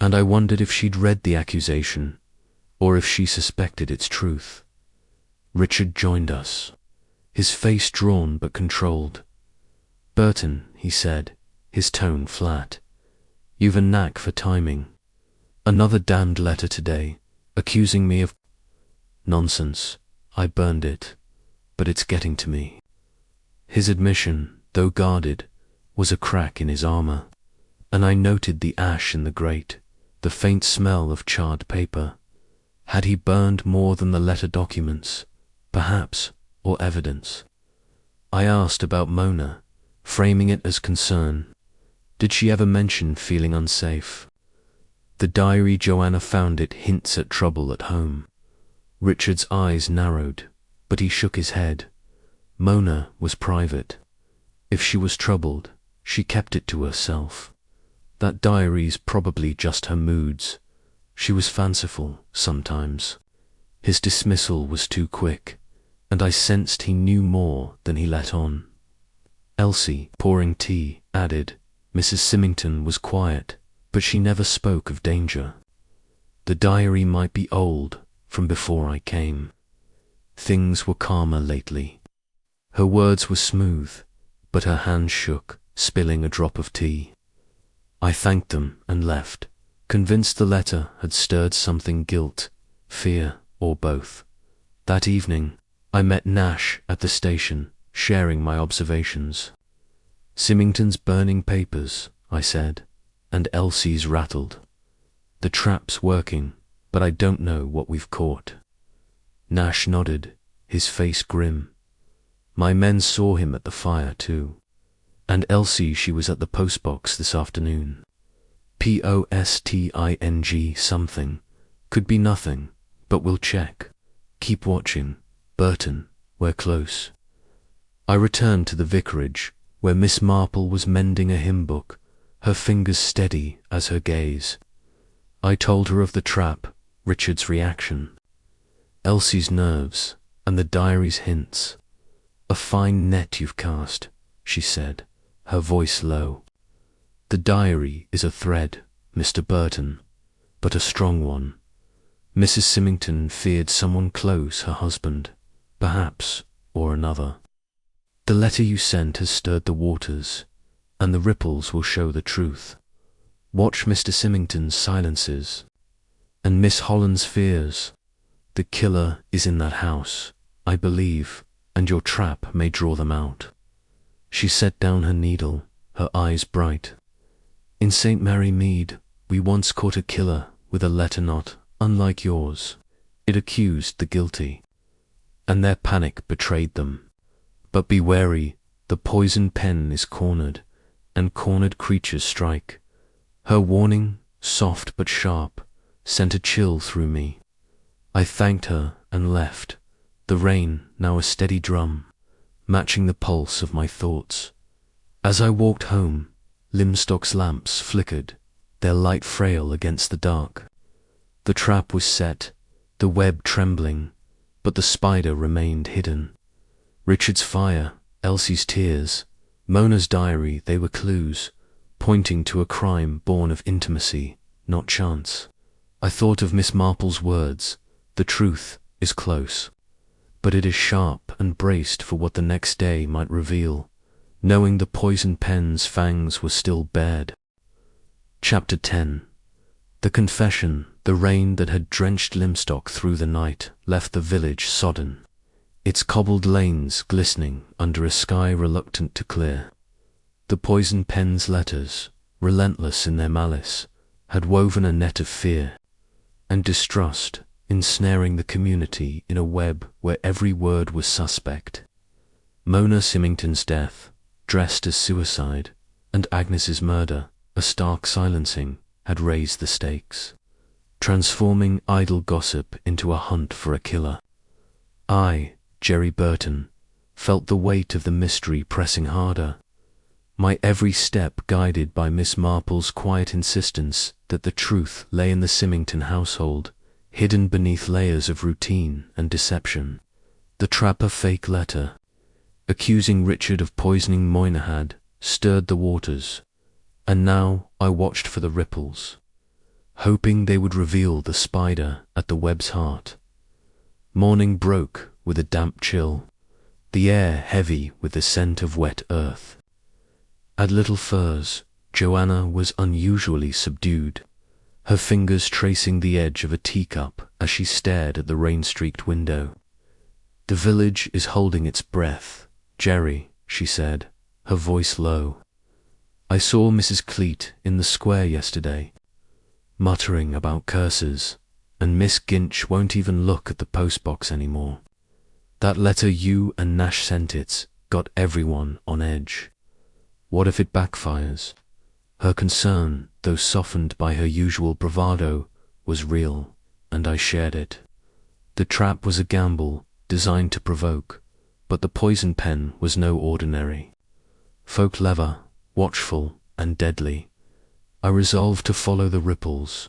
and I wondered if she'd read the accusation, or if she suspected its truth. Richard joined us, his face drawn but controlled. "Burton," he said, his tone flat, "you've a knack for timing. Another damned letter today, accusing me of—" "Nonsense, I burned it, but it's getting to me." His admission, though guarded, was a crack in his armour, and I noted the ash in the grate, the faint smell of charred paper. Had he burned more than the letter documents, perhaps, or evidence? I asked about Mona, framing it as concern. Did she ever mention feeling unsafe? The diary Joanna found it hints at trouble at home. Richard's eyes narrowed, but he shook his head. Mona was private. If she was troubled, she kept it to herself. That diary's probably just her moods. She was fanciful, sometimes. His dismissal was too quick, and I sensed he knew more than he let on. Elsie, pouring tea, added, Mrs Simington was quiet, but she never spoke of danger. The diary might be old, from before I came. Things were calmer lately. Her words were smooth, but her hand shook, spilling a drop of tea. I thanked them and left, convinced the letter had stirred something, guilt, fear, or both. That evening, I met Nash at the station, sharing my observations. Simington's burning papers, I said, and Elsie's rattled. The trap's working, but I don't know what we've caught. Nash nodded, his face grim. My men saw him at the fire too. And Elsie, she was at the postbox this afternoon. Posting something. Could be nothing, but we'll check. Keep watching. Burton, we're close. I returned to the vicarage, where Miss Marple was mending a hymn book, her fingers steady as her gaze. I told her of the trap, Richard's reaction, Elsie's nerves, and the diary's hints. A fine net you've cast, she said, her voice low. The diary is a thread, Mr Burton, but a strong one. Mrs Simington feared someone close, her husband, perhaps, or another. The letter you sent has stirred the waters, and the ripples will show the truth. Watch Mr Simington's silences, and Miss Holland's fears. The killer is in that house, I believe, and your trap may draw them out. She set down her needle, her eyes bright. In St Mary Mead, we once caught a killer with a letter not unlike yours. It accused the guilty, and their panic betrayed them. But be wary, the poison pen is cornered, and cornered creatures strike. Her warning, soft but sharp, sent a chill through me. I thanked her and left, the rain now a steady drum, matching the pulse of my thoughts. As I walked home, Lymstock's lamps flickered, their light frail against the dark. The trap was set, the web trembling, but the spider remained hidden. Richard's fire, Elsie's tears, Mona's diary, they were clues, pointing to a crime born of intimacy, not chance. I thought of Miss Marple's words, the truth is close, but it is sharp and braced for what the next day might reveal, knowing the poison pen's fangs were still bared. Chapter 10. The confession. The rain that had drenched Lymstock through the night left the village sodden, its cobbled lanes glistening under a sky reluctant to clear. The poison pen's letters, relentless in their malice, had woven a net of fear and distrust, ensnaring the community in a web where every word was suspect. Mona Simington's death, dressed as suicide, and Agnes's murder, a stark silencing, had raised the stakes, transforming idle gossip into a hunt for a killer. I, Jerry Burton, felt the weight of the mystery pressing harder, my every step guided by Miss Marple's quiet insistence that the truth lay in the Simington household, hidden beneath layers of routine and deception. The trap, a fake letter, accusing Richard of poisoning Moyna, had stirred the waters, and now I watched for the ripples, hoping they would reveal the spider at the web's heart. Morning broke with a damp chill, the air heavy with the scent of wet earth. At Little Furze, Joanna was unusually subdued, her fingers tracing the edge of a teacup as she stared at the rain-streaked window. The village is holding its breath, Jerry, she said, her voice low. I saw Mrs Cleat in the square yesterday, muttering about curses, and Miss Ginch won't even look at the postbox anymore. That letter you and Nash sent it got everyone on edge. What if it backfires? Her concern, though softened by her usual bravado, was real, and I shared it. The trap was a gamble designed to provoke, but the poison pen was no ordinary. Folk clever, watchful, and deadly. I resolved to follow the ripples,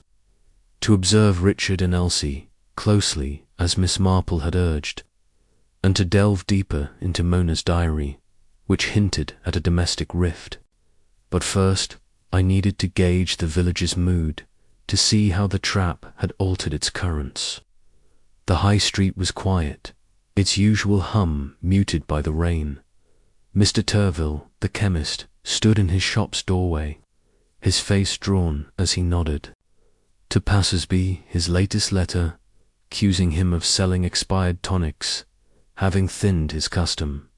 to observe Richard and Elsie closely as Miss Marple had urged, and to delve deeper into Mona's diary, which hinted at a domestic rift. But first, I needed to gauge the village's mood, to see how the trap had altered its currents. The high street was quiet, its usual hum muted by the rain. Mr. Turville, the chemist, stood in his shop's doorway, his face drawn as he nodded. To passers-by, his latest letter, accusing him of selling expired tonics, having thinned his custom.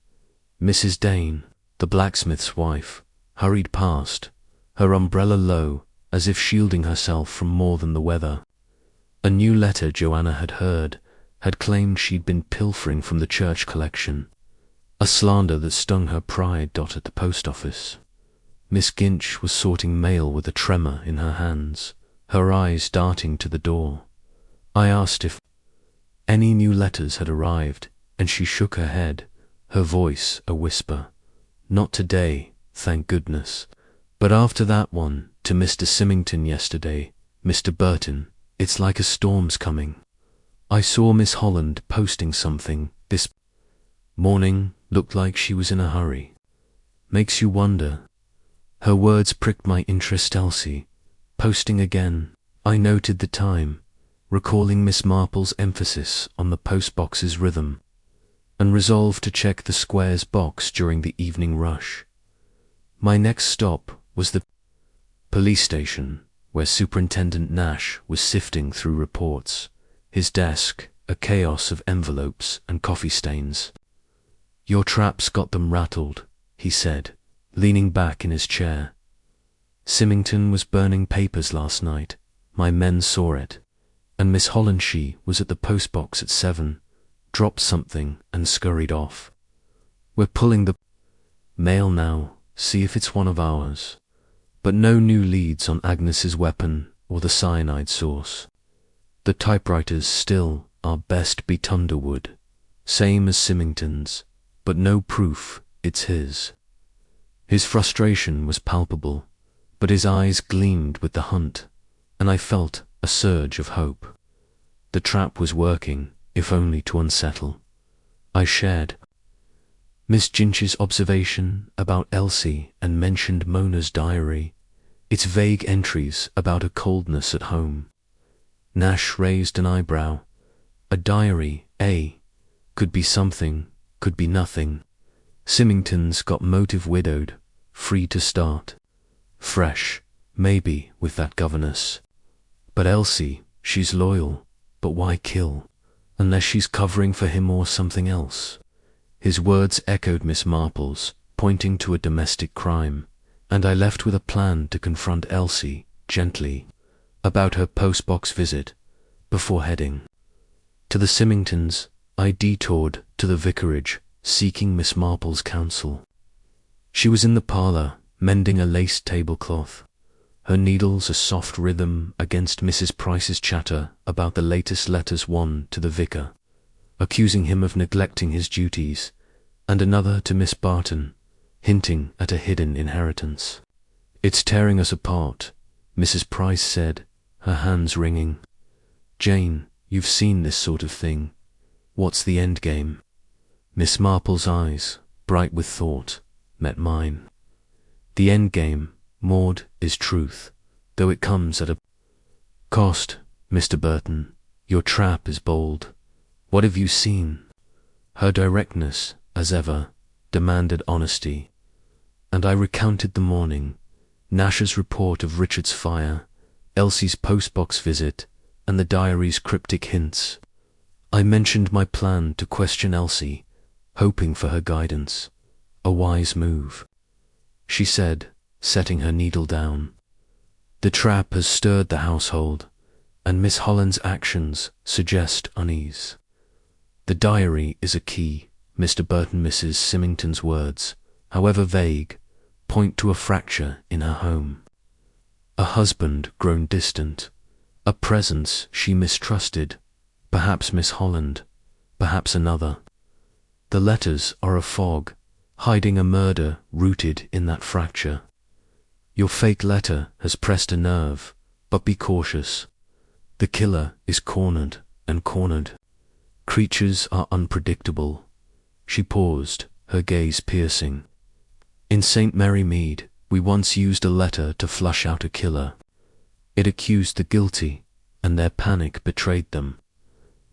Mrs. Dane, the blacksmith's wife, hurried past, her umbrella low, as if shielding herself from more than the weather. A new letter Joanna had heard had claimed she'd been pilfering from the church collection, a slander that stung her pride. At the post office, Miss Ginch was sorting mail with a tremor in her hands, her eyes darting to the door. I asked if any new letters had arrived, and she shook her head, her voice a whisper. Not today, thank goodness. But after that one to Mr. Simington yesterday, Mr. Burton, it's like a storm's coming. I saw Miss Holland posting something this morning, looked like she was in a hurry. Makes you wonder. Her words pricked my interest. Elsie, posting again. I noted the time, recalling Miss Marple's emphasis on the postbox's rhythm, and resolved to check the squares box during the evening rush. My next stop was the police station, where Superintendent Nash was sifting through reports, his desk a chaos of envelopes and coffee stains. "Your trap's got them rattled," he said, leaning back in his chair. "Simington was burning papers last night. My men saw it. And Miss Holland, she was at the postbox at 7, dropped something and scurried off. We're pulling the mail now, see if it's one of ours. But no new leads on Agnes's weapon or the cyanide source. The typewriters still are best be Tunderwood, same as Simington's, but no proof it's his." His frustration was palpable, but his eyes gleamed with the hunt, and I felt a surge of hope. The trap was working, if only to unsettle. I shared Miss Ginch's observation about Elsie and mentioned Mona's diary, its vague entries about a coldness at home. Nash raised an eyebrow. A diary, eh? Could be something, could be nothing. Simington's got motive widowed, free to start. Fresh, maybe, with that governess. But Elsie, she's loyal, but why kill? Unless she's covering for him or something else. His words echoed Miss Marple's, pointing to a domestic crime, and I left with a plan to confront Elsie, gently, about her postbox visit, before heading. To the Simingtons, I detoured to the vicarage, seeking Miss Marple's counsel. She was in the parlour, mending a lace tablecloth, her needles a soft rhythm against Mrs. Price's chatter about the latest letters, one to the vicar, accusing him of neglecting his duties, and another to Miss Barton, hinting at a hidden inheritance. "It's tearing us apart," Mrs. Price said, her hands wringing. "Jane, you've seen this sort of thing. What's the end game?" Miss Marple's eyes, bright with thought, met mine. "The end game, Maud, is truth, though it comes at a cost. Mr. Burton, your trap is bold. What have you seen?" Her directness, as ever, demanded honesty, and I recounted the morning, Nash's report of Richard's fire, Elsie's postbox visit, and the diary's cryptic hints. I mentioned my plan to question Elsie, hoping for her guidance, a wise move. She said, setting her needle down, "The trap has stirred the household, and Miss Holland's actions suggest unease. The diary is a key." Mr. Burton, Mrs. Simington's words, however vague, point to a fracture in her home. A husband grown distant, a presence she mistrusted, perhaps Miss Holland, perhaps another. The letters are a fog, hiding a murder rooted in that fracture. Your fake letter has pressed a nerve, but be cautious. The killer is cornered and cornered. Creatures are unpredictable. She paused, her gaze piercing. In St. Mary Mead, we once used a letter to flush out a killer. It accused the guilty, and their panic betrayed them.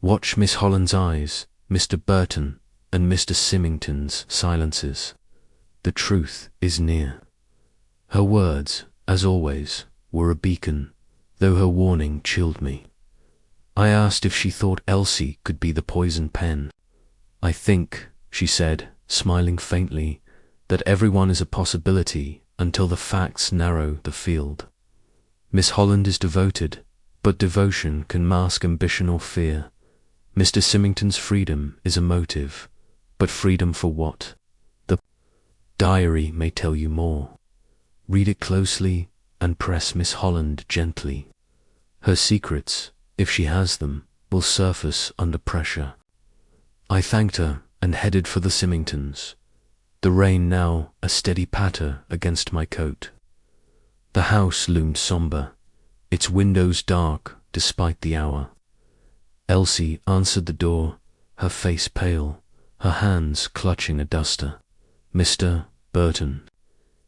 Watch Miss Holland's eyes, Mr Burton, and Mr Simington's silences. The truth is near. Her words, as always, were a beacon, though her warning chilled me. I asked if she thought Elsie could be the poison pen. I think, she said, smiling faintly, that everyone is a possibility until the facts narrow the field. Miss Holland is devoted, but devotion can mask ambition or fear. Mr Simington's freedom is a motive, but freedom for what? The diary may tell you more. Read it closely and press Miss Holland gently. Her secrets, if she has them, will surface under pressure. I thanked her and headed for the Simingtons, the rain now a steady patter against my coat. The house loomed sombre, its windows dark despite the hour. Elsie answered the door, her face pale, her hands clutching a duster. Mr Burton,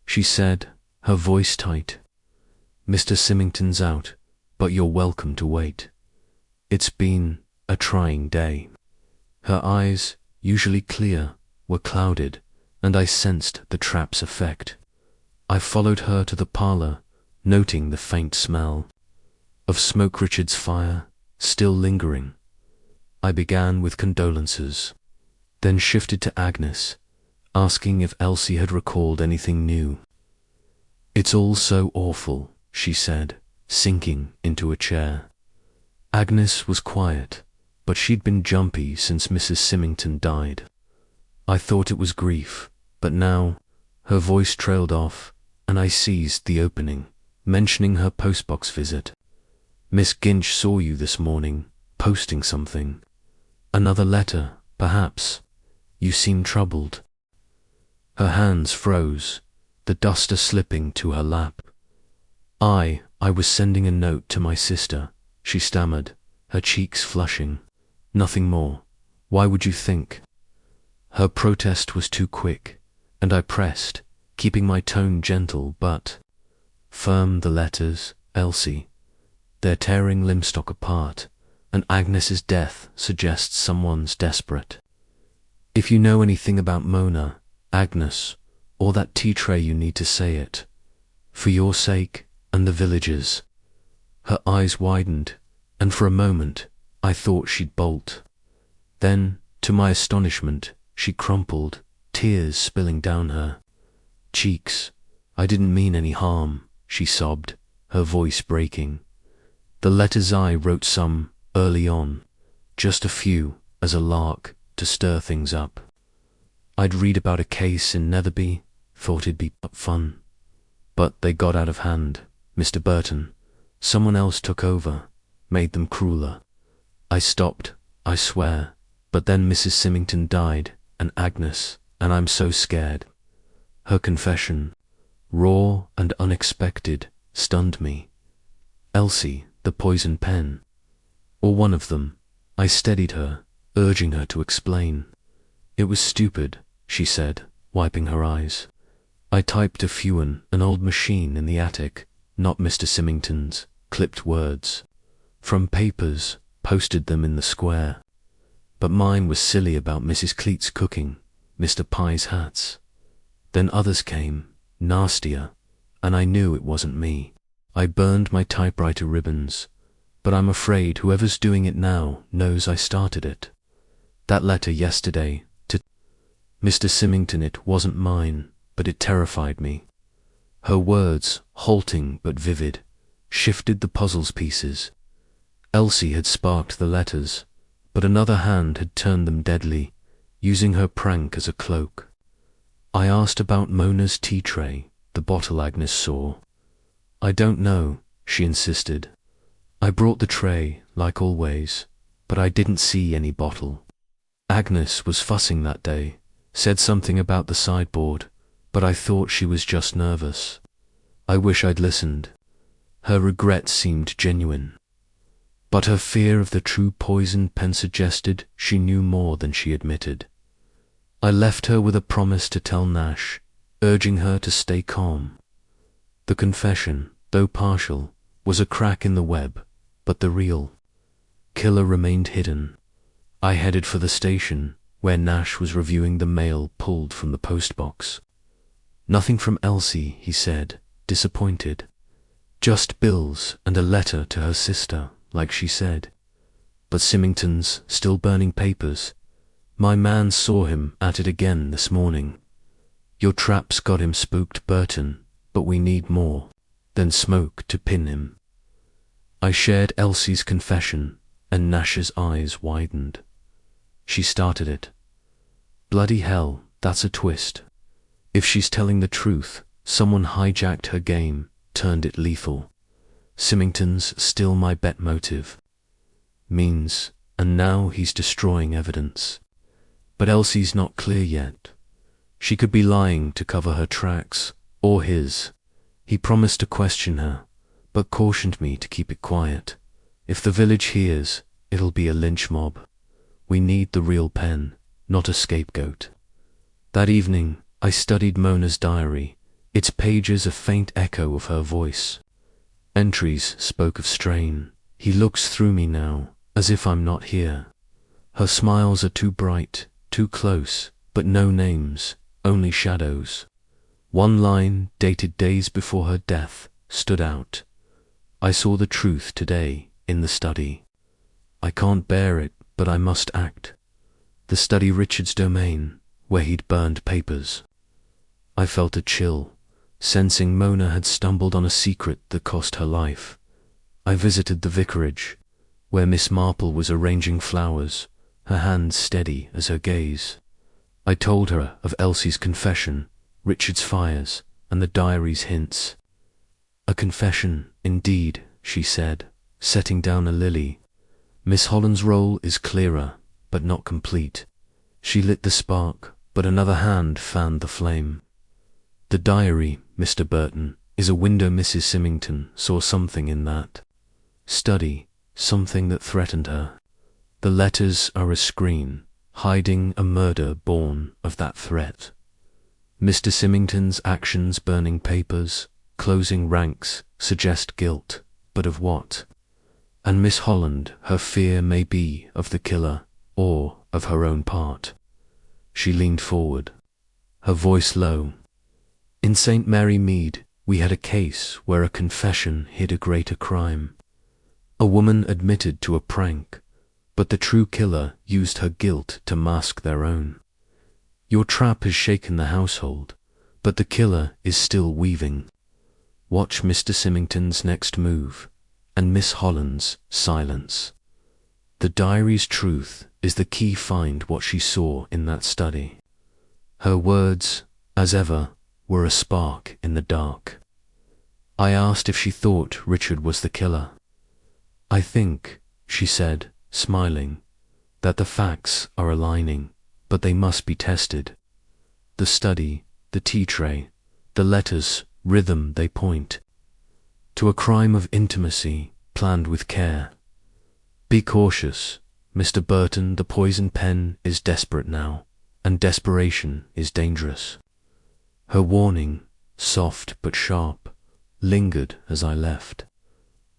she said, her voice tight. Mr Simington's out, but you're welcome to wait. It's been a trying day. Her eyes, usually clear, were clouded, and I sensed the trap's effect. I followed her to the parlour, noting the faint smell of Smoke Richard's fire still lingering. I began with condolences, then shifted to Agnes, asking if Elsie had recalled anything new. It's all so awful, she said, sinking into a chair. Agnes was quiet, but she'd been jumpy since Mrs Simington died. I thought it was grief, but now her voice trailed off, and I seized the opening, mentioning her postbox visit. Miss Ginch saw you this morning, posting something. Another letter, perhaps. You seem troubled. Her hands froze, the duster slipping to her lap. I was sending a note to my sister, she stammered, her cheeks flushing. Nothing more. Why would you think? Her protest was too quick, and I pressed, keeping my tone gentle but firm. The letters, Elsie. They're tearing Lymstock apart, and Agnes's death suggests someone's desperate. If you know anything about Mona, Agnes, or that tea tray, you need to say it. For your sake and the villagers. Her eyes widened, and for a moment I thought she'd bolt. Then, to my astonishment, she crumpled, tears spilling down her cheeks. I didn't mean any harm, she sobbed, her voice breaking. The letters I wrote some early on, just a few as a lark to stir things up. I'd read about a case in Netherby, thought it'd be fun. But they got out of hand. Mr Burton, someone else took over, made them crueler. I stopped, I swear, but then Mrs Simington died, and Agnes, and I'm so scared. Her confession, raw and unexpected, stunned me. Elsie, the poison pen. Or one of them. I steadied her, urging her to explain. It was stupid, she said, wiping her eyes. I typed a few in an old machine in the attic, not Mr Simington's, clipped words from papers, posted them in the square. But mine was silly about Mrs Cleat's cooking, Mr Pye's hats. Then others came, nastier, and I knew it wasn't me. I burned my typewriter ribbons, but I'm afraid whoever's doing it now knows I started it. That letter yesterday to Mr Simington, it wasn't mine, but it terrified me. Her words, halting but vivid, shifted the puzzle's pieces. Elsie had sparked the letters, but another hand had turned them deadly, using her prank as a cloak. I asked about Mona's tea tray, the bottle Agnes saw. I don't know, she insisted. I brought the tray, like always, but I didn't see any bottle. Agnes was fussing that day, said something about the sideboard, but I thought she was just nervous. I wish I'd listened. Her regret seemed genuine. But her fear of the true poison pen suggested she knew more than she admitted. I left her with a promise to tell Nash, urging her to stay calm. The confession, though partial, was a crack in the web, but the real killer remained hidden. I headed for the station, where Nash was reviewing the mail pulled from the postbox. Nothing from Elsie, he said, disappointed. Just bills and a letter to her sister, like she said. But Simingtons still burning papers. My man saw him at it again this morning. Your trap's got him spooked, Burton, but we need more than smoke to pin him. I shared Elsie's confession, and Nash's eyes widened. She started it. Bloody hell, that's a twist. If she's telling the truth, someone hijacked her game, turned it lethal. Simington's still my bet motive. Means, and now he's destroying evidence. But Elsie's not clear yet. She could be lying to cover her tracks, or his. He promised to question her, but cautioned me to keep it quiet. If the village hears, it'll be a lynch mob. We need the real pen, not a scapegoat. That evening, I studied Mona's diary, its pages a faint echo of her voice. Entries spoke of strain. He looks through me now, as if I'm not here. Her smiles are too bright, too close, but no names, only shadows. One line, dated days before her death, stood out. I saw the truth today, in the study. I can't bear it, but I must act. The study, Richard's domain, where he'd burned papers. I felt a chill, sensing Mona had stumbled on a secret that cost her life. I visited the vicarage, where Miss Marple was arranging flowers, her hands steady as her gaze. I told her of Elsie's confession, Richard's fires, and the diary's hints. A confession, indeed, she said, setting down a lily. Miss Holland's role is clearer, but not complete. She lit the spark, but another hand fanned the flame. The diary, Mr Burton, is a window. Mrs Simington saw something in that study, something that threatened her. The letters are a screen, hiding a murder born of that threat. Mr Simington's actions, burning papers, closing ranks, suggest guilt, but of what? And Miss Holland, her fear may be of the killer, or of her own part. She leaned forward, her voice low. In St Mary Mead, we had a case where a confession hid a greater crime. A woman admitted to a prank, but the true killer used her guilt to mask their own. Your trap has shaken the household, but the killer is still weaving. Watch Mr Simington's next move, and Miss Holland's silence. The diary's truth is the key. Find what she saw in that study. Her words, as ever, were a spark in the dark. I asked if she thought Richard was the killer. I think, she said, smiling, that the facts are aligning, but they must be tested. The study, the tea tray, the letters, rhythm, they point to a crime of intimacy planned with care. Be cautious, Mr Burton. The poison pen is desperate now, and desperation is dangerous. Her warning, soft but sharp, lingered as I left.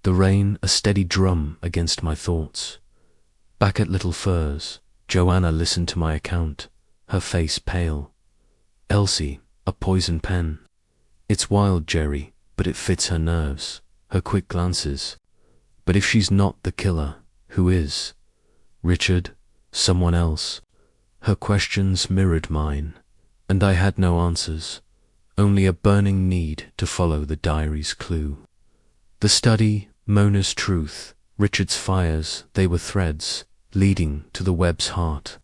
The rain a steady drum against my thoughts. Back at Little Furs, Joanna listened to my account, her face pale. Elsie, a poison pen. It's wild, Jerry, but it fits her nerves, her quick glances. But if she's not the killer, who is? Richard? Someone else? Her questions mirrored mine, and I had no answers, only a burning need to follow the diary's clue. The study, Mona's truth, Richard's fires, they were threads leading to the web's heart.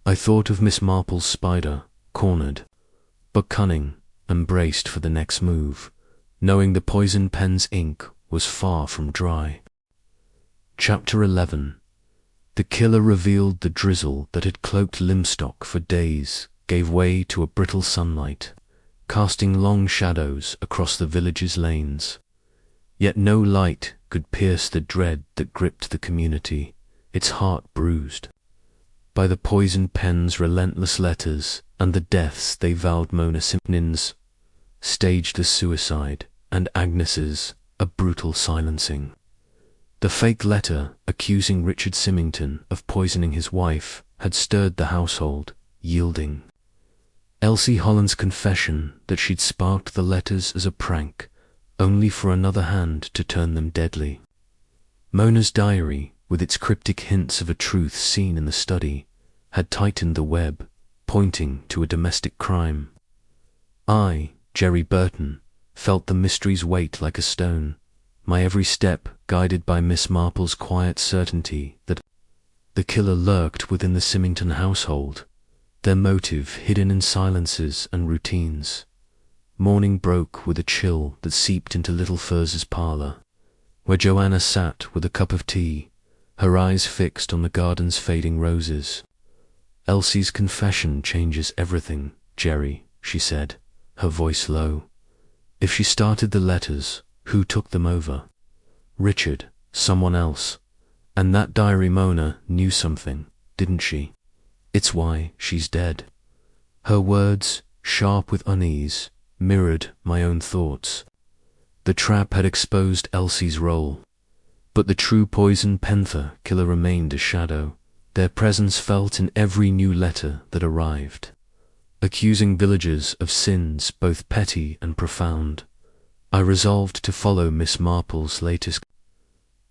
I thought of Miss Marple's spider, cornered, but cunning, and braced for the next move, knowing the poison pen's ink was far from dry. Chapter 11. The killer revealed the drizzle that had cloaked Lymstock for days, gave way to a brittle sunlight, casting long shadows across the village's lanes. Yet no light could pierce the dread that gripped the community, its heart bruised by the poisoned pen's relentless letters and the deaths they vowed Mona Simingtons staged as suicide, and Agnes's a brutal silencing. The fake letter accusing Richard Simington of poisoning his wife had stirred the household, yielding. Elsie Holland's confession that she'd sparked the letters as a prank, only for another hand to turn them deadly. Mona's diary, with its cryptic hints of a truth seen in the study, had tightened the web, pointing to a domestic crime. I, Jerry Burton, felt the mystery's weight like a stone, my every step guided by Miss Marple's quiet certainty that the killer lurked within the Simington household, their motive hidden in silences and routines. Morning broke with a chill that seeped into little Furz's parlour, where Joanna sat with a cup of tea, her eyes fixed on the garden's fading roses. "Elsie's confession changes everything, Jerry," she said, her voice low. "If she started the letters, who took them over? Richard, someone else. And that diary Mona knew something, didn't she? It's why she's dead." Her words, sharp with unease, mirrored my own thoughts. The trap had exposed Elsie's role, but the true poison panther killer remained a shadow, their presence felt in every new letter that arrived, accusing villagers of sins both petty and profound. I resolved to follow Miss Marple's latest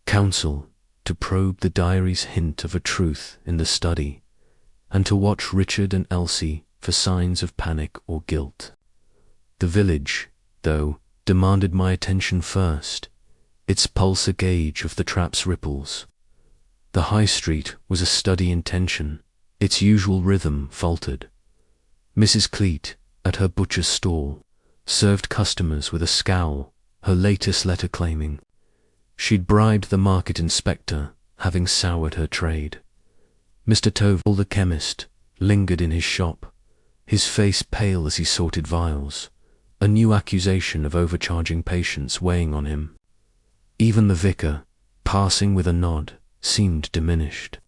counsel, to probe the diary's hint of a truth in the study, and to watch Richard and Elsie for signs of panic or guilt. The village, though, demanded my attention first, its pulse a gauge of the trap's ripples. The high street was a study in tension, its usual rhythm faltered. Mrs Cleat, at her butcher's stall, served customers with a scowl, her latest letter claiming she'd bribed the market inspector, having soured her trade. Mr Tovall, the chemist, lingered in his shop, his face pale as he sorted vials, a new accusation of overcharging patients weighing on him. Even the vicar, passing with a nod, seemed diminished,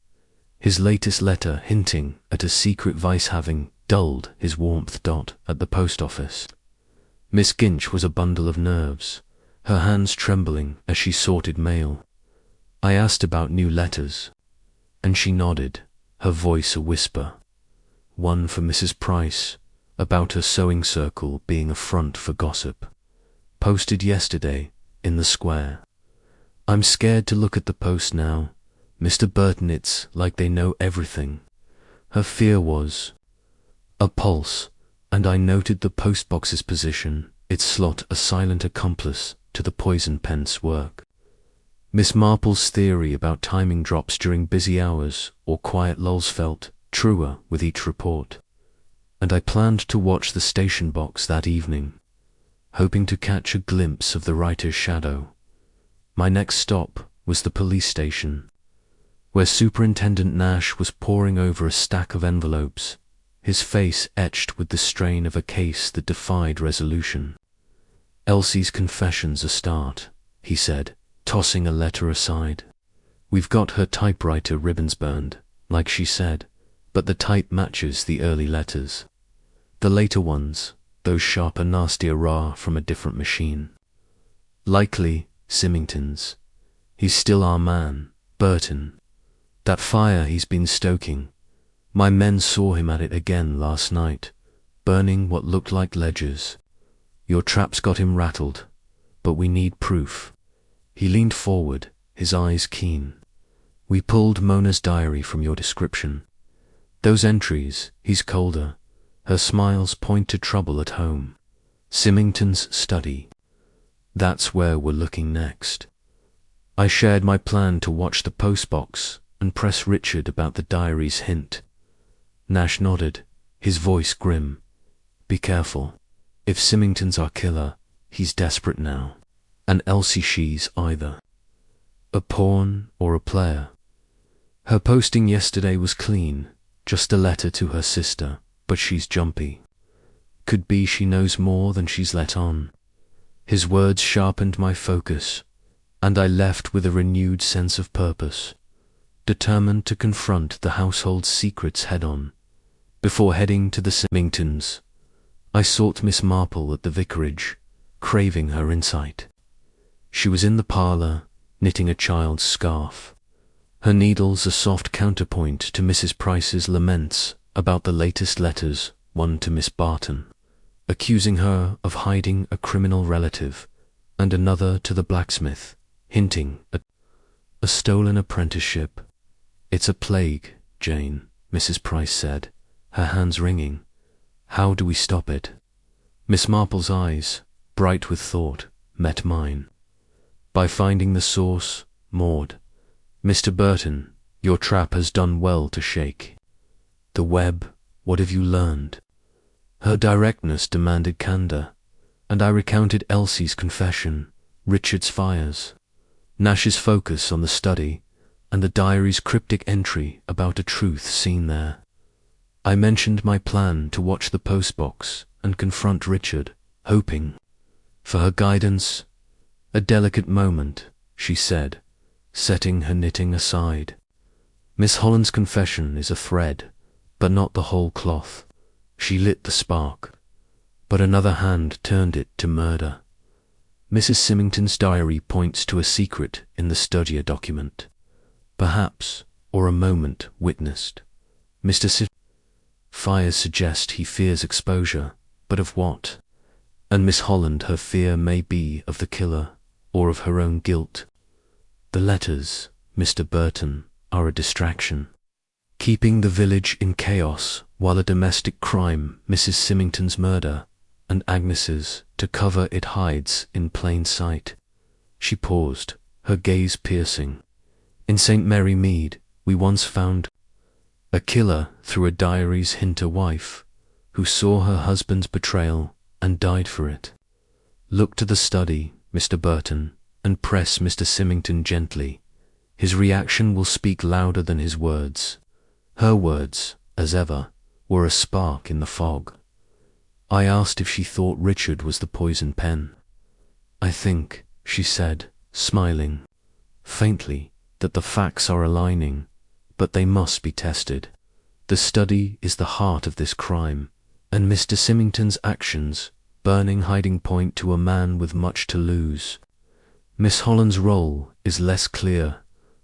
his latest letter hinting at a secret vice having dulled his warmth. At the post office, Miss Ginch was a bundle of nerves, her hands trembling as she sorted mail. I asked about new letters, and she nodded, her voice a whisper. One for Mrs Price, about her sewing circle being a front for gossip, posted yesterday in the square. I'm scared to look at the post now. Mr Burton, it's like they know everything. Her fear was a pulse, and I noted the postbox's position, its slot a silent accomplice to the poison pent's work. Miss Marple's theory about timing drops during busy hours or quiet lulls felt truer with each report, and I planned to watch the station box that evening, hoping to catch a glimpse of the writer's shadow. My next stop was the police station, where Superintendent Nash was poring over a stack of envelopes, his face etched with the strain of a case that defied resolution. "Elsie's confession's a start," he said, tossing a letter aside. "We've got her typewriter ribbons burned, like she said, but the type matches the early letters. The later ones, those sharper, nastier raw from a different machine. Likely Simingtons. He's still our man, Burton. That fire he's been stoking, my men saw him at it again last night, burning what looked like ledgers. Your trap's got him rattled, but we need proof." He leaned forward, his eyes keen. "We pulled Mona's diary from your description. Those entries, he's colder. Her smiles point to trouble at home. Simington's study. That's where we're looking next." I shared my plan to watch the postbox and press Richard about the diary's hint. Nash nodded, his voice grim. "Be careful. If Simington's our killer, he's desperate now. And Elsie, she's either a pawn or a player. Her posting yesterday was clean, just a letter to her sister, but she's jumpy. Could be she knows more than she's let on. His words sharpened my focus, and I left with a renewed sense of purpose, determined to confront the household's secrets head-on. Before heading to the Simingtons, I sought Miss Marple at the vicarage, craving her insight. She was in the parlour, knitting a child's scarf, her needles a soft counterpoint to Mrs Price's laments about the latest letters, one to Miss Burton, accusing her of hiding a criminal relative, and another to the blacksmith, hinting at a stolen apprenticeship. "It's a plague, Jane," Mrs Price said, her hands wringing. "How do we stop it?" Miss Marple's eyes, bright with thought, met mine. "By finding the source, Maud. Mr Burton, your trap has done well to shake. The web, what have you learned?" Her directness demanded candour, and I recounted Elsie's confession, Richard's fires, Nash's focus on the study, and the diary's cryptic entry about a truth seen there. I mentioned my plan to watch the postbox and confront Richard, hoping for her guidance. "A delicate moment," she said, setting her knitting aside. "Miss Holland's confession is a thread, but not the whole cloth." She lit the spark, but another hand turned it to murder. Mrs Simington's diary points to a secret in the studio document. Perhaps, or a moment witnessed. Mr Fires suggest he fears exposure, but of what? And Miss Holland, her fear may be of the killer, or of her own guilt. The letters, Mr Burton, are a distraction, keeping the village in chaos while a domestic crime, Mrs Simington's murder, and Agnes's, to cover it, hides in plain sight. She paused, her gaze piercing. "In St Mary Mead, we once found a killer through a diary's hinter wife, who saw her husband's betrayal and died for it. Look to the study, Mr Burton, and press Mr Simington gently. His reaction will speak louder than his words." Her words, as ever, were a spark in the fog. I asked if she thought Richard was the poison pen. "I think," she said, smiling faintly, "that the facts are aligning, but they must be tested. The study is the heart of this crime, and Mr Simington's actions, burning hiding point to a man with much to lose. Miss Holland's role is less clear.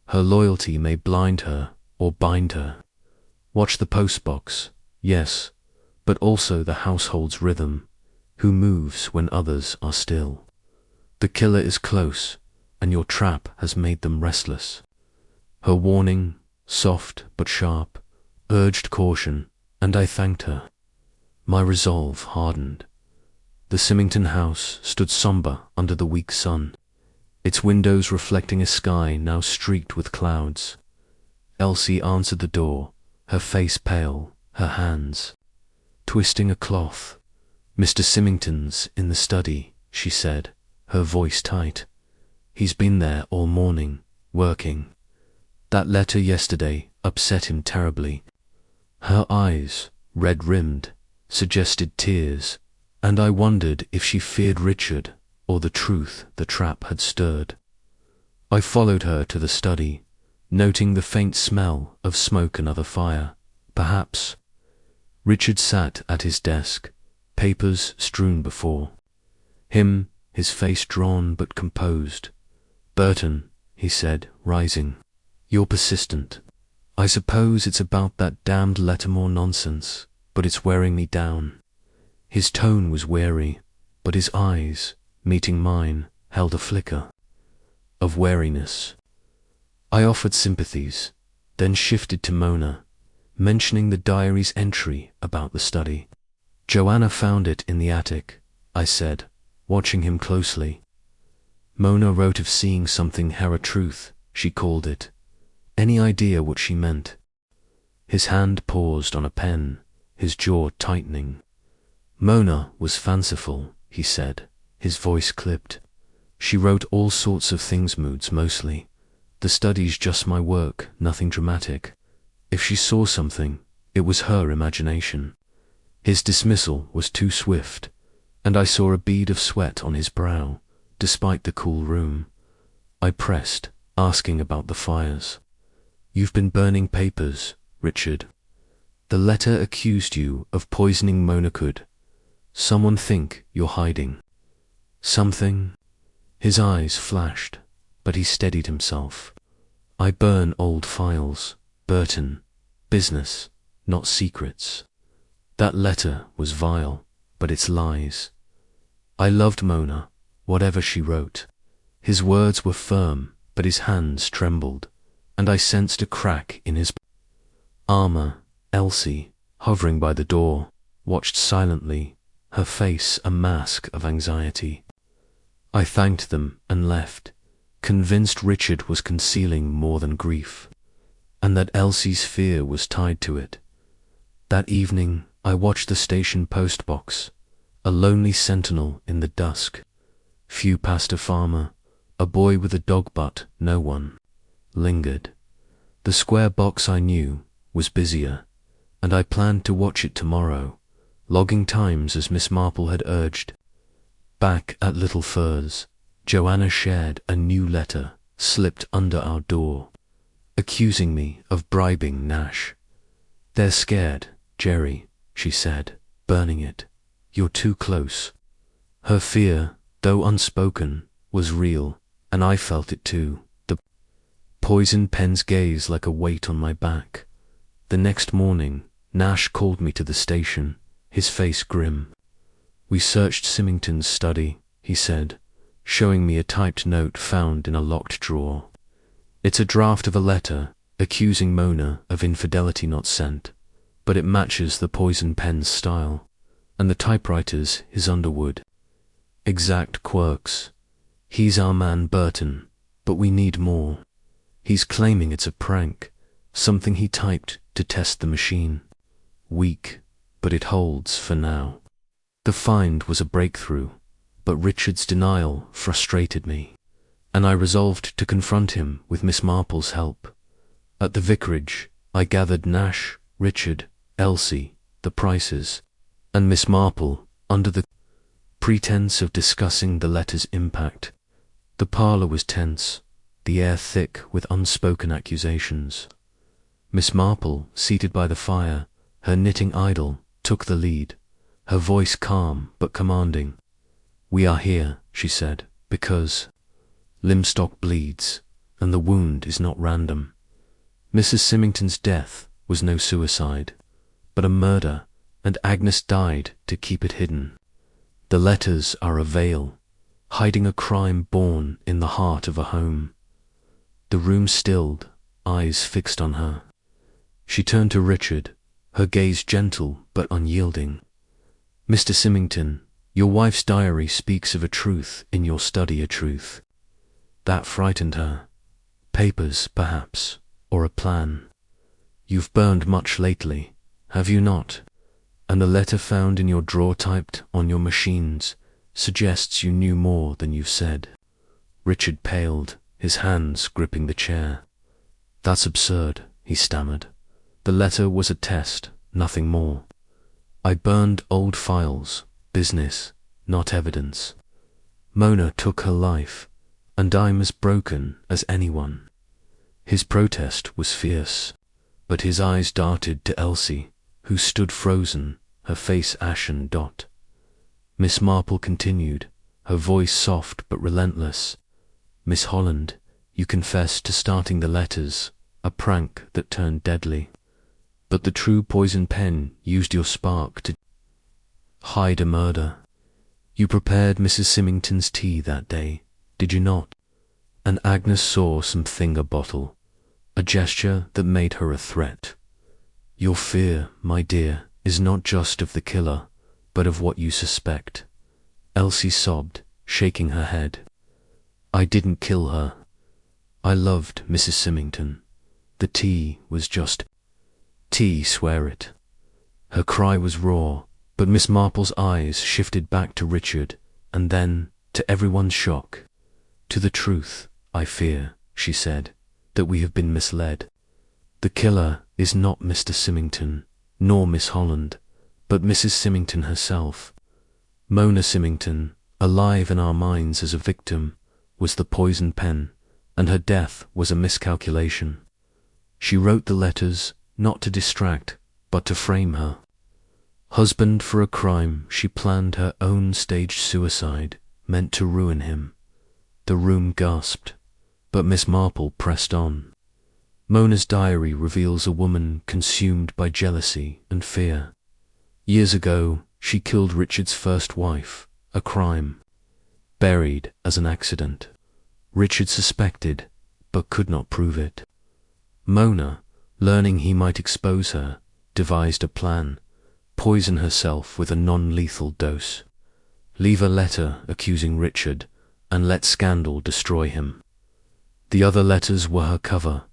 Her loyalty may blind her or bind her. Watch the postbox, yes, but also the household's rhythm, who moves when others are still. The killer is close, and your trap has made them restless." Her warning, soft but sharp, urged caution, and I thanked her. My resolve hardened. The Simington house stood sombre under the weak sun, its windows reflecting a sky now streaked with clouds. Elsie answered the door, her face pale, her hands twisting a cloth. "Mr Simington's in the study," she said, her voice tight. "He's been there all morning, working. That letter yesterday upset him terribly." Her eyes, red-rimmed, suggested tears, and I wondered if she feared Richard or the truth the trap had stirred. I followed her to the study, noting the faint smell of smoke and other fire. Perhaps Richard sat at his desk, papers strewn before him, his face drawn but composed. "Burton," he said, rising, "you're persistent. I suppose it's about that damned Lettermore nonsense, but it's wearing me down." His tone was weary, but his eyes, meeting mine, held a flicker of wariness. I offered sympathies, then shifted to Mona, mentioning the diary's entry about the study. "Joanna found it in the attic," I said, watching him closely. Mona wrote of seeing something Truth, she called it. Any idea what she meant? His hand paused on a pen, his jaw tightening. "Mona was fanciful," he said, his voice clipped. "She wrote all sorts of things, moods mostly. The study's just my work, nothing dramatic. If she saw something, it was her imagination. His dismissal was too swift, and I saw a bead of sweat on his brow, despite the cool room. I pressed, asking about the fires. "You've been burning papers, Richard. The letter accused you of poisoning Mona. Could someone think you're hiding something?" His eyes flashed, but he steadied himself. "I burn old files, Burton. Business, not secrets. That letter was vile, but it's lies. I loved Mona, whatever she wrote." His words were firm, but his hands trembled, and I sensed a crack in his armor. Elsie, hovering by the door, watched silently, her face a mask of anxiety. I thanked them and left, convinced Richard was concealing more than grief, and that Elsie's fear was tied to it. That evening I watched the station postbox, a lonely sentinel in the dusk. Few passed a farmer, a boy with a dog, but no one lingered. The square box I knew was busier, and I planned to watch it tomorrow, logging times as Miss Marple had urged. Back at Little Furze, Joanna shared a new letter slipped under our door, accusing me of bribing Nash. "They're scared, Jerry," she said, burning it. "You're too close." Her fear, though unspoken, was real, and I felt it too. The poison pen's gaze like a weight on my back. The next morning, Nash called me to the station, his face grim. "We searched Simington's study," he said, showing me a typed note found in a locked drawer. "It's a draft of a letter accusing Mona of infidelity not sent, but it matches the poison pen's style, and the typewriter's his Underwood. Exact quirks. He's our man Burton, but we need more. He's claiming it's a prank, something he typed to test the machine. Weak, but it holds for now." The find was a breakthrough, but Richard's denial frustrated me, and I resolved to confront him with Miss Marple's help. At the vicarage, I gathered Nash, Richard, Elsie, the Prices, and Miss Marple under the pretense of discussing the letter's impact. The parlour was tense, the air thick with unspoken accusations. Miss Marple, seated by the fire, her knitting idle, took the lead, her voice calm but commanding. "We are here," she said, "because Lymstock bleeds, and the wound is not random. Mrs Simington's death was no suicide, but a murder, and Agnes died to keep it hidden. The letters are a veil, hiding a crime born in the heart of a home." The room stilled, eyes fixed on her. She turned to Richard, her gaze gentle but unyielding. "Mr Simington, your wife's diary speaks of a truth in your study, a truth." That frightened her. "Papers, perhaps, or a plan. You've burned much lately, have you not? And the letter found in your drawer typed on your machines suggests you knew more than you've said." Richard paled, his hands gripping the chair. "That's absurd," he stammered. "The letter was a test, nothing more. I burned old files, business, not evidence. Mona took her life, and I'm as broken as anyone." His protest was fierce, but his eyes darted to Elsie, who stood frozen, her face ashen. Miss Marple continued, her voice soft but relentless. "Miss Holland, you confessed to starting the letters, a prank that turned deadly. But the true poison pen used your spark to hide a murder. You prepared Mrs Simington's tea that day, did you not? And Agnes saw some finger bottle, a gesture that made her a threat. Your fear, my dear, is not just of the killer, but of what you suspect." Elsie sobbed, shaking her head. "I didn't kill her. I loved Mrs Simington. The tea was just tea, swear it." Her cry was raw, but Miss Marple's eyes shifted back to Richard, and then, to everyone's shock, "To the truth, I fear," she said, "that we have been misled. The killer is not Mr Simington, nor Miss Holland, but Mrs Simington herself. Mona Simington, alive in our minds as a victim, was the poison pen, and her death was a miscalculation. She wrote the letters not to distract, but to frame her. Husband for a crime, she planned her own staged suicide, meant to ruin him. The room gasped, but Miss Marple pressed on. Mona's diary reveals a woman consumed by jealousy and fear. Years ago, she killed Richard's first wife, a crime. Buried as an accident. Richard suspected, but could not prove it. Mona, learning he might expose her, devised a plan. Poison herself with a non-lethal dose. Leave a letter accusing Richard, and let scandal destroy him. The other letters were her cover,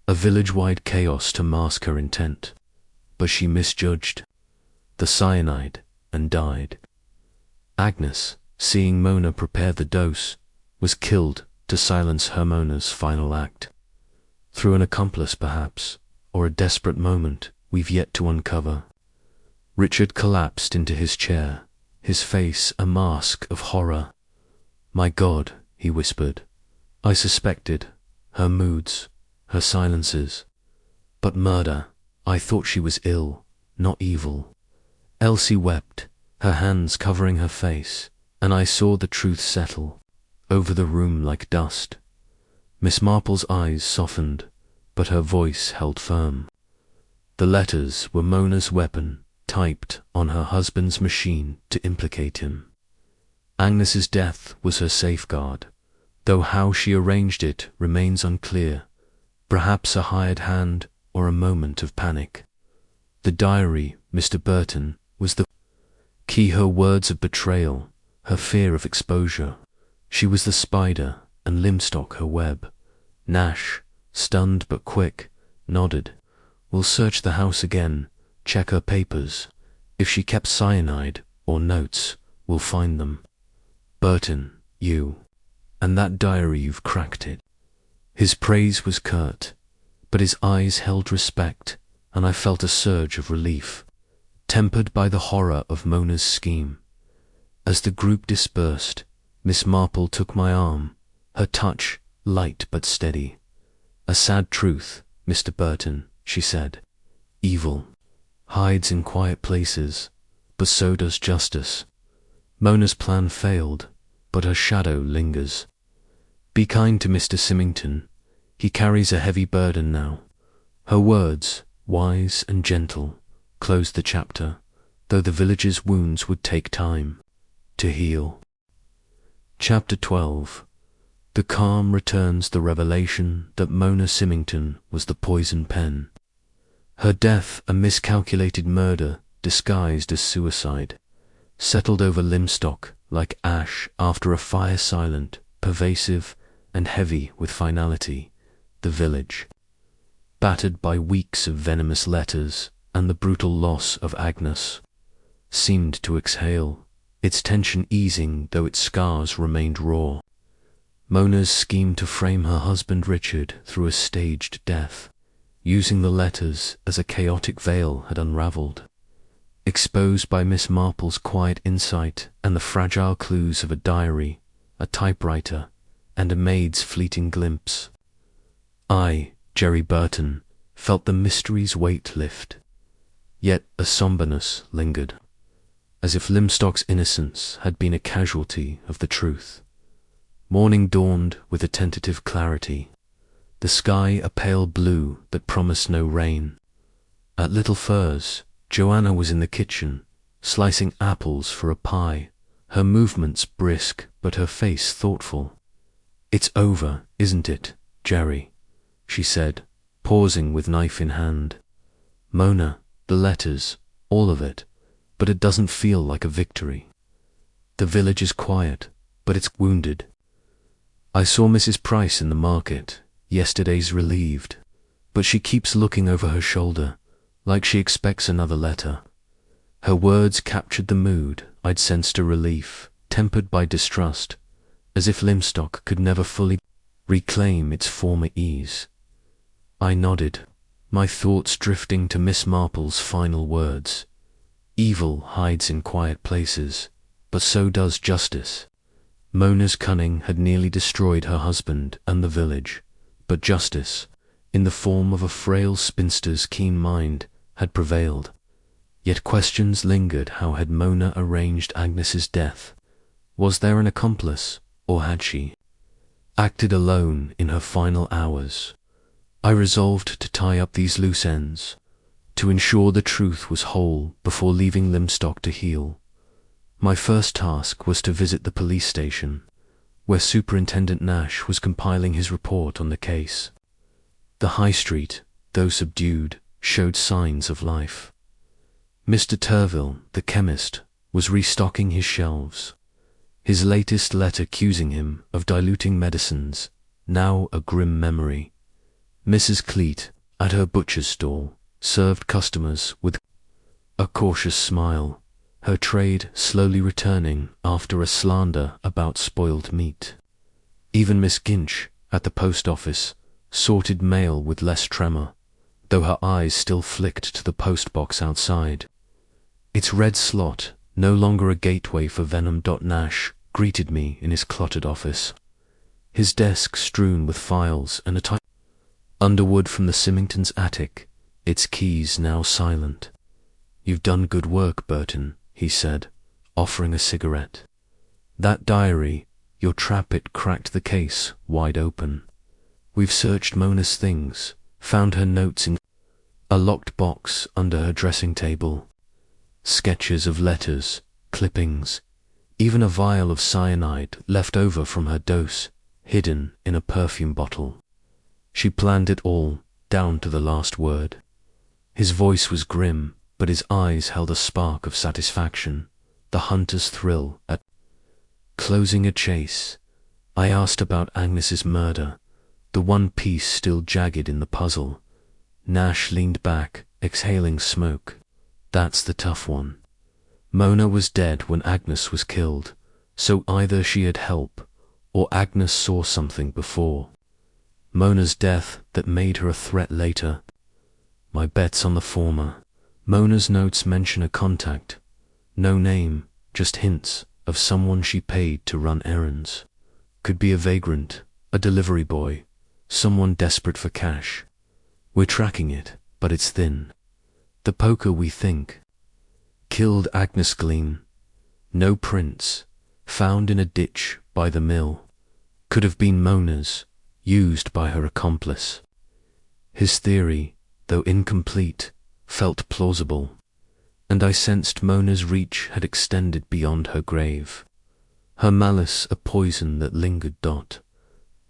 a village-wide chaos to mask her intent. But she misjudged the cyanide and died. Agnes, seeing Mona prepare the dose, was killed to silence her Mona's final act. Through an accomplice perhaps, or a desperate moment we've yet to uncover. Richard collapsed into his chair, his face a mask of horror. "My God," he whispered. "I suspected her moods, her silences. But murder, I thought she was ill, not evil." Elsie wept, her hands covering her face, and I saw the truth settle over the room like dust. Miss Marple's eyes softened, but her voice held firm. The letters were Mona's weapon, typed on her husband's machine to implicate him. Agnes's death was her safeguard, though how she arranged it remains unclear. Perhaps a hired hand or a moment of panic. The diary, Mr Burton, was the key. Her words of betrayal, her fear of exposure. She was the spider, and Lymstock her web. Nash, stunned but quick, nodded. "We'll search the house again, check her papers. If she kept cyanide or notes, we'll find them. Burton, you, and that diary, you've cracked it." His praise was curt, but his eyes held respect, and I felt a surge of relief, tempered by the horror of Mona's scheme. As the group dispersed, Miss Marple took my arm, her touch light but steady. "A sad truth, Mr Burton," she said. "Evil hides in quiet places, but so does justice. Mona's plan failed, but her shadow lingers. Be kind to Mr Simington. He carries a heavy burden now." Her words, wise and gentle, closed the chapter, though the village's wounds would take time to heal. Chapter 12. The calm returns the revelation that Mona Simington was the poison pen. Her death a miscalculated murder disguised as suicide, settled over Lymstock like ash after a fire, silent, pervasive, and heavy with finality. The village, battered by weeks of venomous letters and the brutal loss of Agnes, seemed to exhale, its tension easing though its scars remained raw. Mona's scheme to frame her husband Richard through a staged death, using the letters as a chaotic veil, had unravelled, exposed by Miss Marple's quiet insight and the fragile clues of a diary, a typewriter, and a maid's fleeting glimpse. I, Jerry Burton, felt the mystery's weight lift, yet a somberness lingered, as if Lymstock's innocence had been a casualty of the truth. Morning dawned with a tentative clarity, the sky a pale blue that promised no rain. At Little Furze, Joanna was in the kitchen, slicing apples for a pie, her movements brisk but her face thoughtful. "It's over, isn't it, Jerry?" she said, pausing with knife in hand. "Mona, the letters, all of it, but it doesn't feel like a victory. The village is quiet, but it's wounded. I saw Mrs Price in the market, yesterday's relieved, but she keeps looking over her shoulder, like she expects another letter." Her words captured the mood I'd sensed, a relief, tempered by distrust, as if Lymstock could never fully reclaim its former ease. I nodded, my thoughts drifting to Miss Marple's final words. Evil hides in quiet places, but so does justice. Mona's cunning had nearly destroyed her husband and the village, but justice, in the form of a frail spinster's keen mind, had prevailed. Yet questions lingered. How had Mona arranged Agnes's death? Was there an accomplice, or had she acted alone in her final hours? I resolved to tie up these loose ends, to ensure the truth was whole before leaving Lymstock to heal. My first task was to visit the police station, where Superintendent Nash was compiling his report on the case. The high street, though subdued, showed signs of life. Mr. Turville, the chemist, was restocking his shelves. His latest letter accusing him of diluting medicines, now a grim memory. Mrs Cleat, at her butcher's stall, served customers with a cautious smile, her trade slowly returning after a slander about spoiled meat. Even Miss Ginch, at the post office, sorted mail with less tremor, though her eyes still flicked to the post box outside. Its red slot, no longer a gateway for venom. Nash greeted me in his cluttered office, his desk strewn with files and a type underwood from the Simingtons' attic, its keys now silent. "You've done good work, Burton," he said, offering a cigarette. "That diary, your trap, it cracked the case wide open. We've searched Mona's things, found her notes in a locked box under her dressing table, sketches of letters, clippings, even a vial of cyanide left over from her dose, hidden in a perfume bottle. She planned it all, down to the last word." His voice was grim, but his eyes held a spark of satisfaction, the hunter's thrill at closing a chase. I asked about Agnes's murder, the one piece still jagged in the puzzle. Nash leaned back, exhaling smoke. "That's the tough one. Mona was dead when Agnes was killed, so either she had help, or Agnes saw something before. Mona's death that made her a threat later. My bet's on the former. Mona's notes mention a contact. No name, just hints of someone she paid to run errands. Could be a vagrant, a delivery boy, someone desperate for cash. We're tracking it, but it's thin. The poker, we think. Killed Agnes Glean. No prints. Found in a ditch by the mill. Could have been Mona's, used by her accomplice." His theory, though incomplete, felt plausible, and I sensed Mona's reach had extended beyond her grave, her malice a poison that lingered.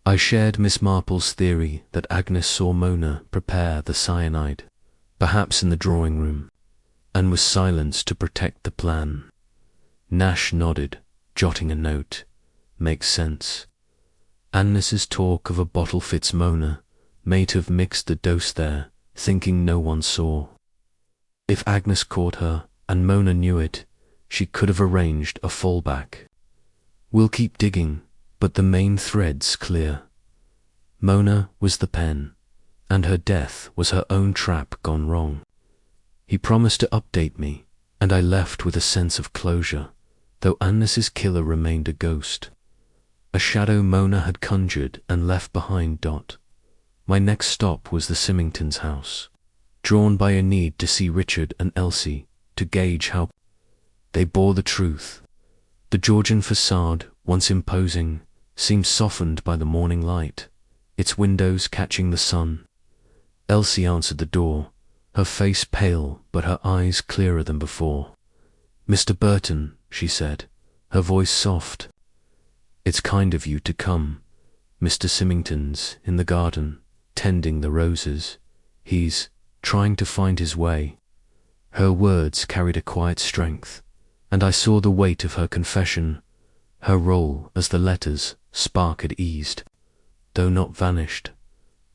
I shared Miss Marple's theory that Agnes saw Mona prepare the cyanide, perhaps in the drawing room, and was silenced to protect the plan. Nash nodded, jotting a note. "Makes sense. Agnes's talk of a bottle fits Mona, may have mixed the dose there, thinking no one saw. If Agnes caught her, and Mona knew it, she could have arranged a fallback. We'll keep digging, but the main thread's clear. Mona was the pen, and her death was her own trap gone wrong." He promised to update me, and I left with a sense of closure, though Agnes's killer remained a ghost, a shadow Mona had conjured and left behind. My next stop was the Simingtons' house, drawn by a need to see Richard and Elsie, to gauge how they bore the truth. The Georgian facade, once imposing, seemed softened by the morning light, its windows catching the sun. Elsie answered the door, her face pale but her eyes clearer than before. "Mr. Burton," she said, her voice soft. "It's kind of you to come. Mr. Simington's in the garden, tending the roses. He's trying to find his way." Her words carried a quiet strength, and I saw the weight of her confession, her role as the letter's spark had eased, though not vanished.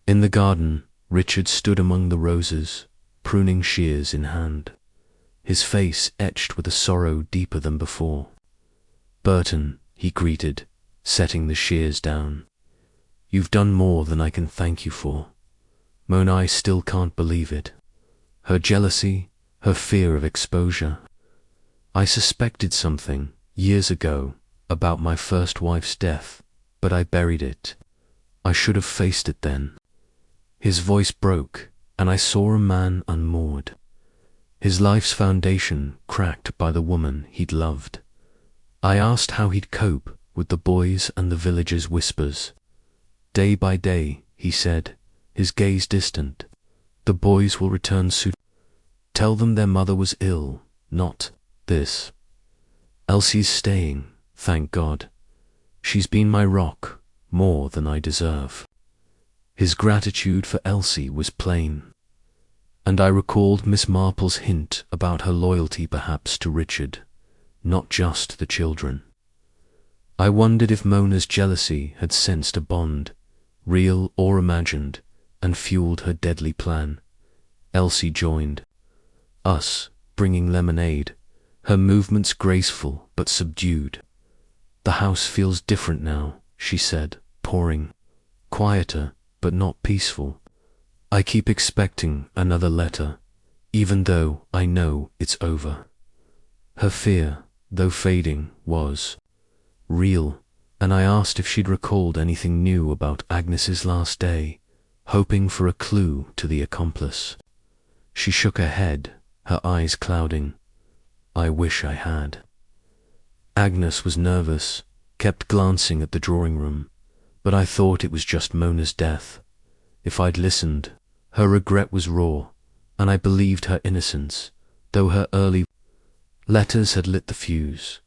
In the garden, Richard stood among the roses, pruning shears in hand, his face etched with a sorrow deeper than before. "Burton," he greeted, setting the shears down. "You've done more than I can thank you for." Mona, I still can't believe it. Her jealousy, her fear of exposure, I suspected something, years ago, about my first wife's death, but I buried it. I should have faced it then. His voice broke, and I saw a man unmoored. His life's foundation cracked by the woman he'd loved. I asked how he'd cope with the boys and the villagers' whispers. Day by day, he said, his gaze distant. The boys will return soon. Tell them their mother was ill, not this. Elsie's staying, thank God. She's been my rock, more than I deserve. His gratitude for Elsie was plain. And I recalled Miss Marple's hint about her loyalty perhaps to Richard, not just the children. I wondered if Mona's jealousy had sensed a bond, real or imagined, and fueled her deadly plan. Elsie joined us, bringing lemonade, her movements graceful but subdued. The house feels different now, she said, pouring. Quieter, but not peaceful. I keep expecting another letter, even though I know it's over. Her fear, though fading, was real, and I asked if she'd recalled anything new about Agnes's last day, hoping for a clue to the accomplice. She shook her head, her eyes clouding. I wish I had. Agnes was nervous, kept glancing at the drawing room, but I thought it was just Mona's death. If I'd listened, her regret was raw, and I believed her innocence, though her early letters had lit the fuse.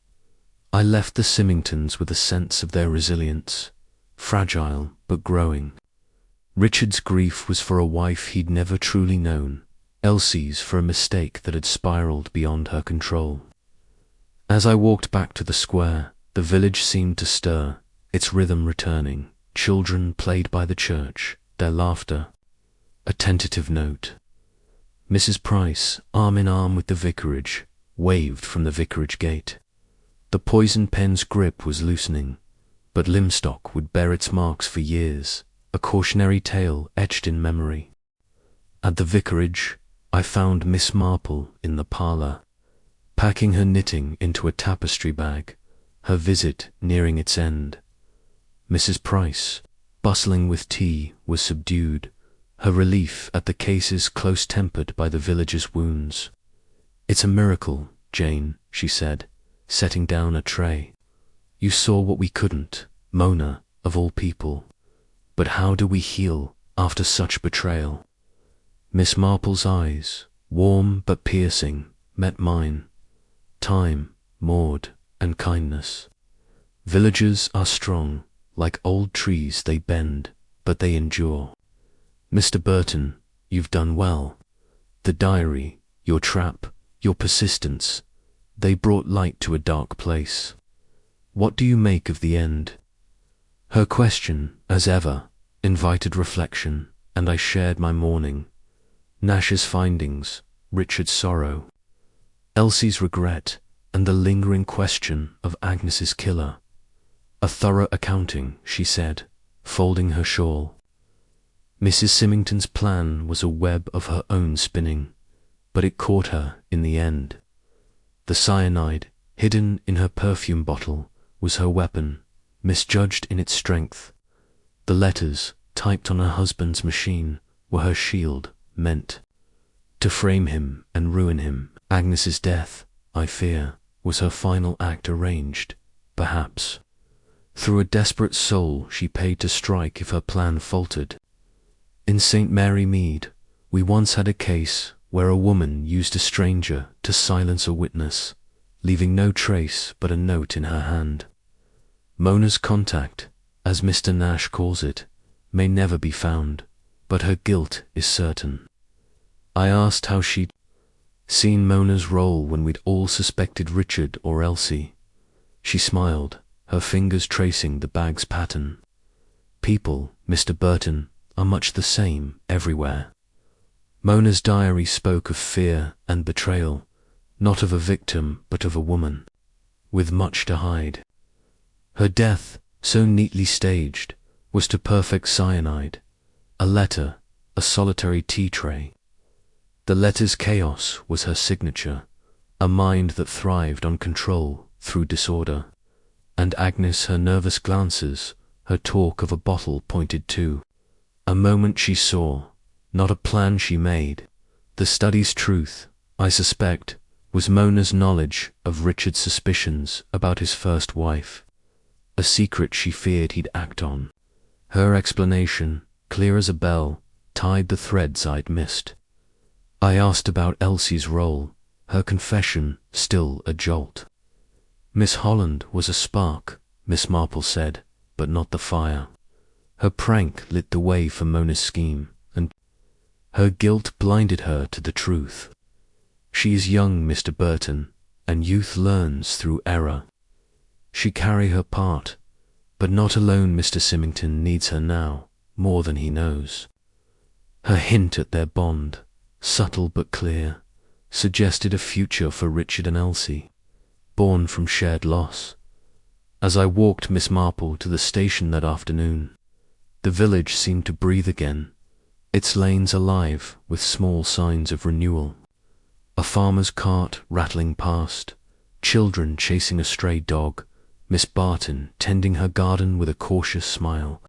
I left the Simingtons with a sense of their resilience, fragile but growing. Richard's grief was for a wife he'd never truly known, Elsie's for a mistake that had spiraled beyond her control. As I walked back to the square, the village seemed to stir, its rhythm returning. Children played by the church, their laughter a tentative note. Mrs. Price, arm in arm with the vicarage, waved from the vicarage gate. The poison pen's grip was loosening, but Lymstock would bear its marks for years, a cautionary tale etched in memory. At the vicarage, I found Miss Marple in the parlour, packing her knitting into a tapestry bag, her visit nearing its end. Mrs. Price, bustling with tea, was subdued, her relief at the cases close-tempered by the villagers' wounds. It's a miracle, Jane, she said, setting down a tray. You saw what we couldn't, Mona, of all people. But how do we heal after such betrayal? Miss Marple's eyes, warm but piercing, met mine. Time, Maud, and kindness. Villagers are strong, like old trees they bend, but they endure. Mr. Burton, you've done well. The diary, your trap, your persistence, they brought light to a dark place. What do you make of the end? Her question, as ever, invited reflection, and I shared my mourning. Nash's findings, Richard's sorrow, Elsie's regret, and the lingering question of Agnes's killer. A thorough accounting, she said, folding her shawl. Mrs. Simington's plan was a web of her own spinning, but it caught her in the end. The cyanide, hidden in her perfume bottle, was her weapon, misjudged in its strength. The letters, typed on her husband's machine, were her shield, meant to frame him and ruin him. Agnes's death, I fear, was her final act arranged, perhaps. Through a desperate soul she paid to strike if her plan faltered. In St. Mary Mead, we once had a case where a woman used a stranger to silence a witness, leaving no trace but a note in her hand. Mona's contact, as Mr. Nash calls it, may never be found, but her guilt is certain. I asked how she'd seen Mona's role when we'd all suspected Richard or Elsie. She smiled, her fingers tracing the bag's pattern. People, Mr. Burton, are much the same everywhere. Mona's diary spoke of fear and betrayal, not of a victim but of a woman, with much to hide. Her death, so neatly staged, was to perfect cyanide, a letter, a solitary tea tray. The letter's chaos was her signature, a mind that thrived on control through disorder. And Agnes, her nervous glances, her talk of a bottle pointed to a moment she saw, not a plan she made. The study's truth, I suspect, was Mona's knowledge of Richard's suspicions about his first wife, a secret she feared he'd act on. Her explanation, clear as a bell, tied the threads I'd missed. I asked about Elsie's role, her confession still a jolt. Miss Holland was a spark, Miss Marple said, but not the fire. Her prank lit the way for Mona's scheme, and her guilt blinded her to the truth. She is young, Mr Burton, and youth learns through error. She carry her part, but not alone. Mr Simington needs her now, more than he knows. Her hint at their bond, subtle but clear, suggested a future for Richard and Elsie, born from shared loss. As I walked Miss Marple to the station that afternoon, the village seemed to breathe again, its lanes alive with small signs of renewal. A farmer's cart rattling past, children chasing a stray dog, Miss Barton tending her garden with a cautious smile.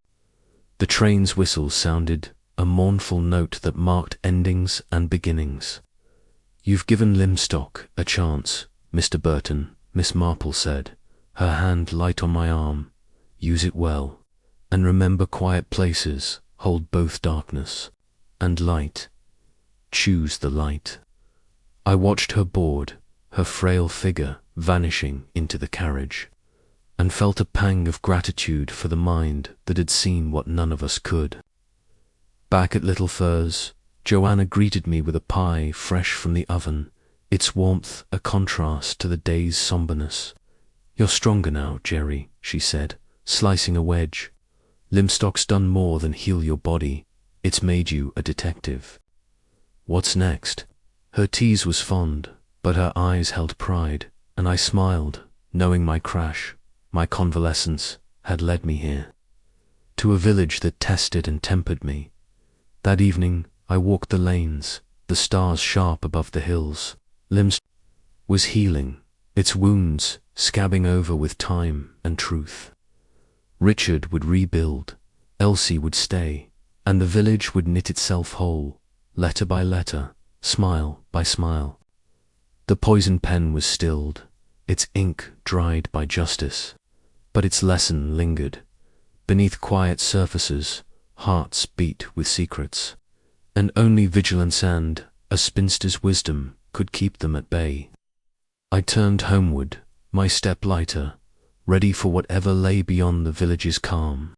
The train's whistle sounded, a mournful note that marked endings and beginnings. "You've given Lymstock a chance, Mr Burton," Miss Marple said, her hand light on my arm. "Use it well, and remember quiet places hold both darkness and light. Choose the light." I watched her board, her frail figure vanishing into the carriage, and felt a pang of gratitude for the mind that had seen what none of us could. Back at Little Furze, Joanna greeted me with a pie fresh from the oven, its warmth a contrast to the day's somberness. "You're stronger now, Jerry," she said, slicing a wedge. "Lymstock's done more than heal your body, it's made you a detective. What's next?" Her tease was fond, but her eyes held pride, and I smiled, knowing my crash, my convalescence, had led me here, to a village that tested and tempered me. That evening I walked the lanes, the stars sharp above the hills. Limstock was healing, its wounds scabbing over with time and truth. Richard would rebuild, Elsie would stay, and the village would knit itself whole, letter by letter, smile by smile. The poison pen was stilled, its ink dried by justice, but its lesson lingered. Beneath quiet surfaces, hearts beat with secrets, and only vigilance and a spinster's wisdom could keep them at bay. I turned homeward, my step lighter, ready for whatever lay beyond the village's calm.